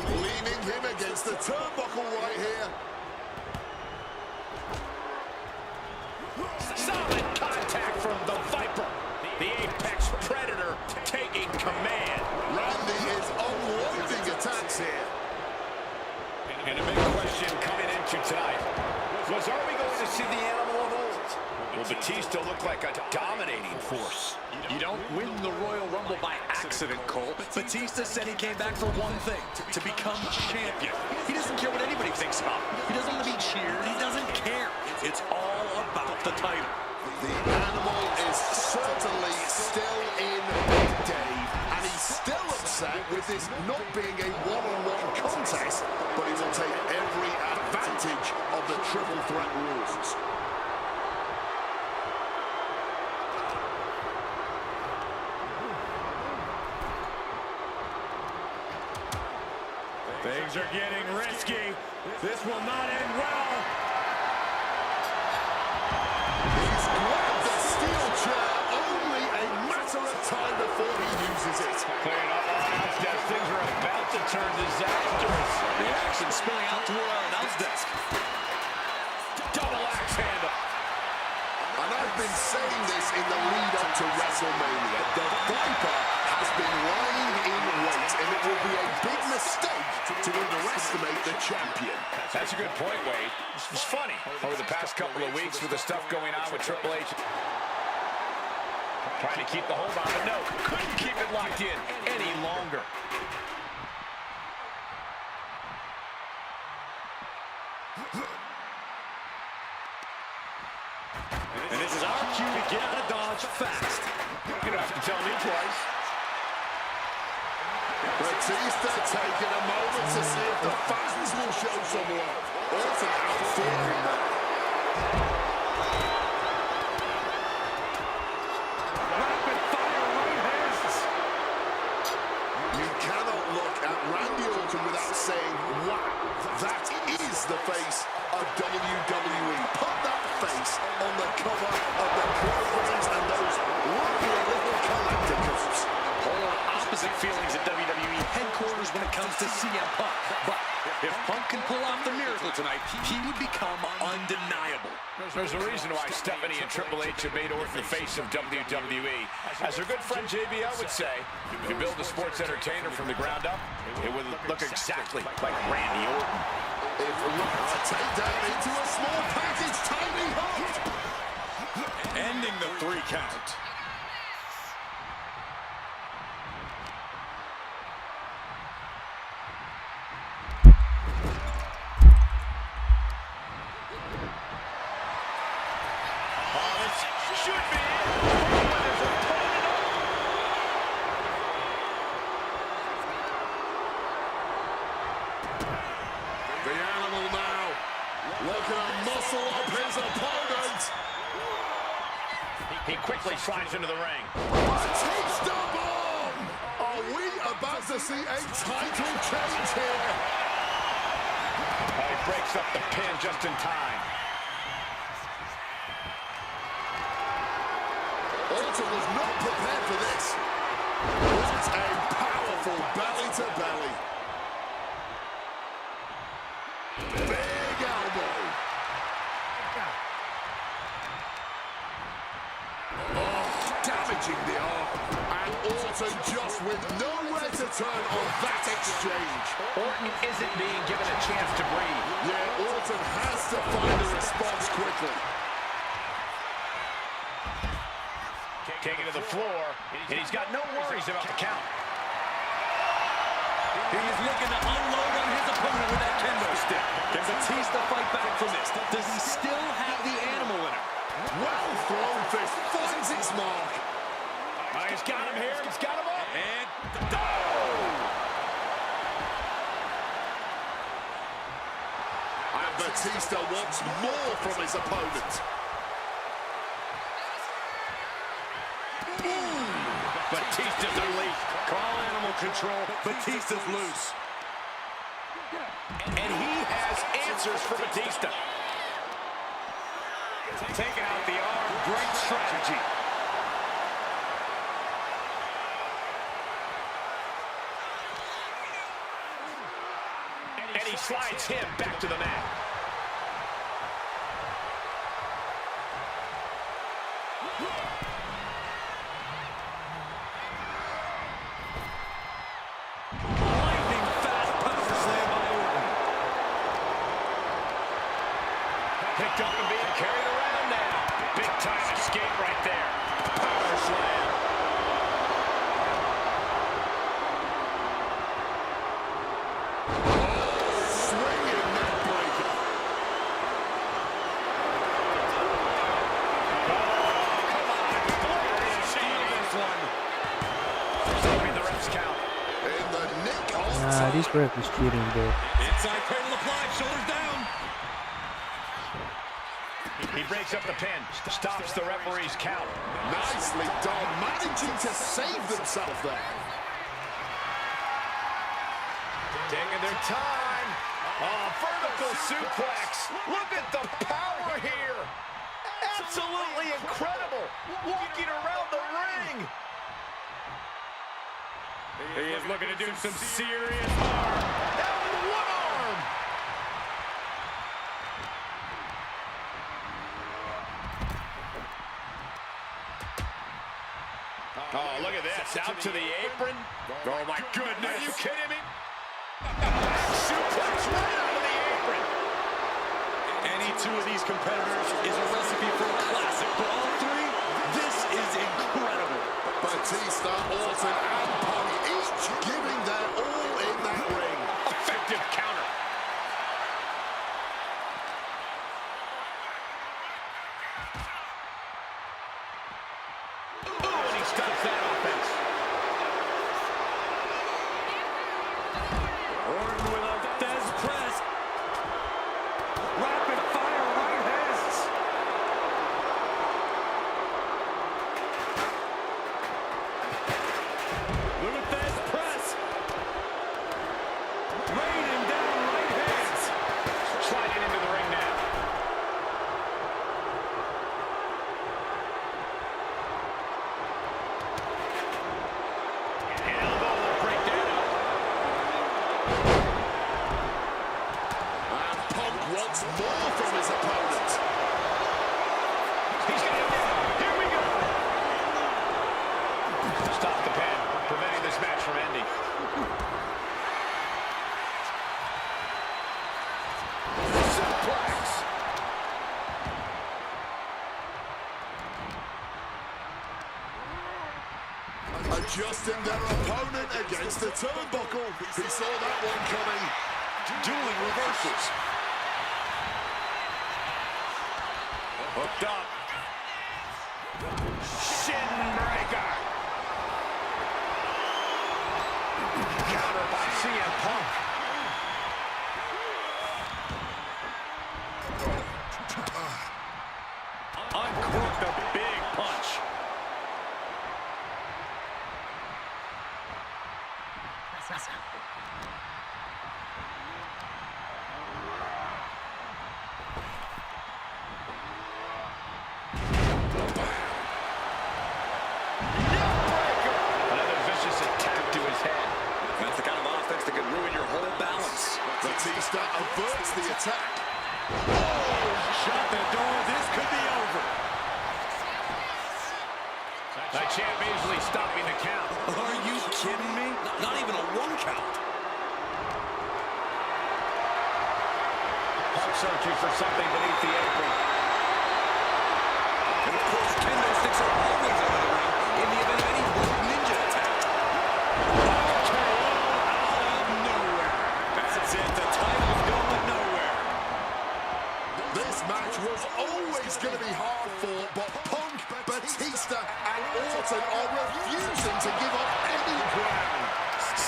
Leaning him against the turnbuckle right here. Solid contact from the Viper. The Apex Predator taking command. Randy is unloading attacks here. And a big question coming into tonight was, are we going to see the animal of old? Will Batista look like a dominating force? You don't win the Royal Rumble by accident, Cole. Batista said he came back for one thing, to become champion. He doesn't care what anybody thinks about him. He doesn't want to be cheered. He doesn't care. It's all about the title. The animal is certainly still in Big Dave, and he's still upset with this not being a one-on-one contest, but he will take every advantage of the triple threat rules. Things are getting risky. This will not end well. He's grabbed the steel chair, only a matter of time before he uses it. Clearing up our announce desk. Things are about to turn disastrous. The action spilling out toward our announce desk. Double axe handle. And I've been saying this in the lead up to WrestleMania. The Viper has been lying in wait, and it will be a big mistake to underestimate the champion. That's a good point, Wade. It's funny. Over the past couple of weeks with the stuff going on with Triple H. Trying to keep the hold on, but no, couldn't keep it locked in any longer. And this is our cue to get out of Dodge fast. You don't have to tell me twice. Batista taking a moment to see if the fans will show some love. Orton outfighting that. Rapid fire right hands. You cannot look at Randy Orton without saying, wow, that is the face of WWE. Put that face on the cover of the programs and those lovely little collector cups. Polar opposite feelings at WWE headquarters when it comes to CM Punk. But if Punk can pull off the miracle tonight, he would become undeniable. There's a reason why Stephanie and Triple H have made Orton the face of WWE. As their good friend JBL would say, if you build a sports entertainer from the ground up, it would look exactly like Randy Orton. If a takedown into a small package, tiny hold. Ending the 3 count. Should be it. The animal now looking to muscle up his opponent. He quickly slides into the ring. Batista bomb! Are we about to see a title change here? He breaks up the pin just in time. Orton was not prepared for this. What a powerful belly-to-belly. Big elbow. Oh, damaging the arm. And Orton just with nowhere to turn on that exchange. Orton isn't being given a chance to breathe. Yeah, Orton has to find a response quickly. Taking to the floor, and he's got no worries about the count. He is looking to unload on his opponent with that kendo stick. Can Batista fight back from this? Does he still have the animal in him? Well thrown fist finds its mark. He's got him here. He's got him up. And And Batista wants more from his opponent. Batista's unleashed. call animal control. Batista's loose. And he has answers for Batista. Taking out the arm. Great strategy. And he slides him back to the mat. Lightning fast power slam by Orton. Picked up and being carried around now. Big time escape right there. Power slam. Swinging neck breaker. Come on. Steal this one. Saving the ref's count. In the nick of Nah, time. this ref is cheating, bro. Inside cradle applied, shoulders down. He breaks up the pin. Stops the referee's count. Nicely done, managing to save themselves there. Taking their time. Oh, vertical suplex. Look at the power here. Absolutely incredible. Walking around the ring. He is looking to do some serious harm. Down with one arm. Oh, look at this. Out to the apron. Oh, my goodness. Are you kidding me? Suplex right out of the apron. Any two of these competitors is a recipe for a classic. For all three, this is incredible. Batista, Orton, and Punk each giving their all in that ring. Effective counter. Oh, and he stops that offense. Orton with a Fez press. Rapid fire right hands. With a Fez press. Raining down right hands. Sliding into the ring now. An elbow will break that up. And Punk wants more from his opponent. He's got it down. Here we go. Stop the pin, preventing this match from ending. Suplex. Adjusting their opponent against the turnbuckle. He saw that one coming. Dueling reversals. Hooked up. Shin breaker. Counter by CM Punk. Uncorked a big punch. Another vicious attack to his head. That's the kind of offense that could ruin your whole balance. Batista averts the attack. Shut the door. This could be over. The champ easily stopping the count. Are you kidding me? Not even a 1 count. Punk searching for something beneath the apron. And of course, kendo sticks are always under the ring in the event of any rogue ninja attack. Out of nowhere. That's it. The title's going nowhere. This match was always going to be hard fought, but Punk, Batista, and Orton are refusing to give up any ground.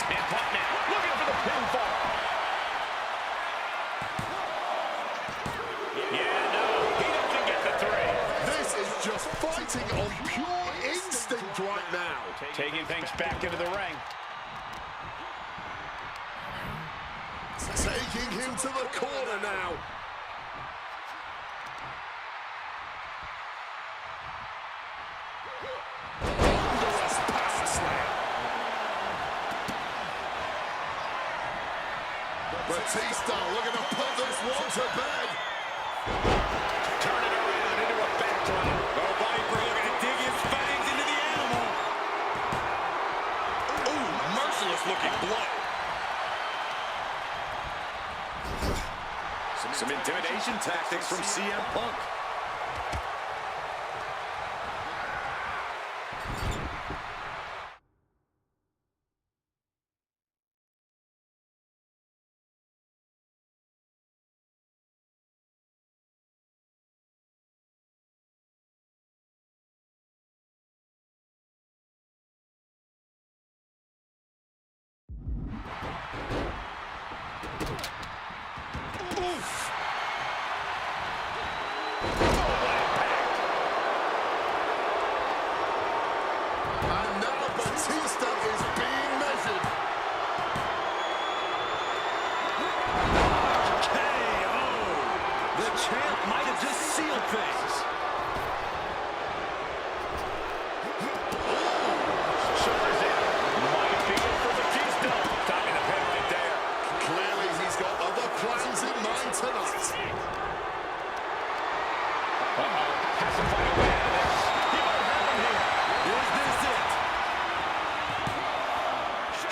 And Punk now looking for the pinfall. Yeah, no, he doesn't get the 3. This is just fighting on pure instinct right now. Taking things back into the ring. Taking him to the corner now. Thunderous power slam. Batista looking to put this one to bed. Turn it around into a backdrop. Oh, Viper looking to dig his fangs into the animal. Ooh, merciless looking blow. Some intimidation tactics from CM Punk. Oof. And now Batista is being measured. KO. The champ might have just sealed things. Shoulders in. Might be it for Batista. Stopping the pin right there. Clearly he's got other plans in mind tonight. Has to find a way out of this. He might have him here. Is this it?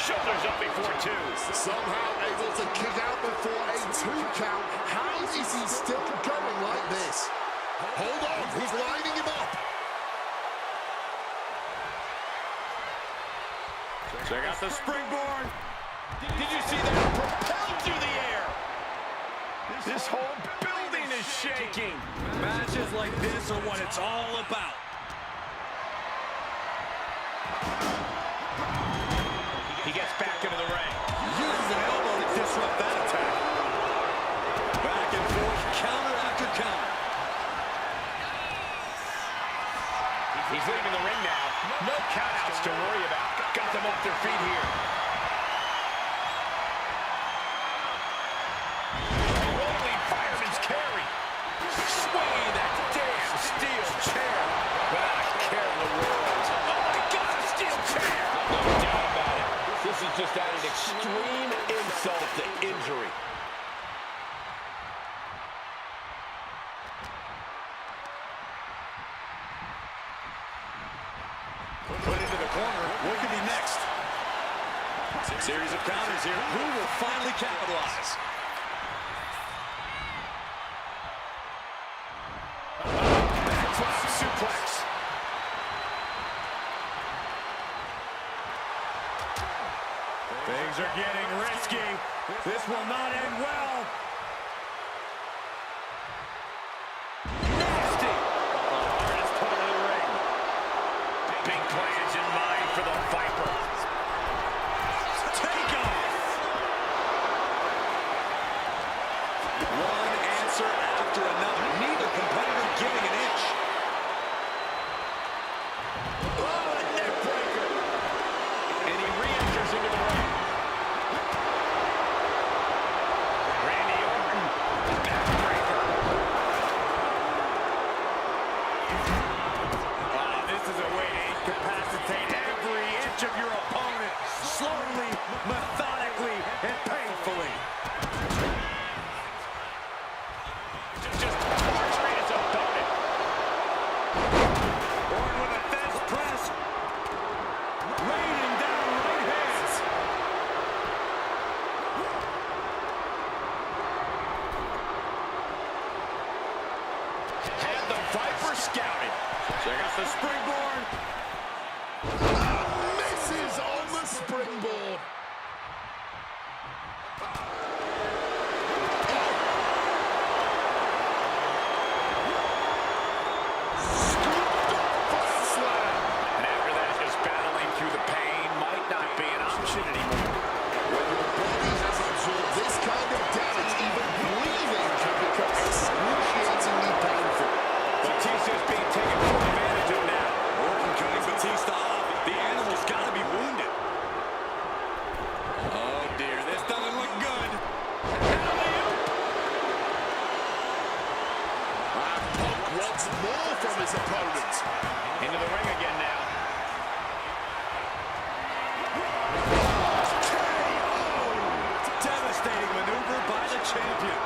Shoulders up before 2. Somehow able to kick out before a 2 count. How is he still going like this? Hold on, he's lining him up. Check out the springboard. Did you see that? Propelled through the air. This whole building is shaking. Matches like this are what it's all about. He gets back into the ring. Uses an elbow to disrupt that attack. Back and forth, counter after counter. He's leaving the ring now. No countouts to worry about. Got them off their feet here. Rolling fireman's carry. Swinging that damn steel chair. Without a care in the world. Oh my God, a steel chair. No doubt about it. This is just adding extreme insult to injury. Put into the corner. What could be next? Series of counters here. Who will finally capitalize? Backdrop suplex. Things are getting risky. This will not end well. Nasty. Hardest part of the ring. Big plans in mind for the Viper. Take off! One answer after another. Neither competitor giving an inch. Oh, a neck breaker. And he re-enters into the ring. Randy Orton, backbreaker. Wow, this is a way to incapacitate every inch of your opponent, slowly, methodically, and painfully. Just torturing his opponent. Orton with a fast press, raining down right hands. Had the Viper scouted. Check out the springboard. Misses on the springboard. Scooped up for the slam. And after that, just battling through the pain might not be an option anymore. When your body has absorbed this kind of damage, even breathing can become excruciatingly painful. Batista's being taken full advantage of now. Orton cutting Batista off. The animal's got to be wounded. Oh dear, this doesn't look good. Punk wants more from his opponent. Into the ring again now. Devastating maneuver by the champion.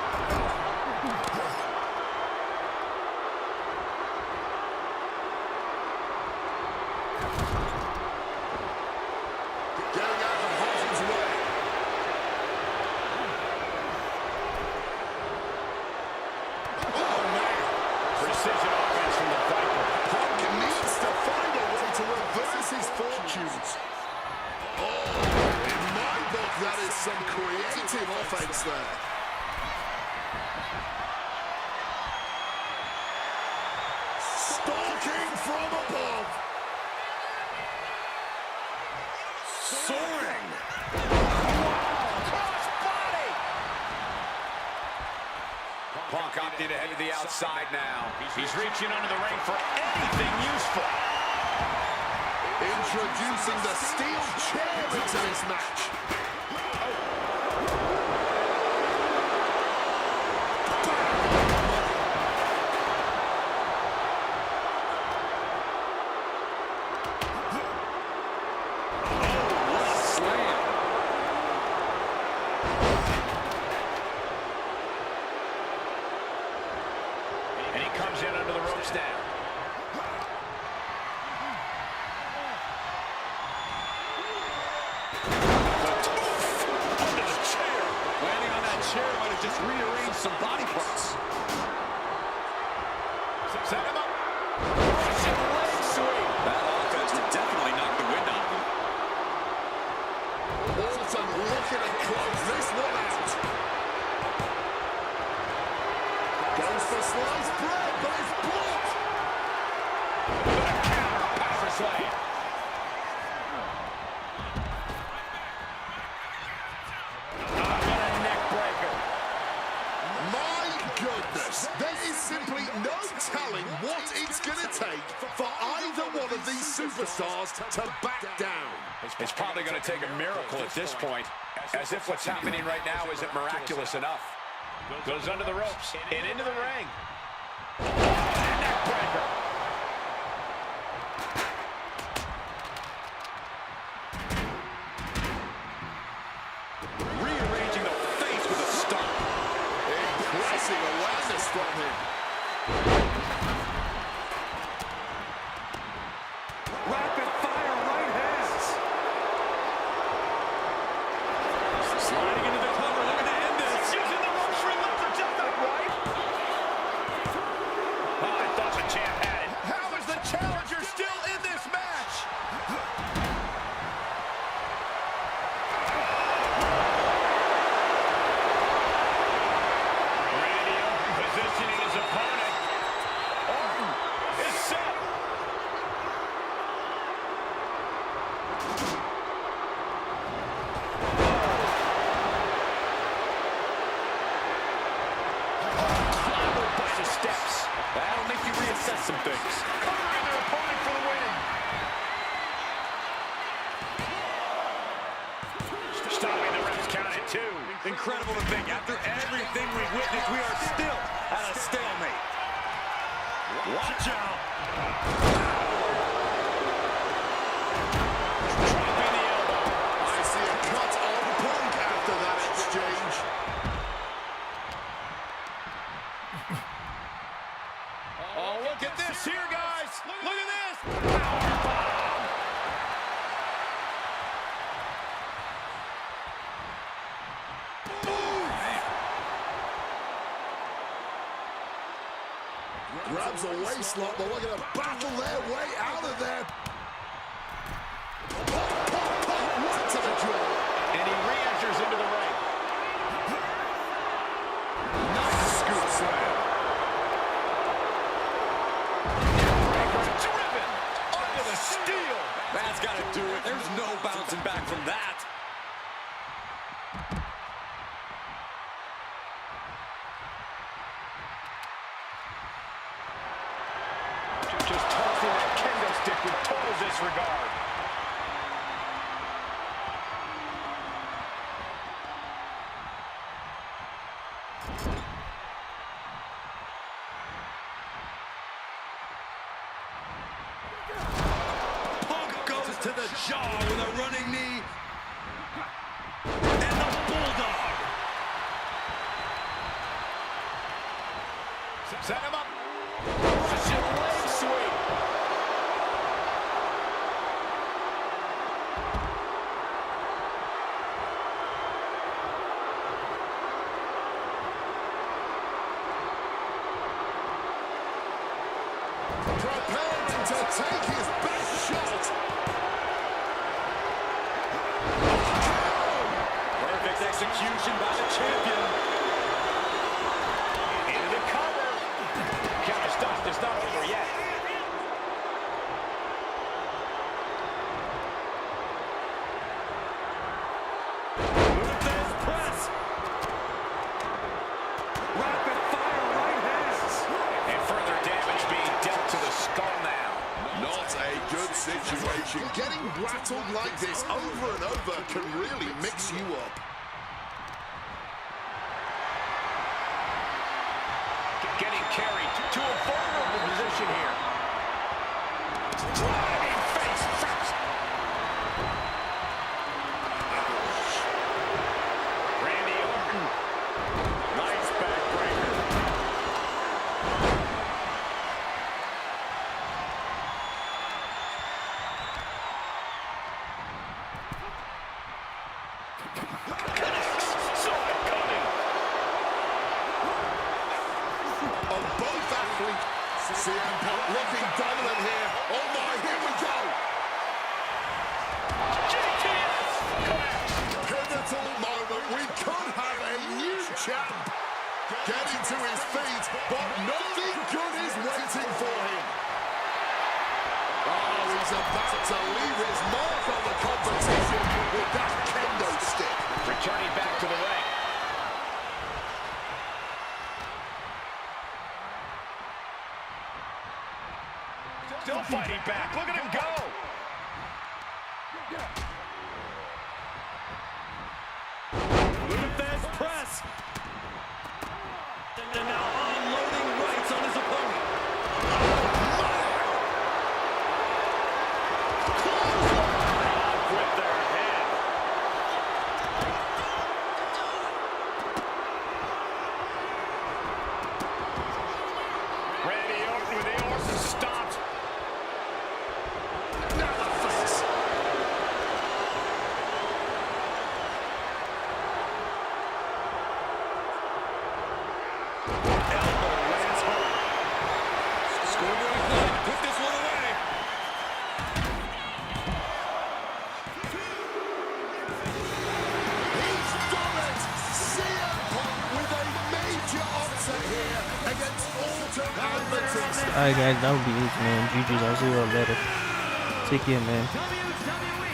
Getting out of Harden's way. Oh, man. Precision offense from the Viper. Punk needs to find a way to reverse his fortunes. Oh, in my book, that is some creative offense there. Stalking from above. Soaring. Crossbody. Punk opting to head to the outside now. He's reaching under the ring for anything useful. Introducing the steel chair into this match. Slam. And he comes in under the ropes now. Under the chair. Landing on that chair might have just rearranged some body parts. Set him up. Russian leg sweep. That offense would definitely knock the wind out of him. superstars to back down. It's probably going to take a miracle at this point, as if what's happening right now isn't miraculous enough. Goes under the ropes and into the ring. Neckbreaker. Rearranging the face with a stomp. Impressive awareness from him. Rapid fire right hands. Sliding into the cover, looking to end this. Using the ropes for another just not right. Oh, I thought the champ had it. How is the challenger still in this match? Randy Orton positioning his opponent. Orton is set. Clobbered by the steps. That'll make you reassess some things. Covering their opponent for the win. Stopping the ref's count at 2. Incredible to think. After everything we've witnessed, we are still at a stalemate. Watch out. Dropping the elbow. I see a cut on Punk after that exchange. Oh, look at this here, guys. Look at this. Powerbomb. Grabs a waistlock, but we're going to battle their way out of there. Right to the jaw. And he re-enters into the ring. Nice scoop slam. Driven under the steel. That's got to do it. There's no bouncing back from that. Just tossing that kendo stick with total disregard. Punk goes to the jaw with a running knee. And the bulldog. Set him up. Russian leg sweep. Preparing to take his best shot. Perfect execution by the champion. Into the cover. Counter stop is not over yet. Ruthless press. Rapid fire right hands. And further damage being dealt to the skull now. Not a good situation. Getting rattled like this over and over can really mix you up. Getting carried to a vulnerable position here. Driving face first. Randy Orton. Nice backbreaker. Saw it coming. On both athletes, CM Punk looking dominant here. Oh my, here we go. GTS. Pivotal moment. We could have a new champ. Getting to his feet, but nothing good is waiting for him. Oh, he's about to leave his mark on the competition with that kendo stick. Returning back to the ring. Still fighting back. Look at him go. Alright guys, that would be it, man. GG's. I'll see you all later. Take care, man. WWE